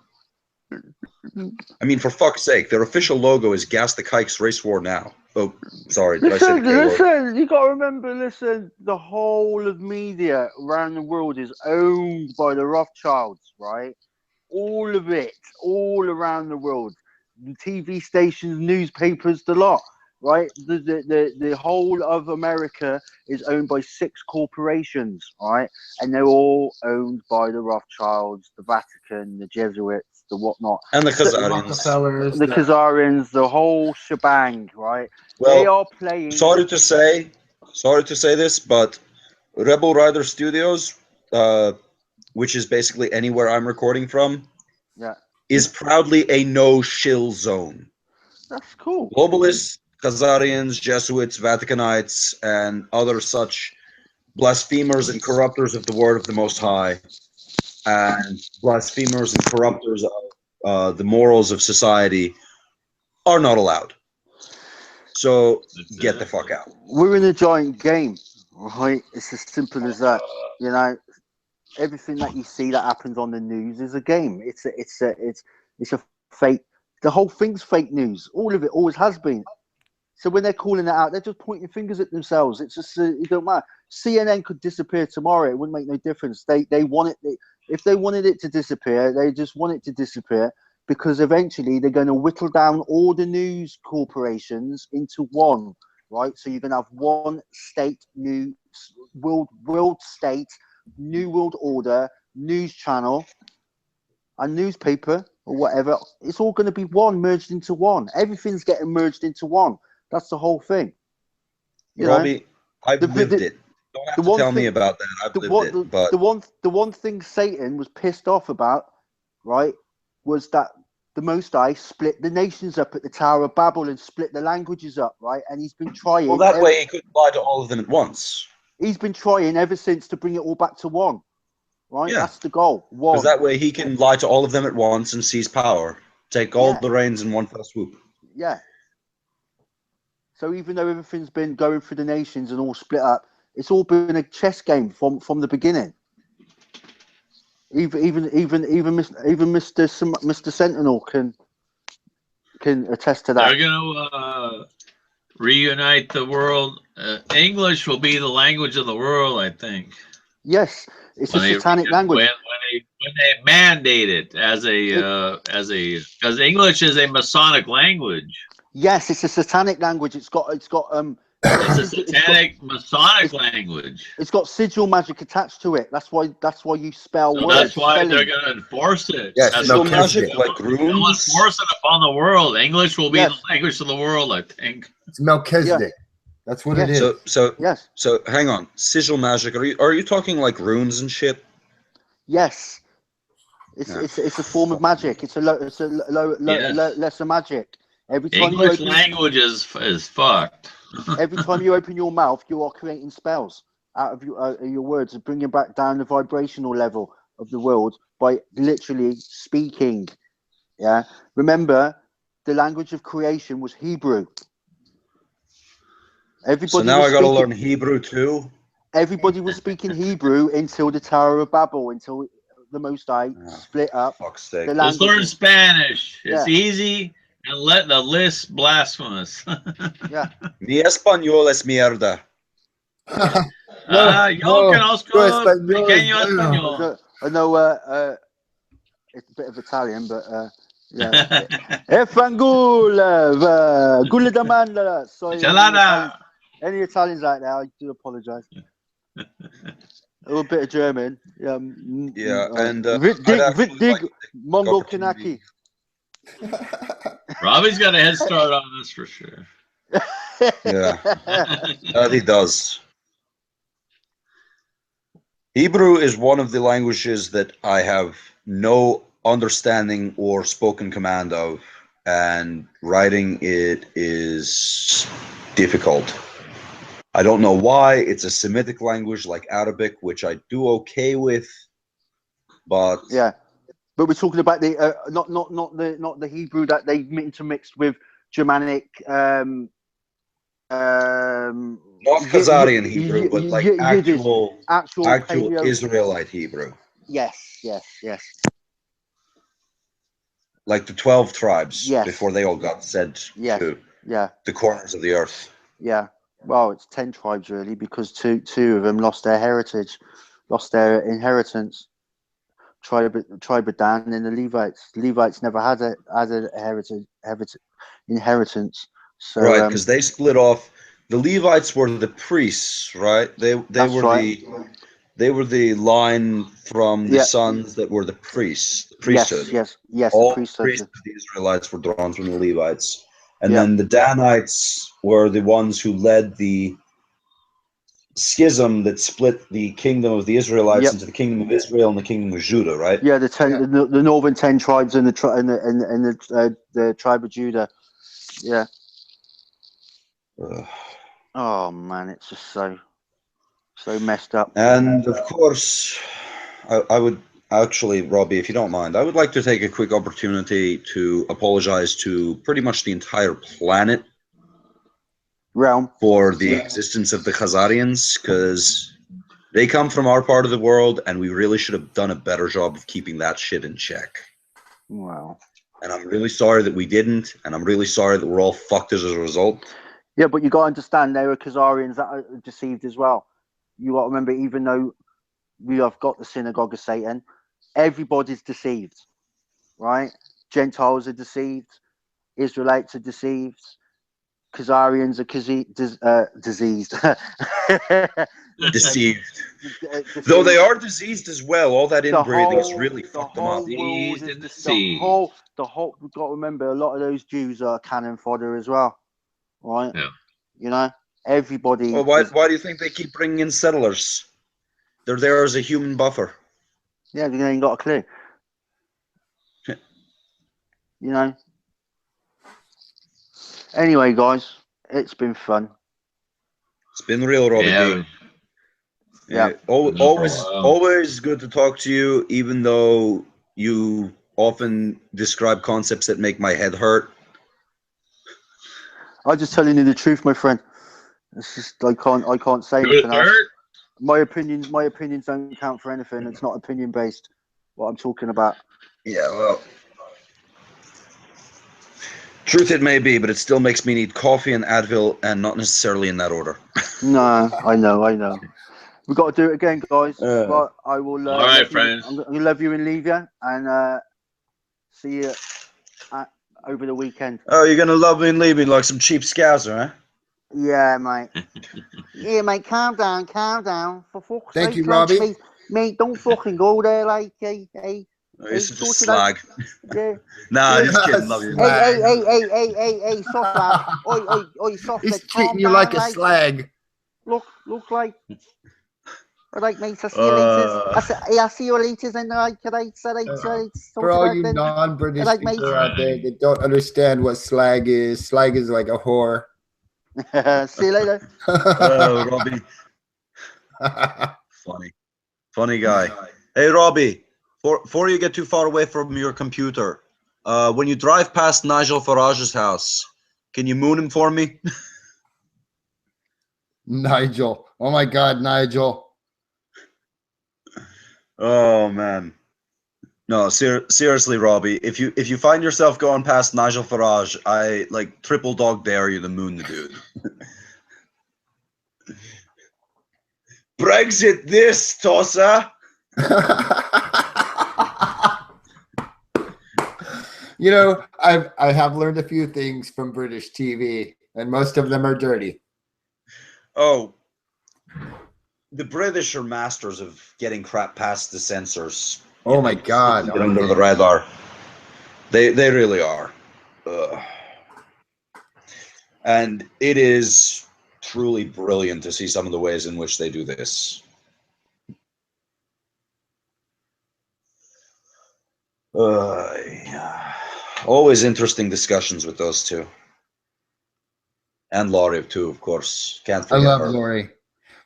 I mean, for fuck's sake, their official logo is Gas the Kikes Race War Now. Oh, sorry, did I say the K word? Listen, you got to remember, the whole of media around the world is owned by the Rothschilds, right? All of it, all around the world. The TV stations, newspapers, the lot, right? The whole of America is owned by 6 corporations, right? And they're all owned by the Rothschilds, the Vatican, the Jesuits, the whatnot. And the Khazarians. Rockefellers, The Khazarians, the whole shebang, right? Well, they are playing. Sorry to say this, but Rebel Rider Studios, which is basically anywhere I'm recording from, is proudly a no-shill zone. That's cool. Globalists, Khazarians, Jesuits, Vaticanites, and other such blasphemers and corruptors of the word of the Most High, and blasphemers and corruptors of the morals of society are not allowed. So get the fuck out. We're in a giant game, right? It's as simple as that. Everything that you see that happens on the news is a game. It's a fake. The whole thing's fake news. All of it always has been. So when they're calling it out, they're just pointing fingers at themselves. It's just it don't matter. CNN could disappear tomorrow. It wouldn't make no difference. They want it. If they wanted it to disappear, they just want it to disappear, because eventually they're going to whittle down all the news corporations into one, right? So you're going to have one state, new world state, new world order, news channel, a newspaper or whatever. It's all going to be one, merged into one. Everything's getting merged into one. That's the whole thing. Robbie, I've lived it. Don't have to tell me about that. I've lived it. But the one thing Satan was pissed off about, right, was that the Most High split the nations up at the Tower of Babel and split the languages up, right? And he's been trying. Well, that way he could lie to all of them at once. He's been trying ever since to bring it all back to one, right? Yeah. That's the goal. One. Because that way he can lie to all of them at once and seize power. Take all the reins in one fell swoop. Yeah. So even though everything's been going through the nations and all split up, it's all been a chess game from the beginning. Even Mr. Sentinel can attest to that. They're going to reunite the world. English will be the language of the world, I think. Yes, it's a satanic language. When they mandate it because English is a Masonic language. Yes, it's a satanic language. It's a satanic Masonic language. It's got sigil magic attached to it. That's why you spell words. That's why they're going to enforce it. Yes, sigil magic, like runes. They'll enforce it upon the world. English will be the language of the world, I think. It's Melchizedek. Yeah. That's what it is. So hang on. Sigil magic. Are you talking like runes and shit? Yes. It's a form of magic. It's a lesser magic. Every time English language is fucked. Every time you open your mouth, you are creating spells out of your words and bringing back down the vibrational level of the world by literally speaking. Yeah. Remember, the language of creation was Hebrew. So now I got to learn Hebrew too. Everybody was speaking Hebrew until the Tower of Babel, until the Most High split up. Fuck's sake. Let's learn Spanish. It's easy. And let the list blasphemous. Yeah. Mi español es mierda. Yo conozco pequeño español. I know it's a bit of Italian, but yeah. Effangula, gula da mandala. Sorry. Any Italians out there, I do apologize. A little bit of German. And Dig Mongol Kanaki. Robbie's got a head start on this for sure. Yeah, he does. Hebrew is one of the languages that I have no understanding or spoken command of, and writing it is difficult. I don't know why. It's a Semitic language like Arabic, which I do okay with, but yeah. But we're talking about the not the Hebrew that they intermixed with Germanic. Not Khazarian Hebrew, but like actual Israelite Hebrew. Yes. Like the 12 tribes before they all got sent to the corners of the earth. Yeah. Well, it's 10 tribes really, because two of them lost their heritage, lost their inheritance. Tribe of Dan and the Levites. The Levites never had a inheritance. So, right, because they split off. The Levites were the priests, right? They were the line from the sons that were the priests, the priesthood. Yes. All the priests of the Israelites were drawn from the Levites, and then the Danites were the ones who led the schism that split the kingdom of the Israelites into the kingdom of Israel and the kingdom of Judah, right? Yeah, the northern 10 tribes and the tribe of Judah. Yeah. Oh man, it's just so messed up. And of course, I would actually, Robbie, if you don't mind, I would like to take a quick opportunity to apologize to pretty much the entire planet realm for the existence of the Khazarians, because they come from our part of the world and we really should have done a better job of keeping that shit in check. Wow. And I'm really sorry that we didn't, and I'm really sorry that we're all fucked as a result. Yeah, but you got to understand, there are Khazarians that are deceived as well. You got to remember, even though we have got the synagogue of Satan, everybody's deceived, right? Gentiles are deceived, Israelites are deceived, Khazarians are diseased. Deceived. Though they are diseased as well. All that inbreeding has really fucked them up. Diseased in the sea. The whole. We've got to remember, a lot of those Jews are cannon fodder as well, right? Yeah. You know, everybody. Well, why do you think they keep bringing in settlers? They're there as a human buffer. Yeah, they ain't got a clue. You know. Anyway, guys, it's been fun. It's been real, Robbie Yeah. D. Yeah. Always good to talk to you, even though you often describe concepts that make my head hurt. I'm just telling you the truth, my friend. It's just I can't say Good anything else. hurt? My opinions don't count for anything. It's not opinion based. What I'm talking about. Yeah, well, truth it may be, but it still makes me need coffee and Advil, and not necessarily in that order. No, I know. We've got to do it again, guys. But I will. All right, love you. friends. I'm gonna love you and leave you, and see you over the weekend. Oh, you're gonna love me and leave me like some cheap scouser, huh? Yeah, mate. Yeah, mate. Calm down. For fuck's Thank sake, you, like, Robbie. mate, don't fucking go there, like, hey. You're such a sort it out. slag. Yeah. Nah, Yeah. just kidding. Love you. Slag. Hey, soft lad. Oi, soft He's lad. treating Calm you down, like a like. slag. Look like. All right, mate. I see you later. I see you later. And right. For all you non-British Right, mate. people out there that don't understand what slag is like a whore. See you later. Oh, Robbie. Funny guy. Hey, Robbie, before you get too far away from your computer, when you drive past Nigel Farage's house, can you moon him for me? Nigel. Oh my God, Nigel. Oh man. No, seriously, Robbie. If you find yourself going past Nigel Farage, I like triple dog dare you to moon the dude. Brexit this, Tossa. You know, I have learned a few things from British TV, and most of them are dirty. Oh, the British are masters of getting crap past the censors. Oh my God. Get under the radar. They really are. And it is truly brilliant to see some of the ways in which they do this. Yeah. Always interesting discussions with those two. And Laurie too, of course. Can't I forget love her. Lori.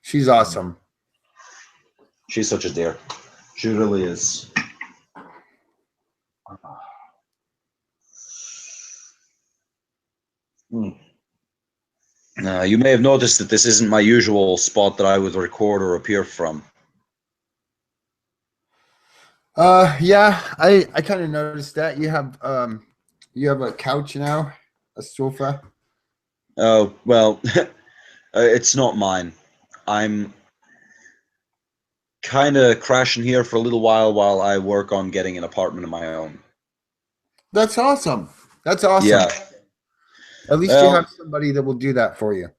She's awesome. She's such a dear. She really is. You may have noticed that this isn't my usual spot that I would record or appear from. Yeah, I kind of noticed that you have a couch now, a sofa. Oh, well, it's not mine. I'm kind of crashing here for a little while I work on getting an apartment of my own. That's awesome. That's awesome. Yeah. At least you have somebody that will do that for you.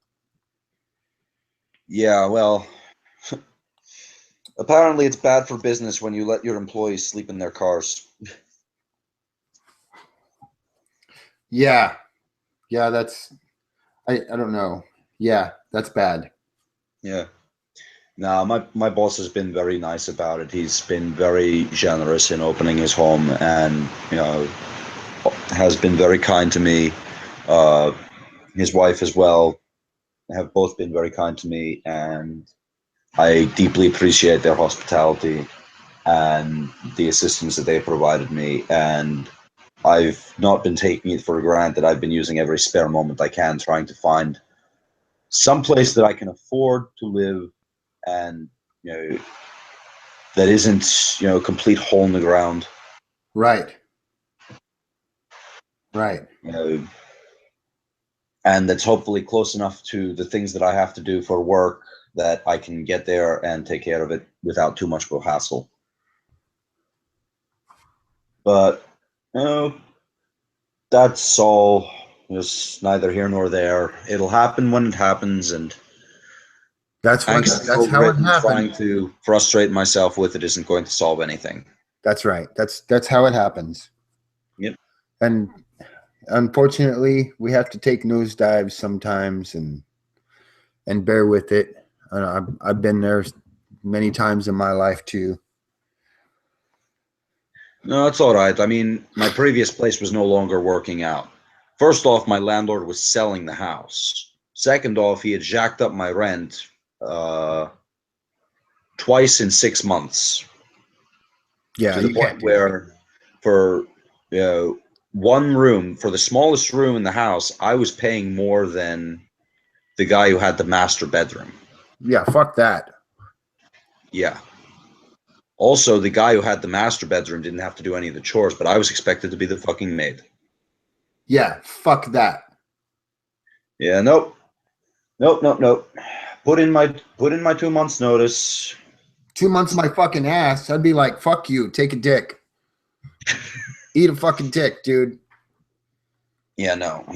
Yeah, well, apparently it's bad for business when you let your employees sleep in their cars. Yeah. Yeah, that's I don't know. Yeah, that's bad. Yeah. No, my boss has been very nice about it. He's been very generous in opening his home and, has been very kind to me. His wife as well have both been very kind to me, and I deeply appreciate their hospitality and the assistance that they provided me. And I've not been taking it for granted. I've been using every spare moment I can trying to find some place that I can afford to live and, that isn't, a complete hole in the ground. Right. And that's hopefully close enough to the things that I have to do for work that I can get there and take care of it without too much of a hassle. But, that's all. Just neither here nor there. It'll happen when it happens, and That's how it happens. Trying to frustrate myself with it isn't going to solve anything. That's right. That's how it happens. Yep. And unfortunately, we have to take nosedives sometimes and bear with it. I've been there many times in my life too. No, it's all right. I mean, my previous place was no longer working out. First off, my landlord was selling the house. Second off, he had jacked up my rent twice in 6 months Yeah, to the you point can't do that. where for one room, for the smallest room in the house, I was paying more than the guy who had the master bedroom. Yeah, fuck that. Yeah. Also, the guy who had the master bedroom didn't have to do any of the chores, but I was expected to be the fucking maid. Yeah, fuck that. Yeah, nope. Nope. Put in my 2 months notice. 2 months of my fucking ass. I'd be like, fuck you, take a dick. Eat a fucking dick, dude. Yeah, no.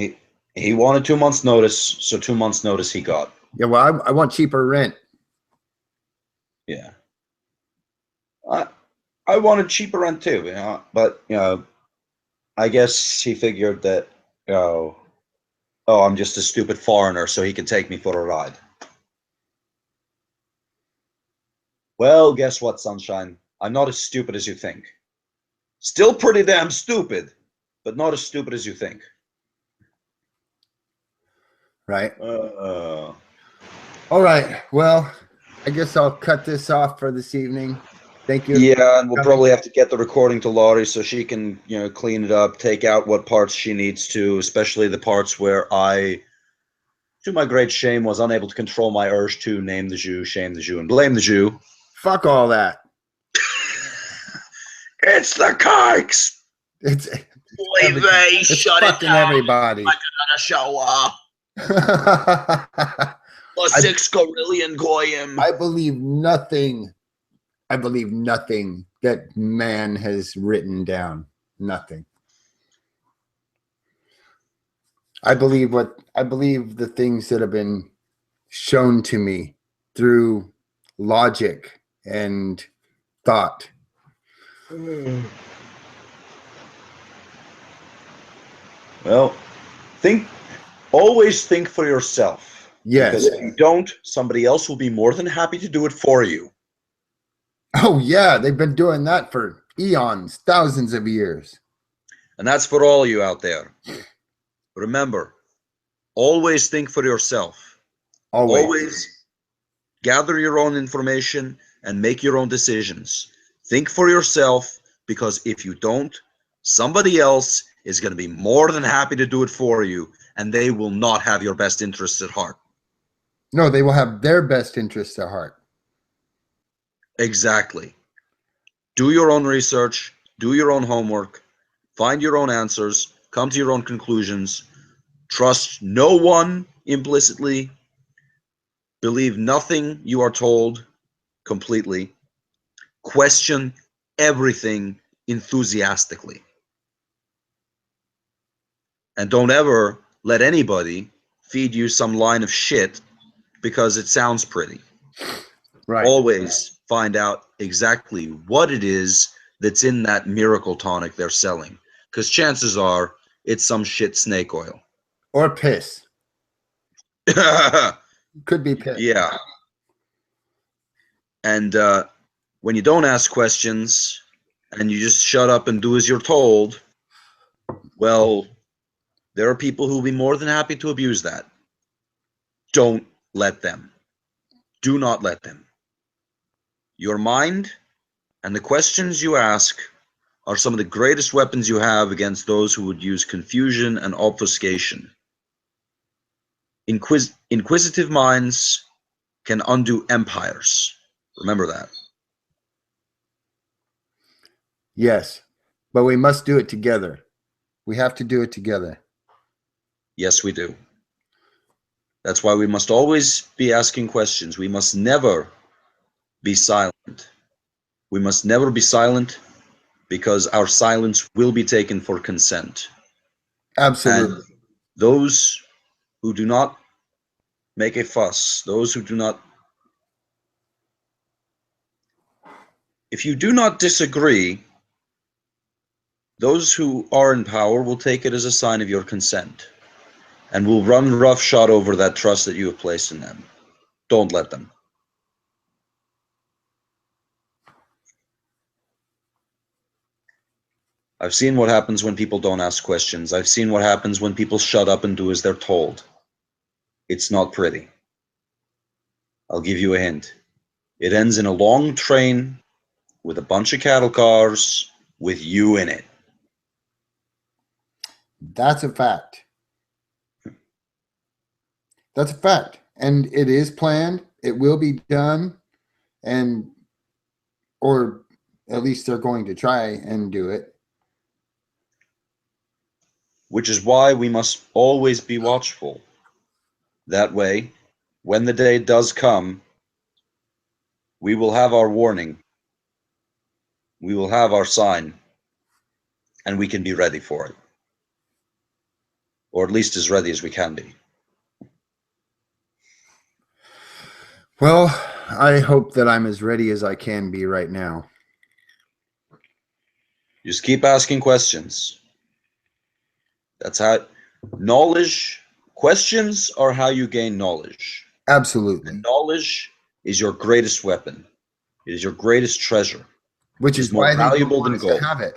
He wanted 2 months notice, so 2 months notice he got. Yeah, well, I want cheaper rent. Yeah. I wanted cheaper rent too, but I guess he figured that oh, I'm just a stupid foreigner, so he can take me for a ride. Well, guess what, Sunshine? I'm not as stupid as you think. Still pretty damn stupid, but not as stupid as you think. Right. Uh, All right. Well, I guess I'll cut this off for this evening. Thank you. yeah, and we'll probably have to get the recording to Laurie so she can, clean it up, take out what parts she needs to, especially the parts where I, to my great shame, was unable to control my urge to name the Jew, shame the Jew, and blame the Jew. Fuck all that. It's the kikes! It's Leave they it's shut it fucking down everybody. like another show up. Plus I- 6 gorillion goyim. I believe nothing. I believe nothing that man has written down. Nothing. I believe the things that have been shown to me through logic and thought. Well, always think for yourself. Yes. Because if you don't, somebody else will be more than happy to do it for you. Oh yeah, they've been doing that for eons, thousands of years. And that's for all you out there. Remember, always think for yourself. Always gather your own information and make your own decisions. Think for yourself, because if you don't, somebody else is going to be more than happy to do it for you, and they will not have your best interests at heart. No, they will have their best interests at heart. Exactly. Do your own research, do your own homework, find your own answers, come to your own conclusions. Trust no one implicitly. Believe nothing you are told completely. Question everything enthusiastically. And don't ever let anybody feed you some line of shit because it sounds pretty. Right. Always find out exactly what it is that's in that miracle tonic they're selling. Because chances are it's some shit snake oil. Or piss. Could be piss. Yeah. And when you don't ask questions and you just shut up and do as you're told, well, there are people who will be more than happy to abuse that. Don't let them. Do not let them. Your mind and the questions you ask are some of the greatest weapons you have against those who would use confusion and obfuscation. Inquisitive minds can undo empires. Remember that. Yes. But we must do it together. We have to do it together. Yes, we do. That's why we must always be asking questions. We must never be silent. We must never be silent, because our silence will be taken for consent. Absolutely. And those who do not make a fuss, those who do not, if you do not disagree, those who are in power will take it as a sign of your consent and will run roughshod over that trust that you have placed in them. Don't let them. I've seen what happens when people don't ask questions. I've seen what happens when people shut up and do as they're told. It's not pretty. I'll give you a hint. It ends in a long train with a bunch of cattle cars with you in it. That's a fact. That's a fact. And it is planned. It will be done. And, or at least they're going to try and do it. Which is why we must always be watchful. That way, when the day does come, we will have our warning. We will have our sign. And we can be ready for it. Or at least as ready as we can be. Well, I hope that I'm as ready as I can be right now. Just keep asking questions. That's how knowledge, questions are how you gain knowledge. Absolutely. And knowledge is your greatest weapon. It is your greatest treasure. Which It's is more why they don't valuable want than us gold. to have it.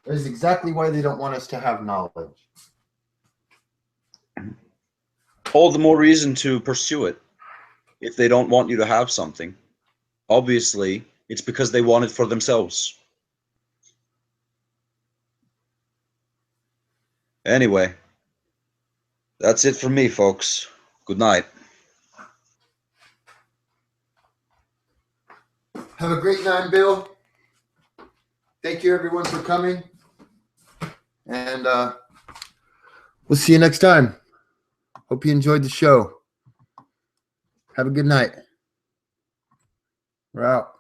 That is exactly why they don't want us to have knowledge. All the more reason to pursue it. If they don't want you to have something, obviously it's because they want it for themselves. Anyway, that's it for me, folks. Good night. Have a great night, Bill. Thank you, everyone, for coming. And we'll see you next time. Hope you enjoyed the show. Have a good night. We're out.